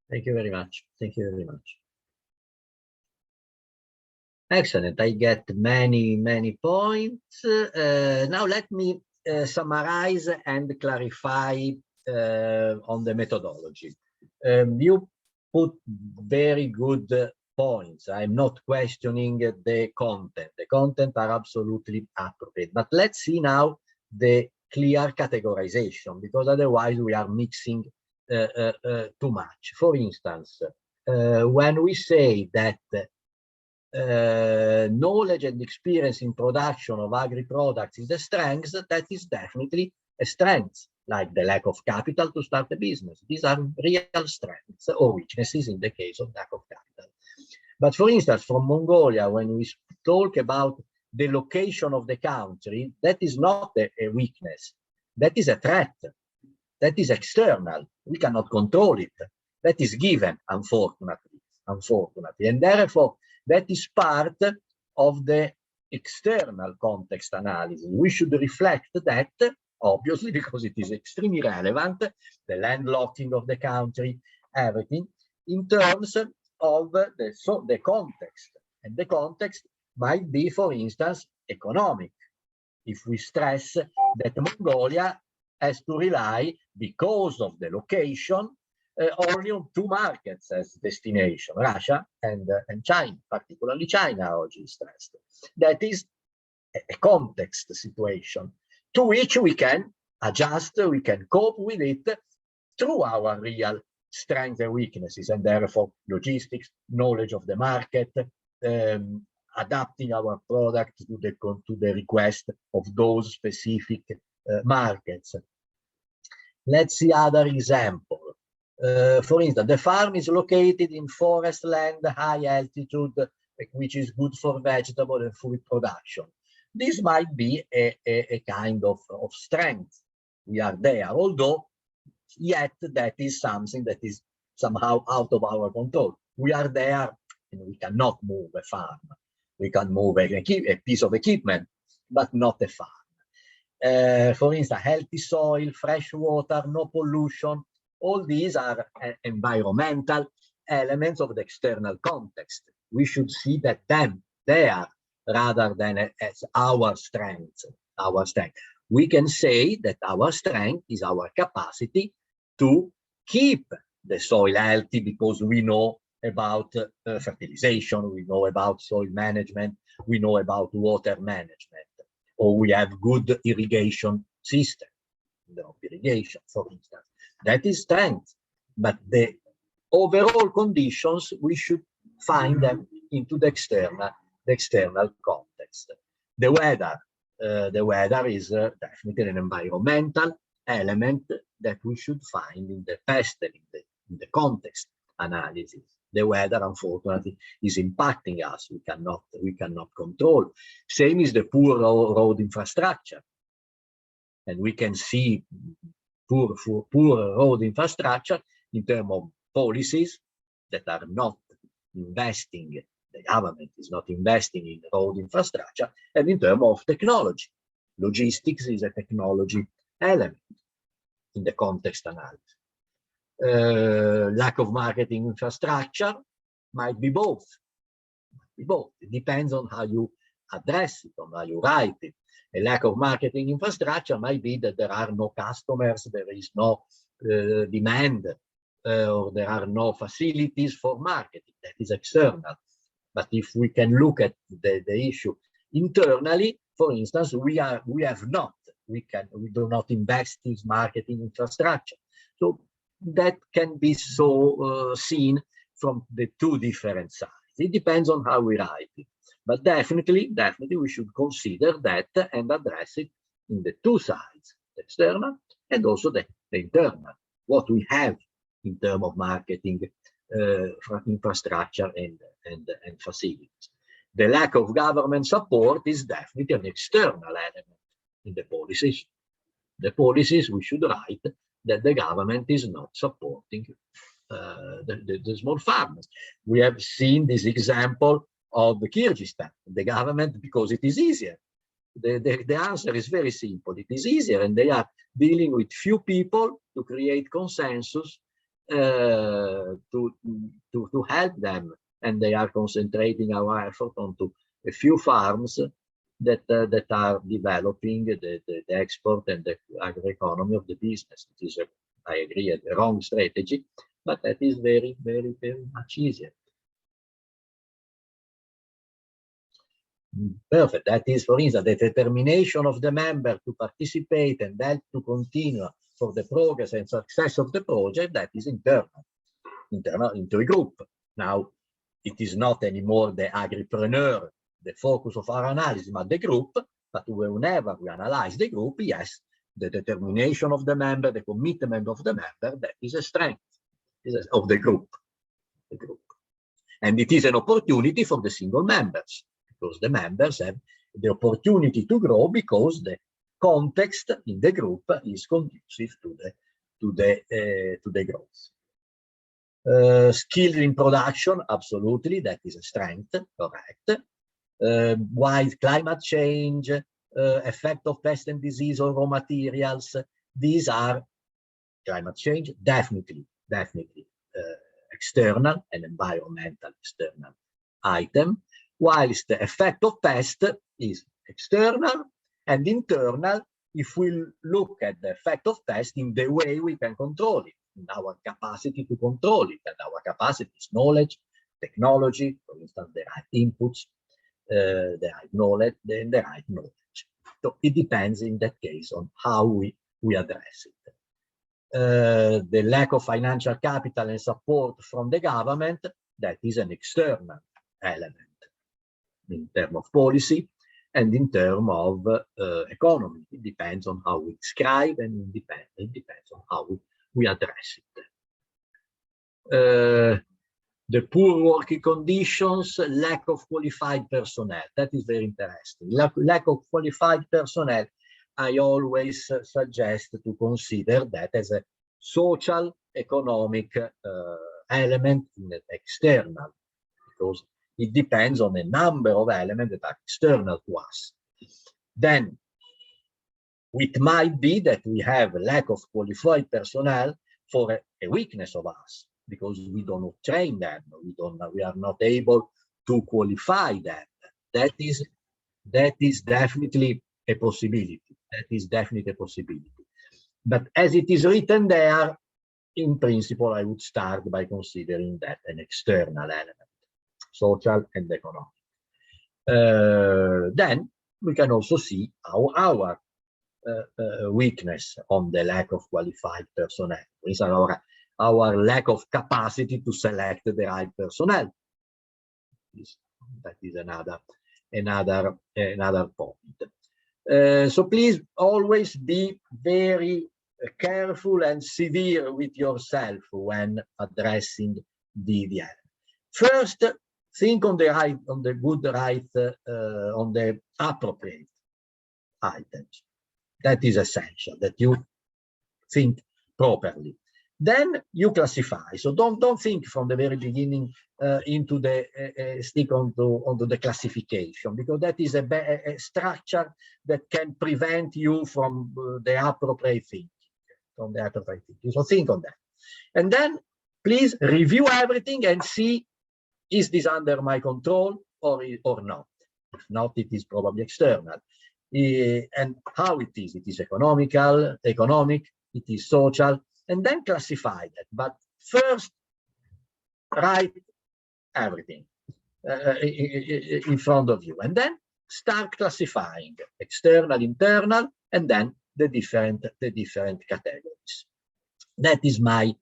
Thank you very much. Thank you very much. Excellent. I get many points. Now let me summarize and clarify on the methodology. You put very good points. I'm not questioning the content. The content are absolutely appropriate. But let's see now the clear categorization, because otherwise we are mixing too much. For instance, when we say that knowledge and experience in production of agri products is a strength, that is definitely a strength, like the lack of capital to start a business. These are real strengths or weaknesses in the case of lack of capital. But for instance, from Mongolia, when we talk about the location of the country, that is not a weakness. That is a threat. That is external. We cannot control it. That is given, unfortunately. And therefore, that is part of the external context analysis. We should reflect that, obviously, because it is extremely relevant, the landlocking of the country, everything, in terms of the context. And the context might be, for instance, economic. If we stress that Mongolia has to rely, because of the location, only on two markets as destination, Russia and China, particularly China, which is stressed. That is a context situation to which we can adjust, we can cope with it through our real strengths and weaknesses, and therefore logistics, knowledge of the market, adapting our product to the request of those specific markets. Let's see other example. For instance, the farm is located in forest land, high altitude, which is good for vegetable and food production. This might be a kind of strength. We are there, although yet that is something that is somehow out of our control. We are there and we cannot move a farm. We can move a piece of equipment, but not a farm. For instance, healthy soil, fresh water, no pollution. All these are environmental elements of the external context. We should see that there rather than as our strength. We can say that our strength is our capacity to keep the soil healthy, because we know about fertilization, we know about soil management, we know about water management, or we have good irrigation system, irrigation, for instance. That is strength, but the overall conditions, we should find them into the external context. The weather is definitely an environmental element that we should find in the testing, in the context analysis. The weather, unfortunately, is impacting us. We cannot control. Same is the poor road infrastructure, and we can see poor road infrastructure in terms of policies that are not investing. The government is not investing in road infrastructure, and in terms of technology. Logistics is a technology element in the context analysis. Lack of marketing infrastructure might be both. It depends on how you address it, on how you write it. A lack of marketing infrastructure might be that there are no customers, there is no demand, or there are no facilities for marketing. That is external. But if we can look at the issue internally, for instance, we do not invest in marketing infrastructure. So that can be seen from the two different sides. It depends on how we write it. But definitely we should consider that and address it in the two sides, the external and also the internal, what we have in terms of marketing infrastructure and facilities. The lack of government support is definitely an external element in the policies. The policies we should write that the government is not supporting the small farmers. We have seen this example of the Kyrgyzstan, the government, because it is easier. The answer is very simple. It is easier, and they are dealing with few people to create consensus to help them, and they are concentrating our effort onto a few farms that are developing the export and the agri-economy of the business. It is, I agree, a wrong strategy, but that is very, very, very much easier. Perfect. That is, for instance, the determination of the member to participate and help to continue for the progress and success of the project. That is internal into a group. Now, it is not anymore the agripreneur, the focus of our analysis, but the group. But whenever we analyze the group, yes, the determination of the member, the commitment of the member, that is a strength of the group. And it is an opportunity for the single members, because the members have the opportunity to grow because the context in the group is conducive to the growth. Skills in production, absolutely, that is a strength, correct. While climate change, effect of pest and disease on raw materials, these are climate change, definitely external and environmental external item, whilst the effect of pest is external and internal if we look at the effect of pest in the way we can control it, in our capacity to control it, and our capacity is knowledge, technology, for instance, the right inputs, the right knowledge, then the right knowledge. So it depends in that case on how we address it. The lack of financial capital and support from the government, that is an external element in terms of policy and in terms of economy. It depends on how we describe, and it depends on how we address it. The poor working conditions, lack of qualified personnel, that is very interesting. Lack of qualified personnel, I always suggest to consider that as a social economic element in the external, because it depends on a number of elements that are external to us. Then it might be that we have a lack of qualified personnel for a weakness of us, because we don't train them, we are not able to qualify them. That is definitely a possibility. That is definitely a possibility. But as it is written there, in principle, I would start by considering that an external element, social and economic. Then we can also see how our weakness on the lack of qualified personnel, for instance, our lack of capacity to select the right personnel. That is another point. So please always be very careful and severe with yourself when addressing the element. First, think on the appropriate items. That is essential, that you think properly. Then you classify. So don't think from the very beginning into the stick onto the classification, because that is a structure that can prevent you from the appropriate thinking. So think on that, and then please review everything and see, is this under my control or not? If not, it is probably external. And how it is? It is economic, it is social, and then classify that. But first, write everything in front of you, and then start classifying external, internal, and then the different categories. That is my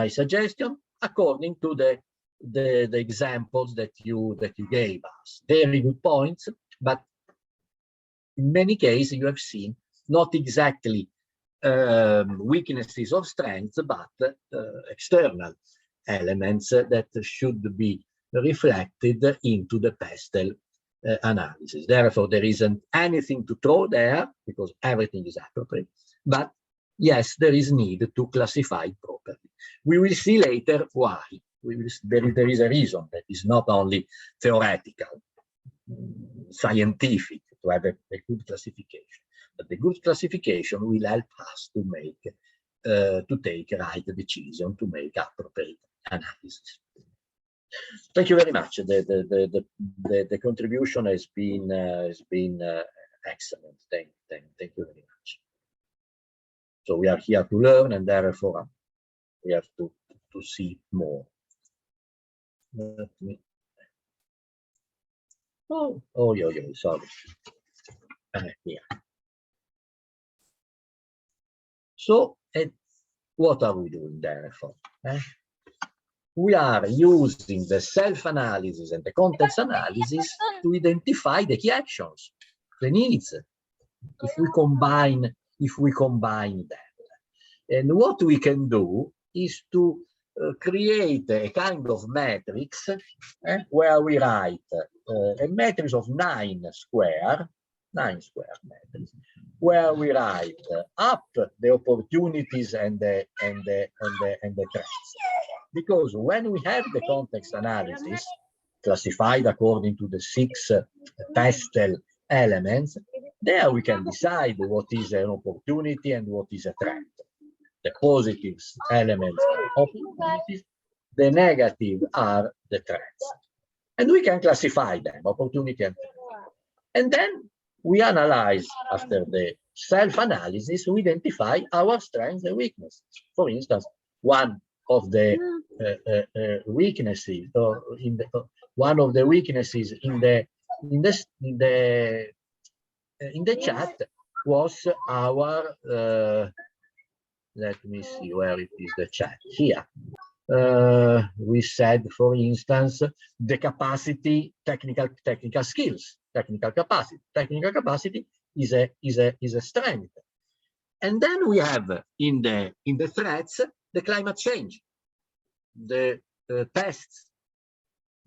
suggestion, according to the examples that you gave us. Very good points, but in many cases you have seen not exactly weaknesses of strengths, but external elements that should be reflected into the PESTEL analysis. Therefore, there isn't anything to throw there, because everything is appropriate. But yes, there is need to classify it properly. We will see later why. There is a reason that is not only theoretical, scientific, to have a good classification. But the good classification will help us to make to take right decision, to make appropriate analysis. Thank you very much. The contribution has been excellent. Thank you very much. So we are here to learn, and therefore we have to see more. Let me. Sorry. Here. So, what are we doing therefore? We are using the self-analysis and the context analysis to identify the key actions, the needs, if we combine them. And what we can do is to create a kind of matrix where we write a matrix of 9 square matrix, where we write up the opportunities and the threats. Because when we have the context analysis classified according to the 6 pastel elements, there we can decide what is an opportunity and what is a threat. The positive elements are opportunities, the negative are the threats. And we can classify them, opportunity and threat. And then we analyze, after the self-analysis, we identify our strengths and weaknesses. For instance, one of the weaknesses, one of the weaknesses in the chat was our let me see where it is, the chat here. We said, for instance, the capacity, technical skills, technical capacity. Technical capacity is a strength. And then we have in the threats the climate change, the pests,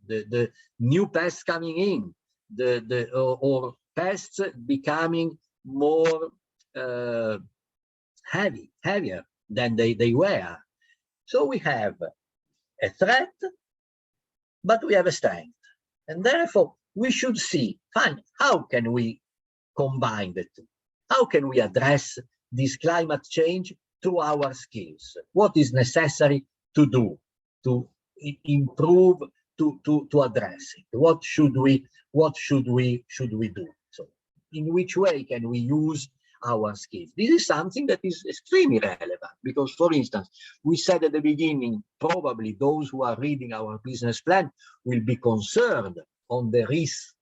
the new pests coming in, or pests becoming more heavier than they were. So we have a threat, but we have a strength. And therefore, we should see, fine, how can we combine the two? How can we address this climate change through our skills? What is necessary to do to improve, to address it? What should we do? So in which way can we use our skills? This is something that is extremely relevant, because, for instance, we said at the beginning, probably those who are reading our business plan will be concerned on the risks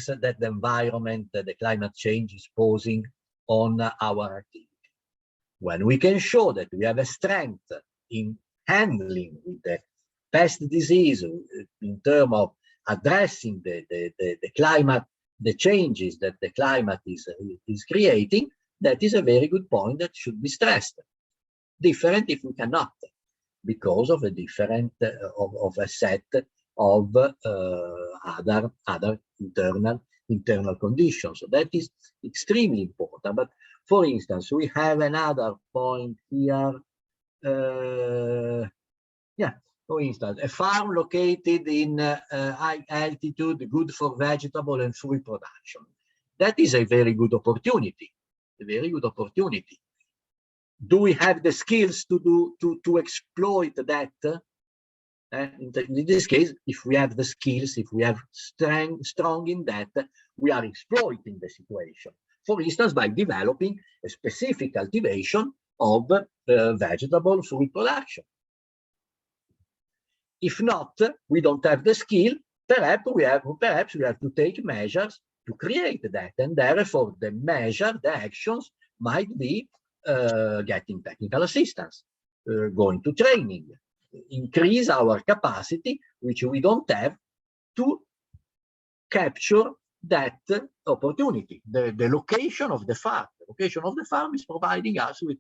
that the environment, the climate change is posing on our activity. When we can show that we have a strength in handling the pest disease in terms of addressing the climate, the changes that the climate is creating, that is a very good point that should be stressed. Different if we cannot, because of a different of a set of other internal conditions. So that is extremely important. But for instance, we have another point here. For instance, a farm located in high altitude, good for vegetable and fruit production. That is a very good opportunity. A very good opportunity. Do we have the skills to exploit that? In this case, if we have the skills, if we have strong in that, we are exploiting the situation. For instance, by developing a specific cultivation of vegetable fruit production. If not, we don't have the skill. Perhaps we have to take measures to create that, and therefore the actions might be getting technical assistance, going to training, increase our capacity, which we don't have, to capture that opportunity. The location of the farm. The location of the farm is providing us with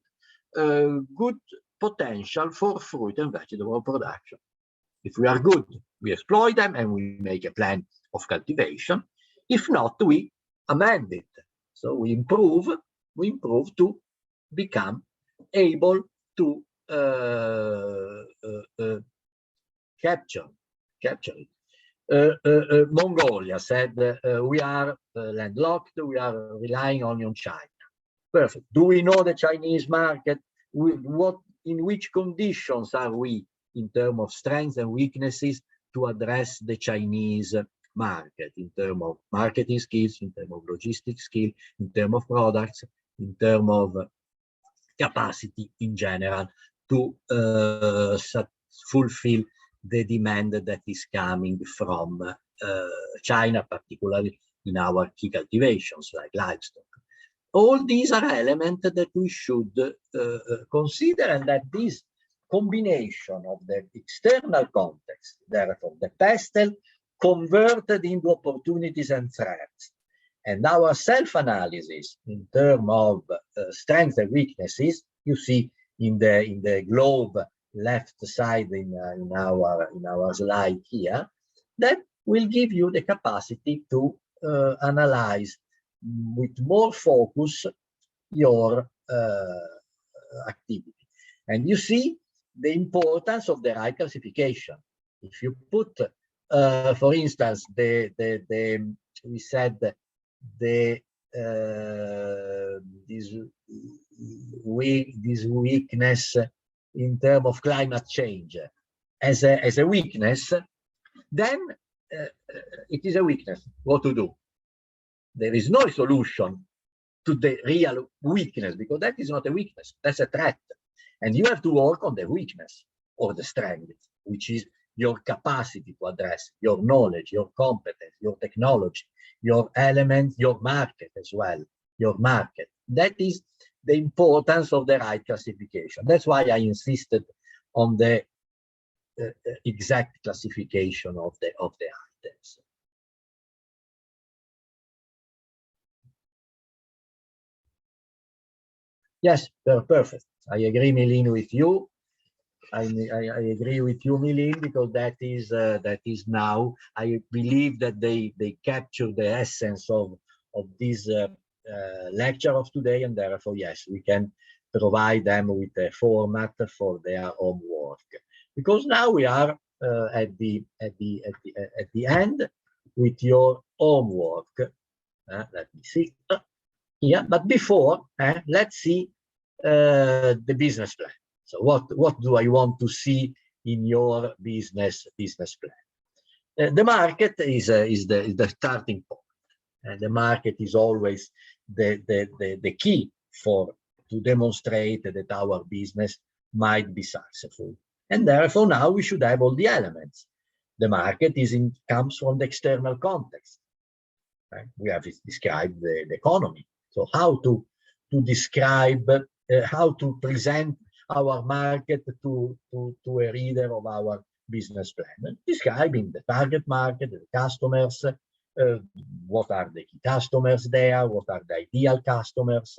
good potential for fruit and vegetable production. If we are good, we exploit them and we make a plan of cultivation. If not, we amend it. So we improve to become able to capture it. Mongolia said we are landlocked, we are relying only on China. Perfect. Do we know the Chinese market? In which conditions are we in terms of strengths and weaknesses to address the Chinese market, in terms of marketing skills, in terms of logistics skill, in terms of products, in terms of capacity in general to fulfill the demand that is coming from China, particularly in our key cultivations like livestock. All these are elements that we should consider, and that this combination of the external context, therefore the pestle, converted into opportunities and threats, and our self-analysis in terms of strengths and weaknesses, you see in the globe left side in our slide here, that will give you the capacity to analyze with more focus your activity. And you see the importance of the right classification. If you put, for instance, we said this weakness in terms of climate change as a weakness, then it is a weakness. What to do? There is no solution to the real weakness, because that is not a weakness, that's a threat. And you have to work on the weakness or the strength, which is your capacity to address, your knowledge, your competence, your technology, your elements, your market as well, your market. That is the importance of the right classification. That's why I insisted on the exact classification of the items. Yes, perfect. I agree, Milene, with you. I agree with you, Milene, because that is now. I believe that they capture the essence of this lecture of today, and therefore, yes, we can provide them with a format for their homework. Because now we are at the end with your homework. Let me see. Yeah, but before, let's see the business plan. So what do I want to see in your business plan? The market is the starting point. And the market is always the key to demonstrate that our business might be successful. And therefore now we should have all the elements. The market comes from the external context. Right? We have described the economy. So how to describe, how to present our market to a reader of our business plan, describing the target market, the customers, what are the key customers there, what are the ideal customers,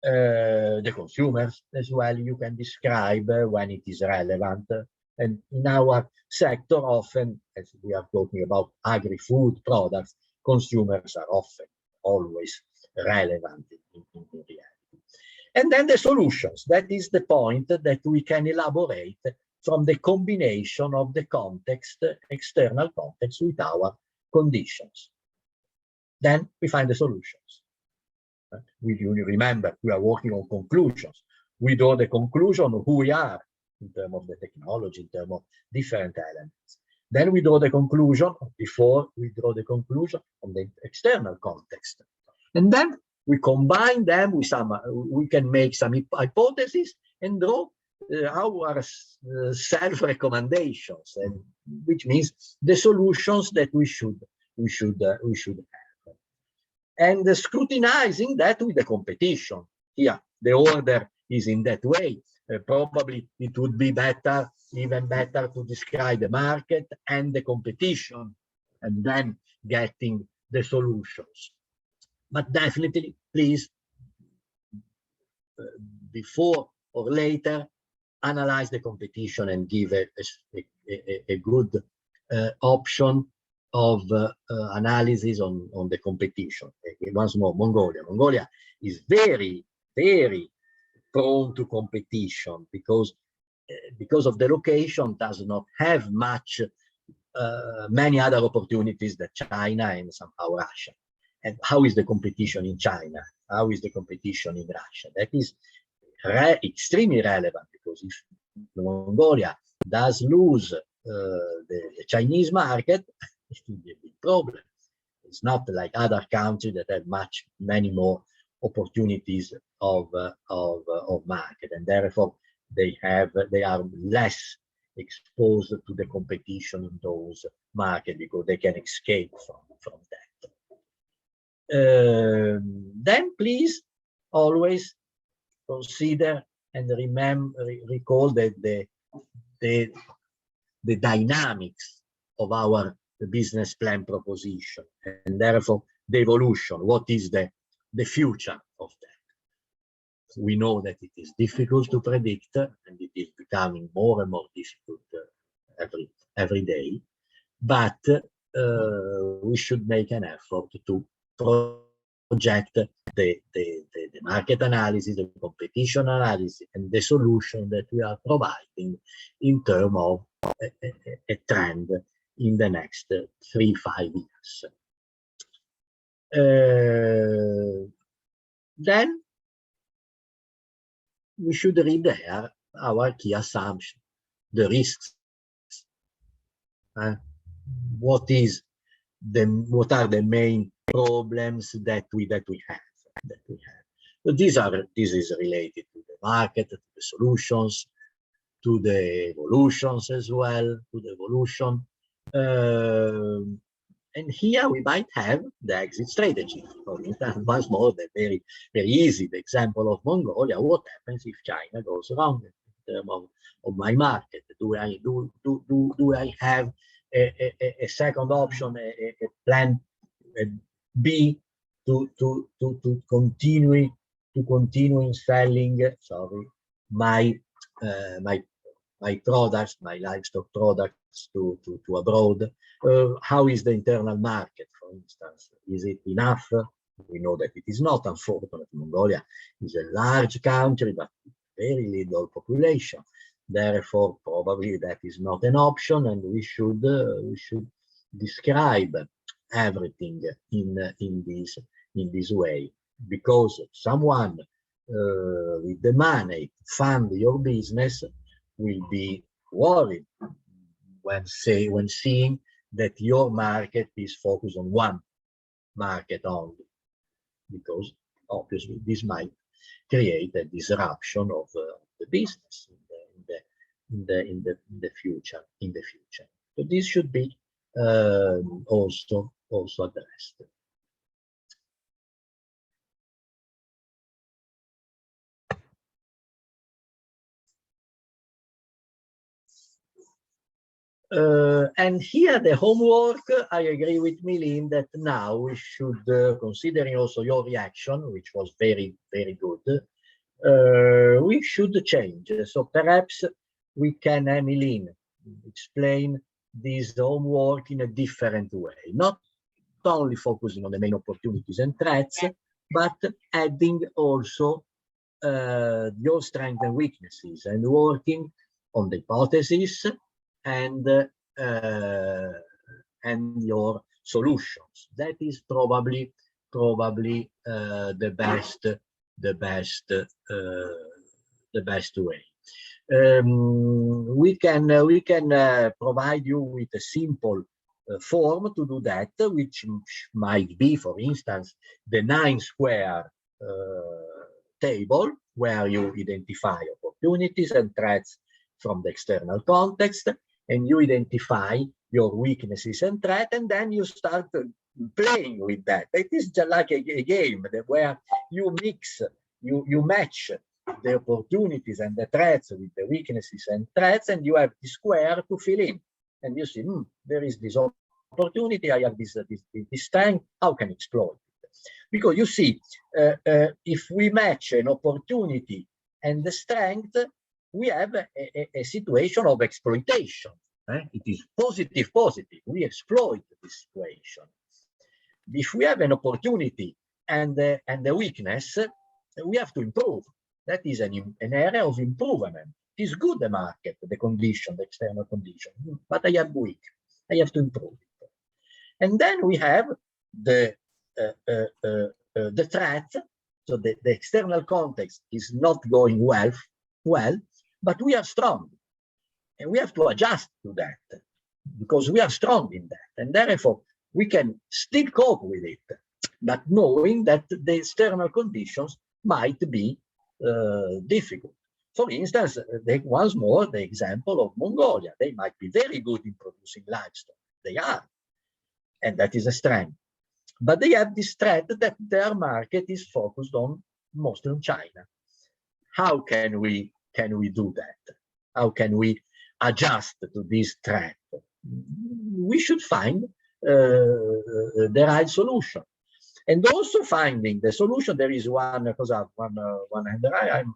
the consumers as well. You can describe when it is relevant. And in our sector, often, as we are talking about agri-food products, consumers are often always relevant in reality. And then the solutions. That is the point that we can elaborate from the combination of the context, external context, with our conditions. Then we find the solutions. You remember, we are working on conclusions. We draw the conclusion of who we are in terms of the technology, in terms of different elements. Then we draw the conclusion, before we draw the conclusion on the external context. And then we combine them with we can make some hypotheses and draw our self-recommendations, and which means the solutions that we should have. And scrutinizing that with the competition. Here, the order is in that way. Probably it would be better, even better, to describe the market and the competition, and then getting the solutions. But definitely, please, before or later, analyze the competition and give a good option of analysis on the competition. Once more, Mongolia. Mongolia is very, very prone to competition because of the location, does not have many other opportunities than China and somehow Russia. and how is the competition in China? How is the competition in Russia? That is extremely relevant, because if Mongolia does lose the Chinese market, it will be a big problem. It's not like other countries that have many more opportunities of market, and therefore they are less exposed to the competition in those markets, because they can escape from that. Then please always consider and recall that the dynamics of our business plan proposition, and therefore the evolution. What is the future of that? We know that it is difficult to predict, and it is becoming more and more difficult every day. But we should make an effort to project the market analysis, the competition analysis, and the solution that we are providing in terms of a trend in the next 3-5 years. Then we should read there our key assumption, the risks. What are the main problems that we have? So this is related to the market, to the solutions, to the evolutions as well, to the evolution. And here we might have the exit strategy. For instance, once more, the very easy the example of Mongolia. What happens if China goes wrong in terms of my market? Do I have a second option, a plan B to continue selling my products, my livestock products to abroad? How is the internal market, for instance? Is it enough? We know that it is not, unfortunately. Mongolia is a large country, but very little population. Therefore, probably that is not an option, and we should describe everything in this way, because someone with the money to fund your business will be worried when seeing that your market is focused on one market only, because obviously this might create a disruption of the business in the future. So this should be also addressed. And here the homework, I agree with Milene that now we should, considering also your reaction, which was very, very good, we should change. So perhaps we can, Milene, explain this homework in a different way, not only focusing on the main opportunities and threats, but adding also your strengths and weaknesses, and working on the hypothesis and your solutions. That is probably the best way. We can provide you with a simple form to do that, which might be, for instance, the 9-square table, where you identify opportunities and threats from the external context, and you identify your weaknesses and threats, and then you start playing with that. It is just like a game where you mix, you match the opportunities and the threats with the weaknesses and threats, and you have the square to fill in. And you see, there is this opportunity, I have this strength, how can I exploit it? Because you see, if we match an opportunity and the strength, we have a situation of exploitation. It is positive. We exploit this situation. If we have an opportunity and a weakness, we have to improve. That is an area of improvement. It is good, the market, the condition, the external condition, but I am weak. I have to improve it. And then we have the the threat, so the external context is not going well, but we are strong. And we have to adjust to that because we are strong in that. And therefore, we can still cope with it, but knowing that the external conditions might be difficult. For instance, once more, the example of Mongolia. They might be very good in producing livestock. They are. And that is a strength. But they have this threat that their market is focused on mostly on China. How can we do that? How can we adjust to this threat? We should find the right solution. And also finding the solution, there is one, because I'm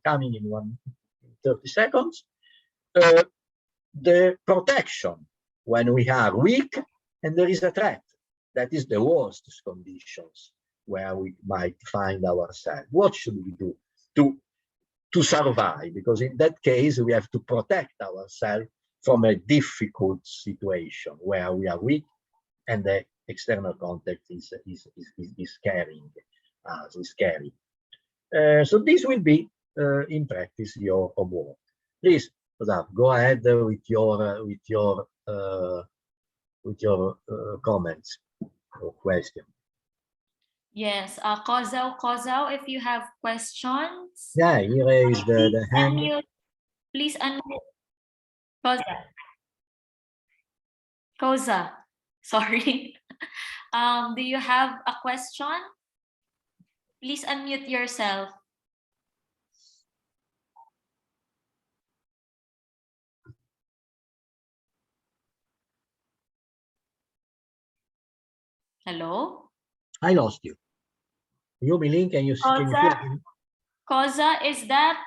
coming in 30 seconds. The protection when we are weak and there is a threat. That is the worst conditions where we might find ourselves. What should we do to survive? Because in that case, we have to protect ourselves from a difficult situation where we are weak and the external context is carrying us, is scary. So this will be, in practice, your homework. Please, go ahead with your comments or question. Yes, Kozao, if you have questions. Yeah, he raised the hand. Please unmute. Koza, sorry. Do you have a question? Please unmute yourself. Hello? I lost you. You, Milin, can you hear me? Koza, is that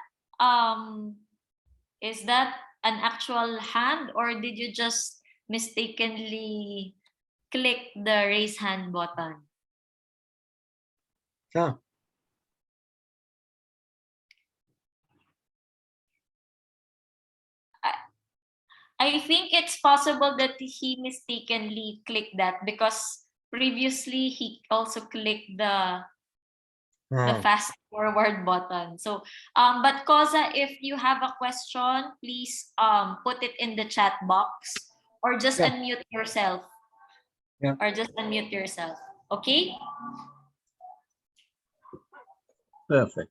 an actual hand or did you just mistakenly click the raise hand button? Ah. I think it's possible that he mistakenly clicked that because previously he also clicked the fast forward button. So, but Koza, if you have a question, please put it in the chat box or just unmute yourself. Yeah. Or just unmute yourself. Okay? Perfect.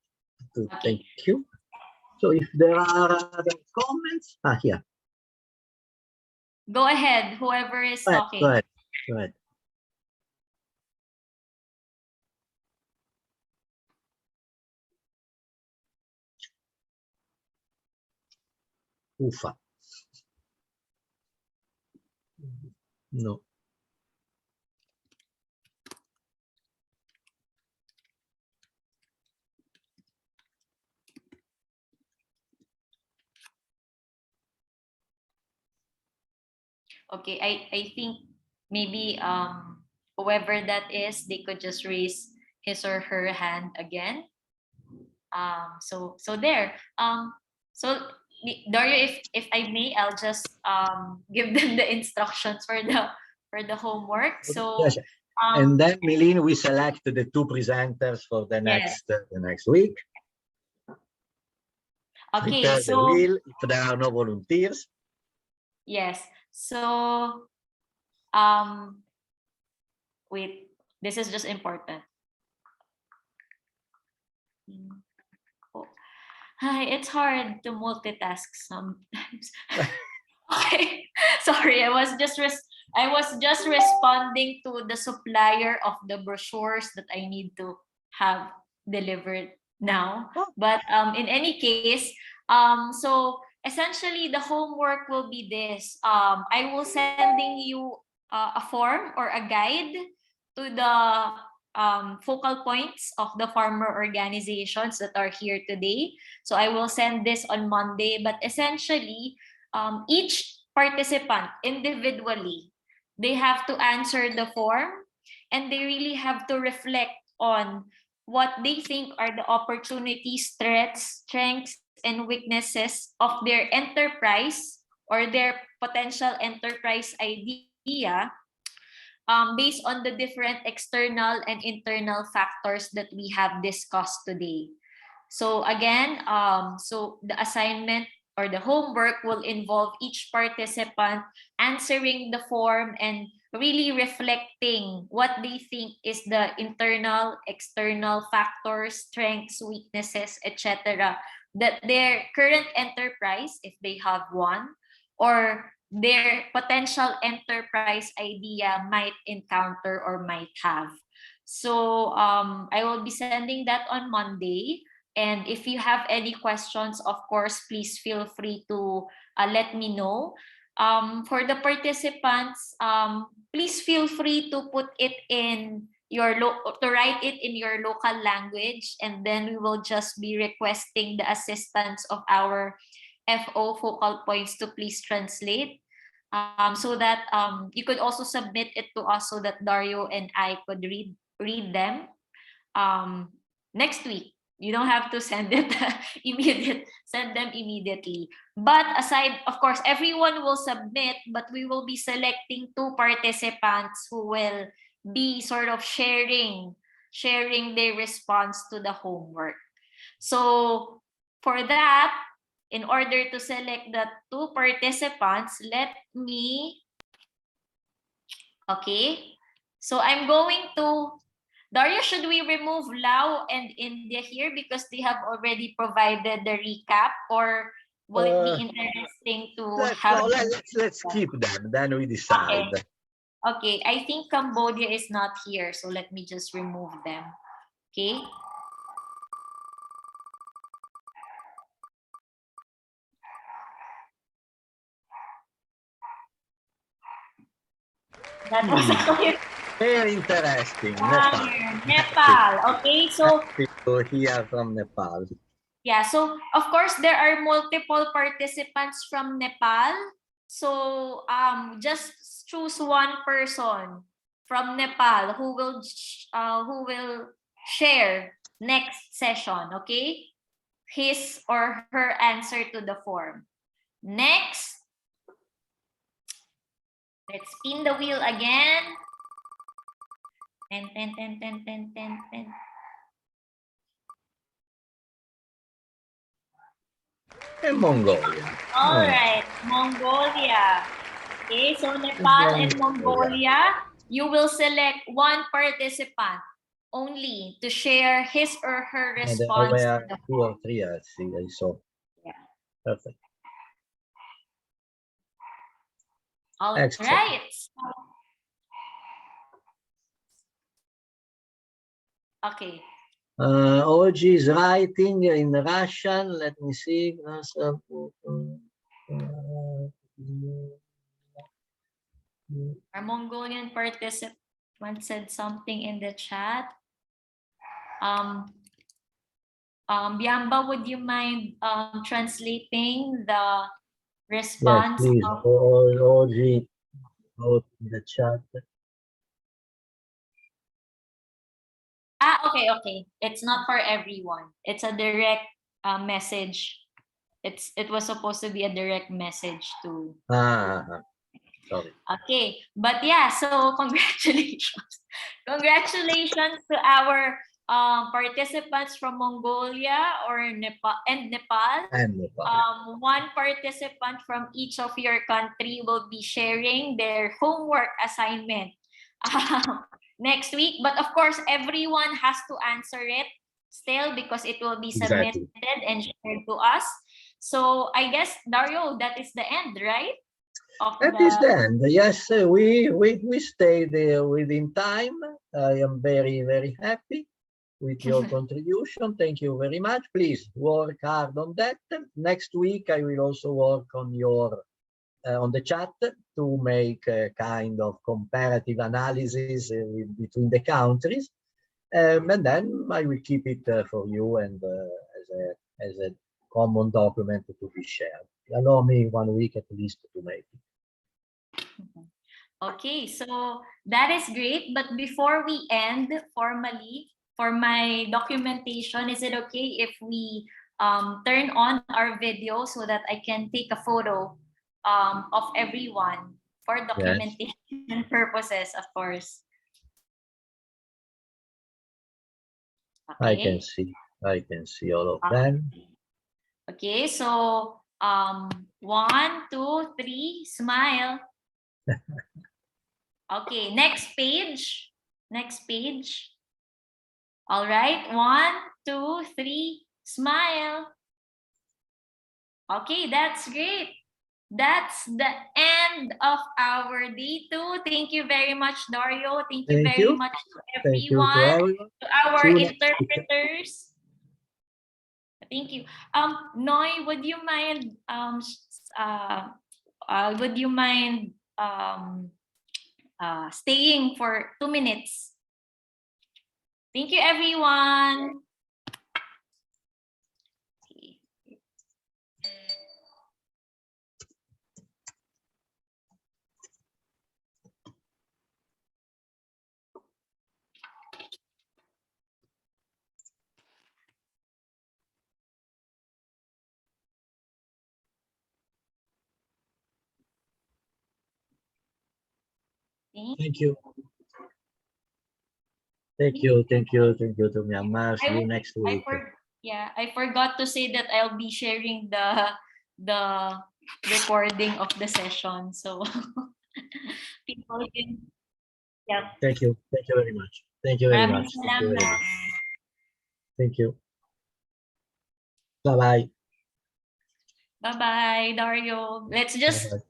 Okay. Thank you. So if there are other comments, here. Go ahead, whoever is talking. Go ahead. Go ahead. Ufa. No. Okay, I think maybe whoever that is, they could just raise his or her hand again. So there. So Dario, if I may, I'll just give them the instructions for the homework. So yes. And then Milin, we select the two presenters for the next week. Okay, Prepare so the wheel if there are no volunteers. yes. So wait, this is just important. Oh. Hi, it's hard to multitask sometimes. Okay, sorry, I was just responding to the supplier of the brochures that I need to have delivered now. But in any case, so essentially the homework will be this. I will sending you a form or a guide to the focal points of the farmer organizations that are here today. So I will send this on Monday, but essentially each participant individually, they have to answer the form and they really have to reflect on what they think are the opportunities, threats, strengths, and weaknesses of their enterprise or their potential enterprise idea based on the different external and internal factors that we have discussed today. So again, so the assignment or the homework will involve each participant answering the form and really reflecting what they think is the internal, external factors, strengths, weaknesses, etc. that their current enterprise, if they have one, or their potential enterprise idea might encounter or might have. So I will be sending that on Monday. And if you have any questions, of course, please feel free to let me know. For the participants, please feel free to put it in your to write it in your local language, and then we will just be requesting the assistance of our FO focal points to please translate, so that you could also submit it to us so that Dario and I could read them next week. You don't have to send it send them immediately. But aside, of course, everyone will submit, but we will be selecting 2 participants who will be sort of sharing their response to the homework. So for that, in order to select the 2 participants, let me, okay. So I'm going to, Dario, should we remove Lao and India here because they have already provided the recap, or will it be interesting to have? Let's keep them, then we decide. Okay, I think Cambodia is not here, so let me just remove them. Okay. That was very interesting. Nepal. Okay, so happy to hear from Nepal. Yeah, so of course there are multiple participants from Nepal. So just choose one person from Nepal who will share next session, okay? His or her answer to the form. Next, let's spin the wheel again. Ten. And Mongolia. All right, Mongolia. Okay, so Nepal and Mongolia, you will select one participant only to share his or her response. There were 2 or 3, I think I saw. Yeah. Perfect. All Excellent. right. Okay. OG is writing in Russian. Let me see. Our Mongolian participant said something in the chat. Biamba, would you mind translating the response? Yes, please. OG wrote in the chat. Okay. It's not for everyone. It's a direct message. It was supposed to be a direct message to. Sorry. Okay, but yeah, so congratulations. Congratulations to our participants from Mongolia or Nepal and Nepal. One participant from each of your country will be sharing their homework assignment next week. But of course, everyone has to answer it still because it will be submitted and shared to us. So I guess, Dario, that is the end, right? That is the end. Yes, we stayed within time. I am very, very happy with your contribution. Thank you very much. Please work hard on that. Next week, I will also work on your on the chat to make a kind of comparative analysis between the countries. And then I will keep it for you and as a common document to be shared. Allow me 1 week at least to make it. Okay, so that is great. But before we end formally, for my documentation, is it okay if we turn on our video so that I can take a photo of everyone for documentation purposes, of course. I can Okay. see all of them. Okay, so 1, 2, 3, smile. Okay, next page. Next page. All right, 1, 2, 3, smile. Okay, that's great. That's the end of our day 2. Thank you very much, Dario. Thank you Thank very you. much to Thank you to everyone, everyone. to our See you next week. interpreters. Thank you. Noy, would you mind staying for 2 minutes? Thank you, everyone. Okay. Thank you. Thank you to Myanmar. See you next week. I forgot to say that I'll be sharing the recording of the session, so people can. Yeah. Thank you very much. Thank you very Maraming much. Thank you very salamat. much. Thank you. Bye bye. Bye bye, Dario. Let's just Bye-bye.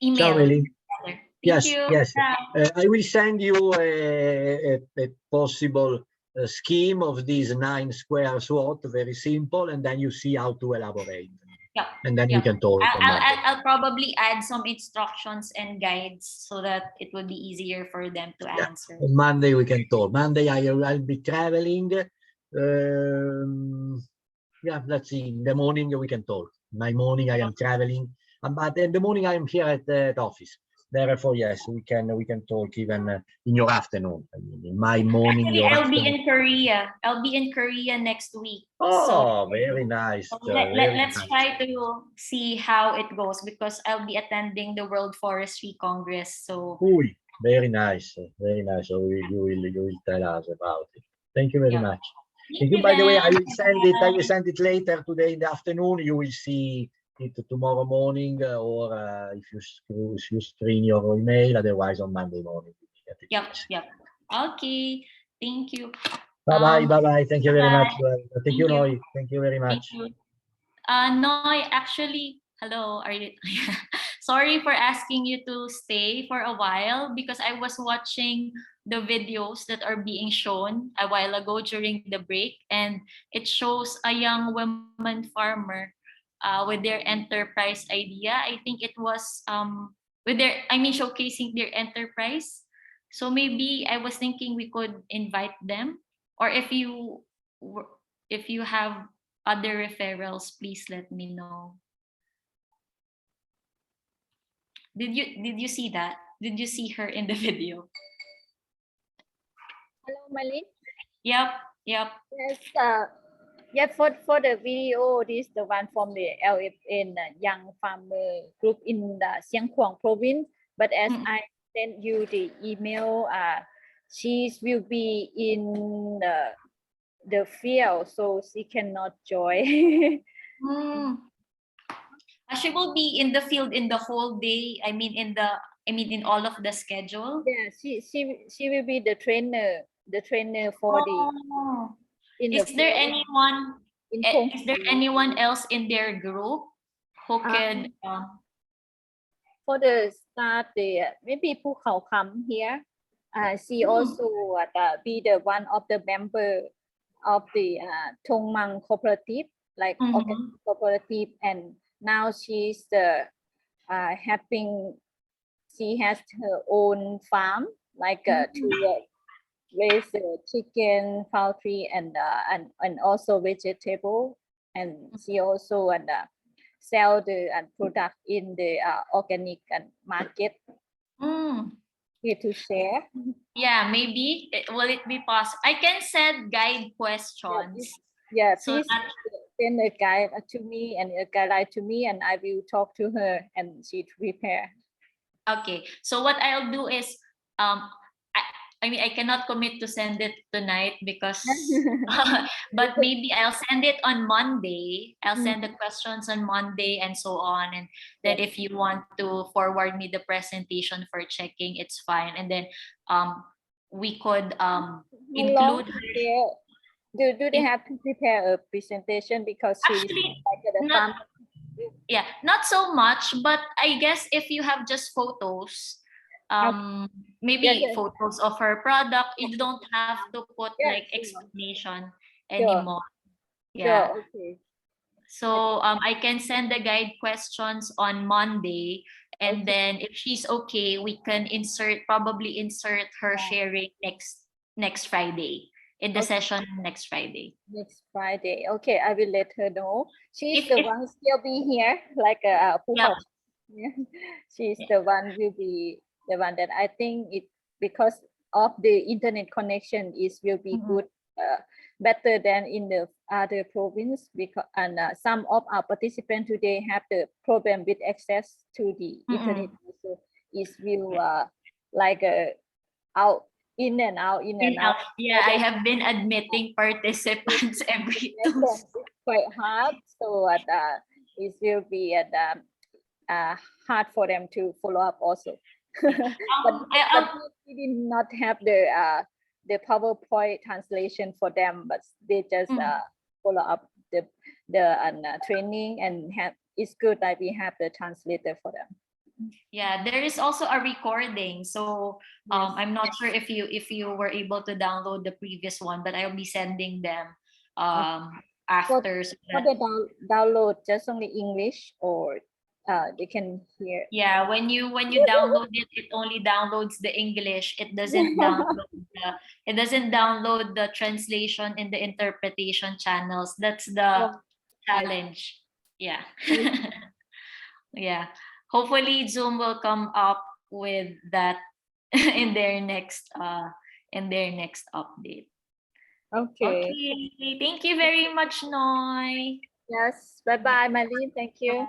email. Ciao, Meli. Thank Yes, you. yes. Ciao. I will send you a possible scheme of these 9 square SWOT, very simple, and then you see how to elaborate. Yeah. And then we can talk on Monday. I'll probably add some instructions and guides so that it will be easier for them to answer. On Monday we can talk. Monday I'll be traveling. Let's see. In the morning we can talk. My morning I am traveling, but in the morning I am here at the office. Therefore, yes, we can talk even in your afternoon. I mean, in my morning, Actually, your I'll afternoon. be in Korea. I'll be in Korea next week. Oh, very nice. Let's try to see how it goes because I'll be attending the World Forestry Congress. So. Very nice, very nice. So you will tell us about it. Thank you very much. Thank you. By the way, I will send it. I will send it later today in the afternoon. You will see it tomorrow morning, or if you screen your email. Otherwise, on Monday morning. Yep. Okay. Thank you. Bye. Thank you very much. Thank you, you. Noy. Thank you very much. Thank you. Noy, actually, hello. Are you? Sorry for asking you to stay for a while because I was watching the videos that are being shown a while ago during the break, and it shows a young woman farmer with their enterprise idea. I think it was showcasing their enterprise. So maybe I was thinking we could invite them, or if you have other referrals, please let me know. Did you see that? Did you see her in the video? Hello, Malin. Yep. Yes. For the video, this is the one from the LFN Young Farmer Group in the Xiangkhouang province. But as I sent you the email, she will be in the field, so she cannot join. She will be in the field in the whole day. I mean in all of the schedule. Yeah, she will be the trainer for the. Is there anyone else in their group who could? For the start, maybe Pu Khao come here. She also be the one of the member of the Thong Mang cooperative, like organic cooperative, and now she's she has her own farm, like to raise chicken, poultry, and also vegetable, and she also sell the product in the organic market. Here to share. Yeah, maybe will it be possible? I can send guide questions. Yeah, please send a guide to me and a guideline to me, and I will talk to her and she prepare. Okay, so what I'll do is, um, I mean, I cannot commit to send it tonight because, but maybe I'll send it on Monday. I'll send the questions on Monday and so on. And then if you want to forward me the presentation for checking, it's fine. And then we could How long include. do they have to prepare a presentation because she's Actually, like the not, farm? yeah, not so much, but I guess if you have just photos, maybe Yes. photos of her product, you don't have to put Yeah, like sure. explanation Sure. anymore. Yeah. Sure, okay. So I can send the guide questions on Monday, and Okay. then if she's okay, we can probably insert her sharing next Friday in the session next Friday. Next Friday. Okay, I will let her know. She's If- the if- one still be here, like a Yeah. She's the one will be the one that I think it because of the internet connection is will be good, better than in the other province because and some of our participants today have the problem with access to the internet. So is will like out in and out in and out. Yeah, I have been admitting participants every Yes, Tuesday. it's quite hard. So it will be hard for them to follow up also. but we did not have the PowerPoint translation for them, but they just follow up the training and it's good that we have the translator for them. Yeah, there is also a recording. So I'm not sure if you were able to download the previous one, but I'll be sending them after. For the download, just only English or they can hear. Yeah, when you download it, it only downloads the English. It doesn't download the translation in the interpretation channels. That's the challenge. Yeah. Yeah. Hopefully Zoom will come up with that in their next update. Okay. Okay. Thank you very much, Noy. Yes. Bye bye, Marlene. Thank you.